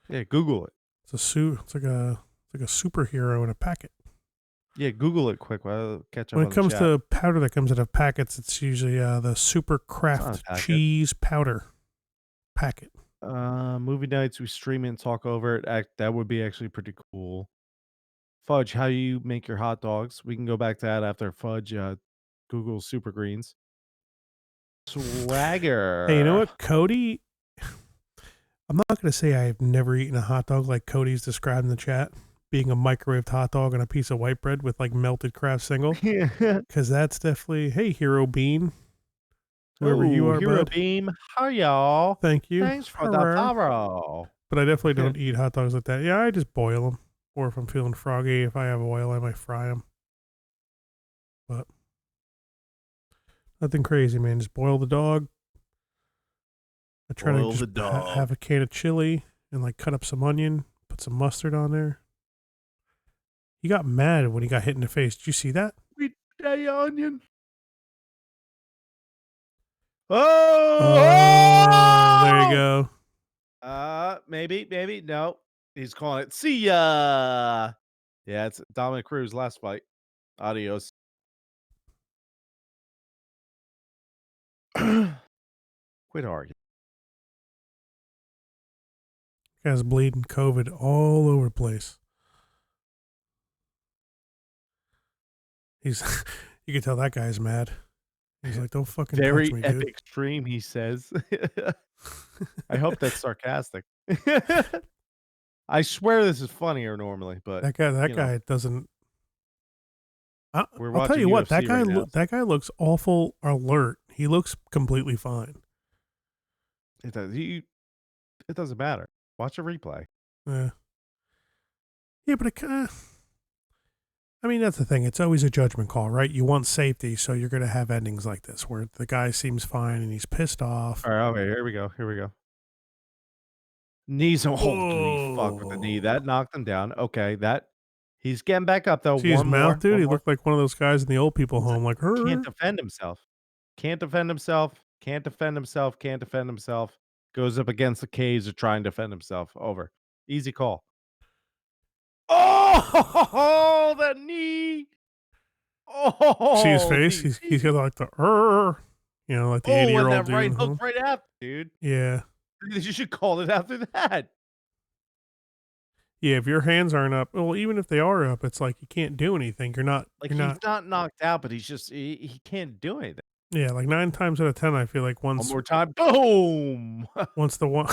Yeah, Google it. It's like a superhero in a packet. Yeah, Google it quick while I'll catch up When on it comes the chat. to powder that comes out of packets, it's usually the Super Craft packet. cheese powder packet. Movie nights, we stream it and talk over it. That would be actually pretty cool. Fudge, how you make your hot dogs? We can go back to that after Fudge Google Super Greens. Swagger. Hey, you know what? Cody I'm not going to say I've never eaten a hot dog like Cody's described in the chat, being a microwaved hot dog on a piece of white bread with like melted Kraft single, Yeah. because that's definitely, hey, Hero Bean, whoever you Oh, are, Hero bud. Beam. Hi, y'all. Thank you. Thanks for the Hurrah. follow. But I definitely don't eat hot dogs like that. Yeah, I just boil them. Or if I'm feeling froggy, if I have oil, I might fry them. But nothing crazy, man. Just boil the dog. I try Boil to the just dog. have a can of chili and like cut up some onion, put some mustard on there. He got mad when he got hit in the face. Did you see that? Sweet day onion. Oh, there you go. Maybe. No. He's calling it. See ya. Yeah, it's Dominic Cruz last fight. Adios. Quit arguing. Guy's bleeding COVID all over the place. He's, you can tell that guy's mad. He's like, don't fucking Very touch me, epic dude. stream, he says. I hope that's sarcastic. I swear this is funnier normally, but That guy you know, doesn't. we're I'll tell you watching what, that UFC guy right now. that guy looks awful alert. He looks completely fine. It doesn't matter. Watch a replay. Yeah, but it kind of. I mean, that's the thing. It's always a judgment call, right? You want safety, so you're going to have endings like this where the guy seems fine and he's pissed off. All right, okay, here we go. Knees. Oh, dude, he fucked with the knee. That knocked him down. Okay, he's getting back up though. See his One mouth, more. dude? One He more. looked like one of those guys in the old people He's home, like, can't her. defend himself. Can't defend himself. Can't defend himself. Can't defend himself. Goes up against the cage to try and defend himself. Over. Easy call. Oh, that knee. See his Oh, face? He's got like the, like the 80-year-old and that dude. right hook Huh? right after, dude. Yeah. You should call it after that. Yeah, if your hands aren't up, well, even if they are up, it's like you can't do anything. You're not. Like, You're he's not. not knocked out, but he's just he can't do anything. Yeah, like 9 times out of 10, I feel like One once more time. Boom. the one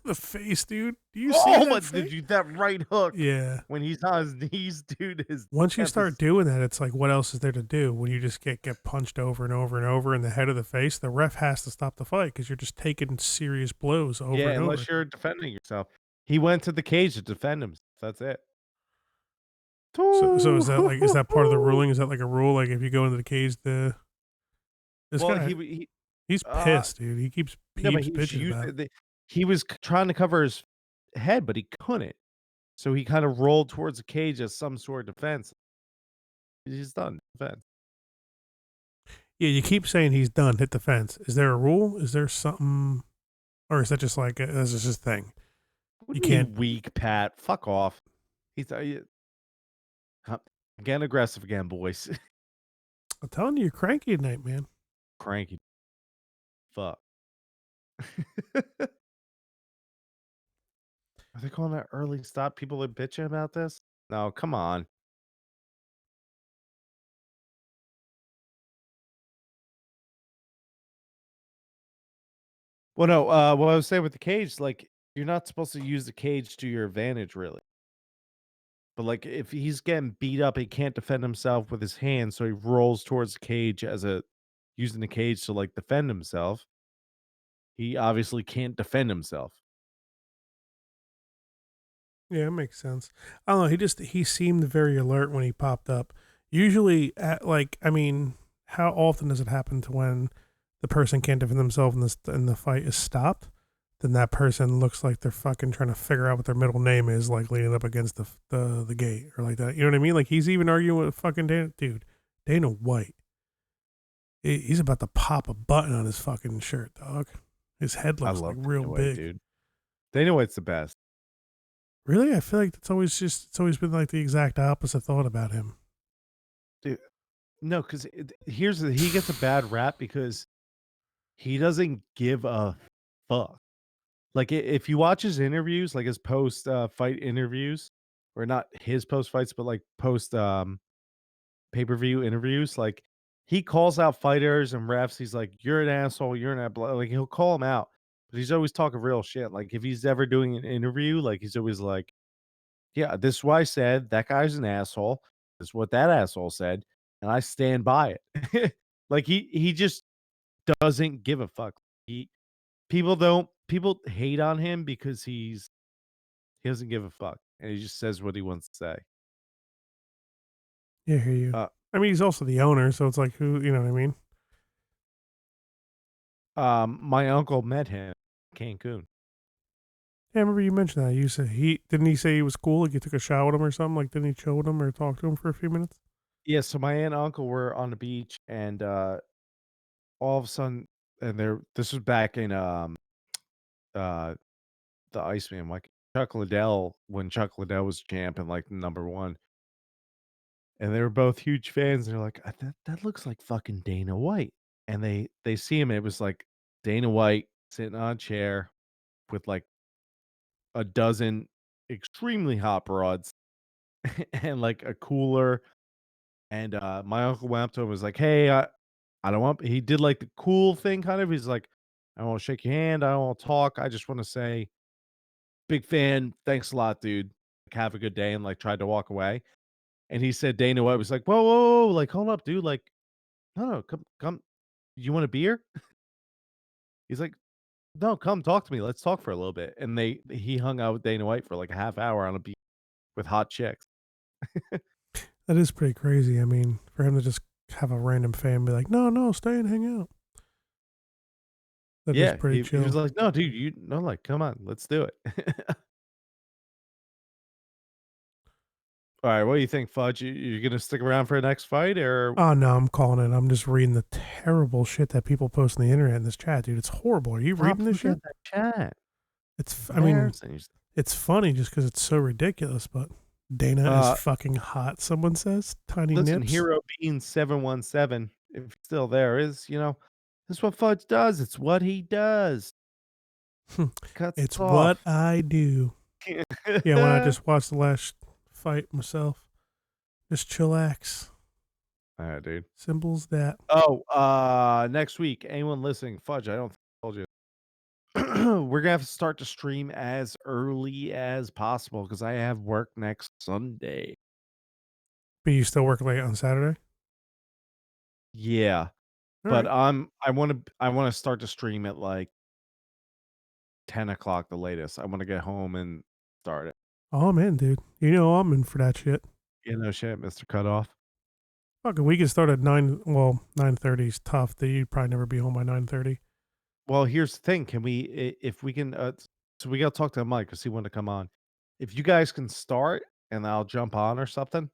the face, dude. Do you see Oh, that my face? dude, that right hook Yeah. when he's on his knees, dude, is Once you that start is- doing that, it's like, what else is there to do? When you just get punched over and over and over in the head of the face, the ref has to stop the fight because you're just taking serious blows over yeah, and unless over. you're defending yourself. He went to the cage to defend himself. That's it. So is that part of the ruling? Is that like a rule? Like if you go into the cage, this Well, guy, he he's pissed, dude. He keeps no, but he bitching about it. he was trying to cover his head, but he couldn't. So he kind of rolled towards the cage as some sort of defense. He's done defense. Yeah, you keep saying he's done. Hit the fence. Is there a rule? Is there something, or is that just like this is his thing? What You do you mean can't. weak, Pat. Fuck off. He's getting aggressive again, boys. I'm telling you, you're cranky tonight, man. Cranky. Fuck. Are they calling that early stop? People are bitching about this? No, come on. Well, no, what I was saying with the cage, like, you're not supposed to use the cage to your advantage, really. But, like, if he's getting beat up, he can't defend himself with his hands, so he rolls towards the cage using the cage to, like, defend himself. He obviously can't defend himself. Yeah, it makes sense. I don't know. He seemed very alert when he popped up. Usually, how often does it happen to when the person can't defend themselves and the fight is stopped? Then that person looks like they're fucking trying to figure out what their middle name is, like leaning up against the gate or like that. You know what I mean? Like he's even arguing with fucking Dana White. He's about to pop a button on his fucking shirt, dog. His head I looks like love real Dana White, big. dude. Dana White's the best. Really? I feel like it's always been like the exact opposite thought about him. Dude, no, because he gets a bad rap because he doesn't give a fuck. Like if you watch his interviews, like his post fight interviews, or not his post fights, but like post pay-per-view interviews, like he calls out fighters and refs. He's like, "You're an asshole. You're an like he'll call them out, but he's always talking real shit. Like if he's ever doing an interview, like he's always like, "Yeah, this is what I said. That guy's an asshole. This is what that asshole said, and I stand by it." Like he just doesn't give a fuck. He people hate on him because he doesn't give a fuck, and he just says what he wants to say. Yeah, I hear you. Uh, I mean, he's also the owner, so it's like, who, you know what I mean? my uncle met him in Cancun. Yeah, I remember you mentioned that. You said didn't he say he was cool? Like you took a shot with him or something? Like didn't he chill with him or talk to him for a few minutes? Yeah, so my aunt and uncle were on the beach, and all of a sudden, and this was back in uh the Iceman, like Chuck Liddell when Chuck Liddell was champ and like number one, and they were both huge fans. They're like, that looks like fucking Dana White, and they see him. And it was like Dana White sitting on a chair with like a dozen extremely hot broads and like a cooler. And my uncle went up to him and was like, "Hey, I don't want." He did like the cool thing, kind of. He's like, "I don't want to shake your hand. I don't want to talk. I just want to say, big fan. Thanks a lot, dude. Like, have a good day." And like tried to walk away. And he said, Dana White was like, "Whoa, whoa, whoa, like hold up, dude. Like, no, come. You want a beer?" He's like, "No, come talk to me. Let's talk for a little bit." And he hung out with Dana White for like a half hour on a beach with hot chicks. That is pretty crazy. I mean, for him to just have a random fan be like, no, no, stay and hang out. That is Yeah, pretty he was chill. like, "No, dude, you no, like, come on, let's do it." All right, what do you think, Fudge? You gonna stick around for the next fight, or Oh no, I'm calling it. I'm just reading the terrible shit that people post on the internet in this chat, dude. It's horrible. Are you stop reading this looking shit? at that chat? I mean, Embarrassing. it's funny just because it's so ridiculous. But Dana is Uh, fucking hot. Someone says tiny listen, nips. Hero Bean 717, if he's still there, is this is what Fudge does. It's what he does. Cuts It's us what off. I do. Yeah, when I just watched the last fight myself, just chillax. All right, dude. Symbols that. Oh, next week, anyone listening, Fudge, I don't think I told you. We're gonna have to start to stream as early as possible because I have work next Sunday. But you still work late on Saturday? Yeah, All but right. I wanna start to stream at like 10 o'clock the latest. I wanna get home and start it. Oh, I'm in, dude. You know I'm in for that shit. Yeah, no shit, Mr. Cutoff. Fuck, we can start at 9. Well, 9:30 is tough. You'd probably never be home by 9:30. Well, here's the thing. Can we, if we can, so we gotta talk to Mike because he wanted to come on. If you guys can start and I'll jump on or something,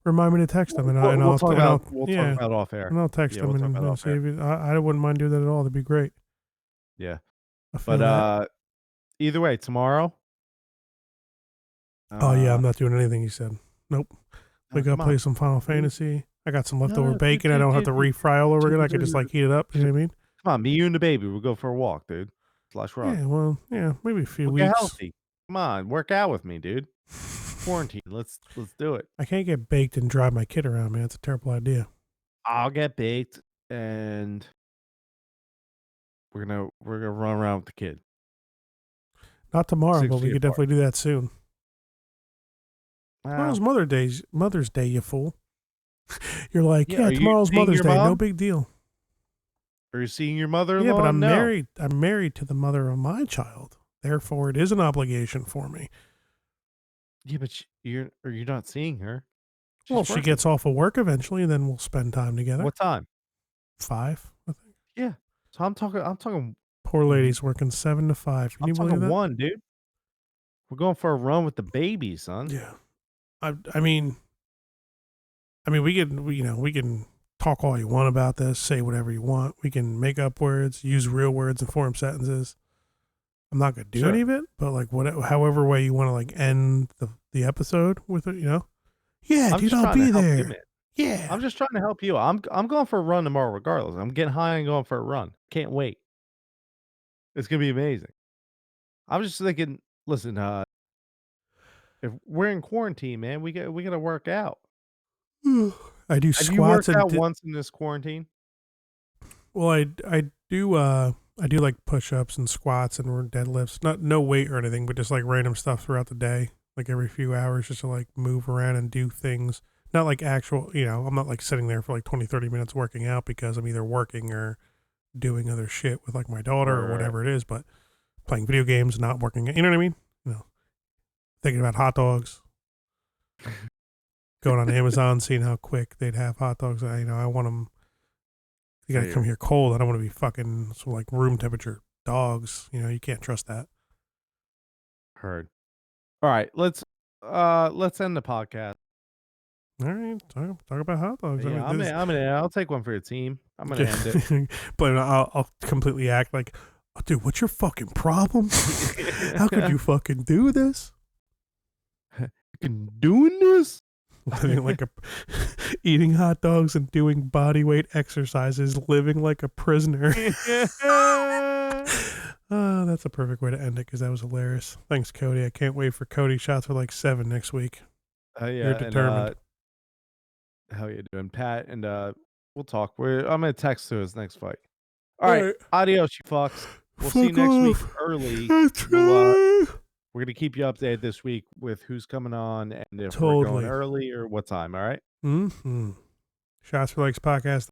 Remind me to text them, and we'll talk about yeah, off air. and I'll text Yeah, them we'll talk and about off see air. if I wouldn't mind doing that at all. That'd be great. Yeah, I feel but that. either way, tomorrow. Oh yeah, I'm not doing anything. He said. Nope. We No, gotta come play on. some Final Fantasy. I got some leftover No, bacon. I don't have to refry all over again. I can just like heat it up. You know what I mean? come on, me, you, and the baby. We'll go for a walk, dude. Slash run. Yeah. Well, yeah. Maybe a few We'll get weeks. healthy. Come on, work out with me, dude. Quarantine. Let's do it. I can't get baked and drive my kid around, man. It's a terrible idea. I'll get baked and we're gonna run around with the kid. Not tomorrow, 6 but we feet could apart. definitely do that soon. Tomorrow's Mother's Day, you fool. You're like, Yeah, yeah, are you tomorrow's seeing Mother's your Day. No mom? big deal. Are you seeing your mother-in-law? Yeah, but I'm No. married. I'm married to the mother of my child. Therefore, it is an obligation for me. Yeah, but you're not seeing her. She's Well, she working. gets off of work eventually, and then we'll spend time together. What time? 5, I think. Yeah. So I'm talking. Poor lady's working 7 to 5. Can I'm you believe talking that? 1, dude. We're going for a run with the baby, son. Yeah. I mean, we can talk all you want about this, say whatever you want. We can make up words, use real words and form sentences. I'm not gonna do Sure. any of it, but like however way you want to like end the episode with it, you know. Yeah, I'm dude, just I'll trying to be help you, there. man. Yeah. I'm just trying to help you. I'm going for a run tomorrow, regardless. I'm getting high and going for a run. Can't wait. It's gonna be amazing. I'm just thinking. Listen, if we're in quarantine, man, we gotta work out. I do Have you squats worked and out once in this quarantine? well, I do I do like push-ups and squats and deadlifts. No weight or anything, but just like random stuff throughout the day, like every few hours, just to like move around and do things. Not like actual, I'm not like sitting there for like 20, 30 minutes working out because I'm either working or doing other shit with like my daughter or Right. whatever it is, but playing video games, not working. You know what I mean? Thinking about hot dogs, going on Amazon, seeing how quick they'd have hot dogs. I want them. You gotta come here cold. I don't want to be fucking some like room temperature dogs. You can't trust that. Heard. All right, let's end the podcast. All right, talk about hot dogs. Yeah, I'll take one for your team. I'm gonna end it. But I'll completely act like, oh, dude, what's your fucking problem? How could you fucking do this? Doing this? Like eating hot dogs and doing body weight exercises, living like a prisoner. That's a perfect way to end it because that was hilarious. Thanks, Cody. I can't wait for Cody shots for like 7 next week. Yeah, You're determined. How you doing, Pat? And we'll talk. I'm gonna text to his next fight. All right. Adios, you fucks. We'll see you next week early. We're gonna keep you updated this week with who's coming on and if we're going early or what time. All right. Shots for Legs podcast.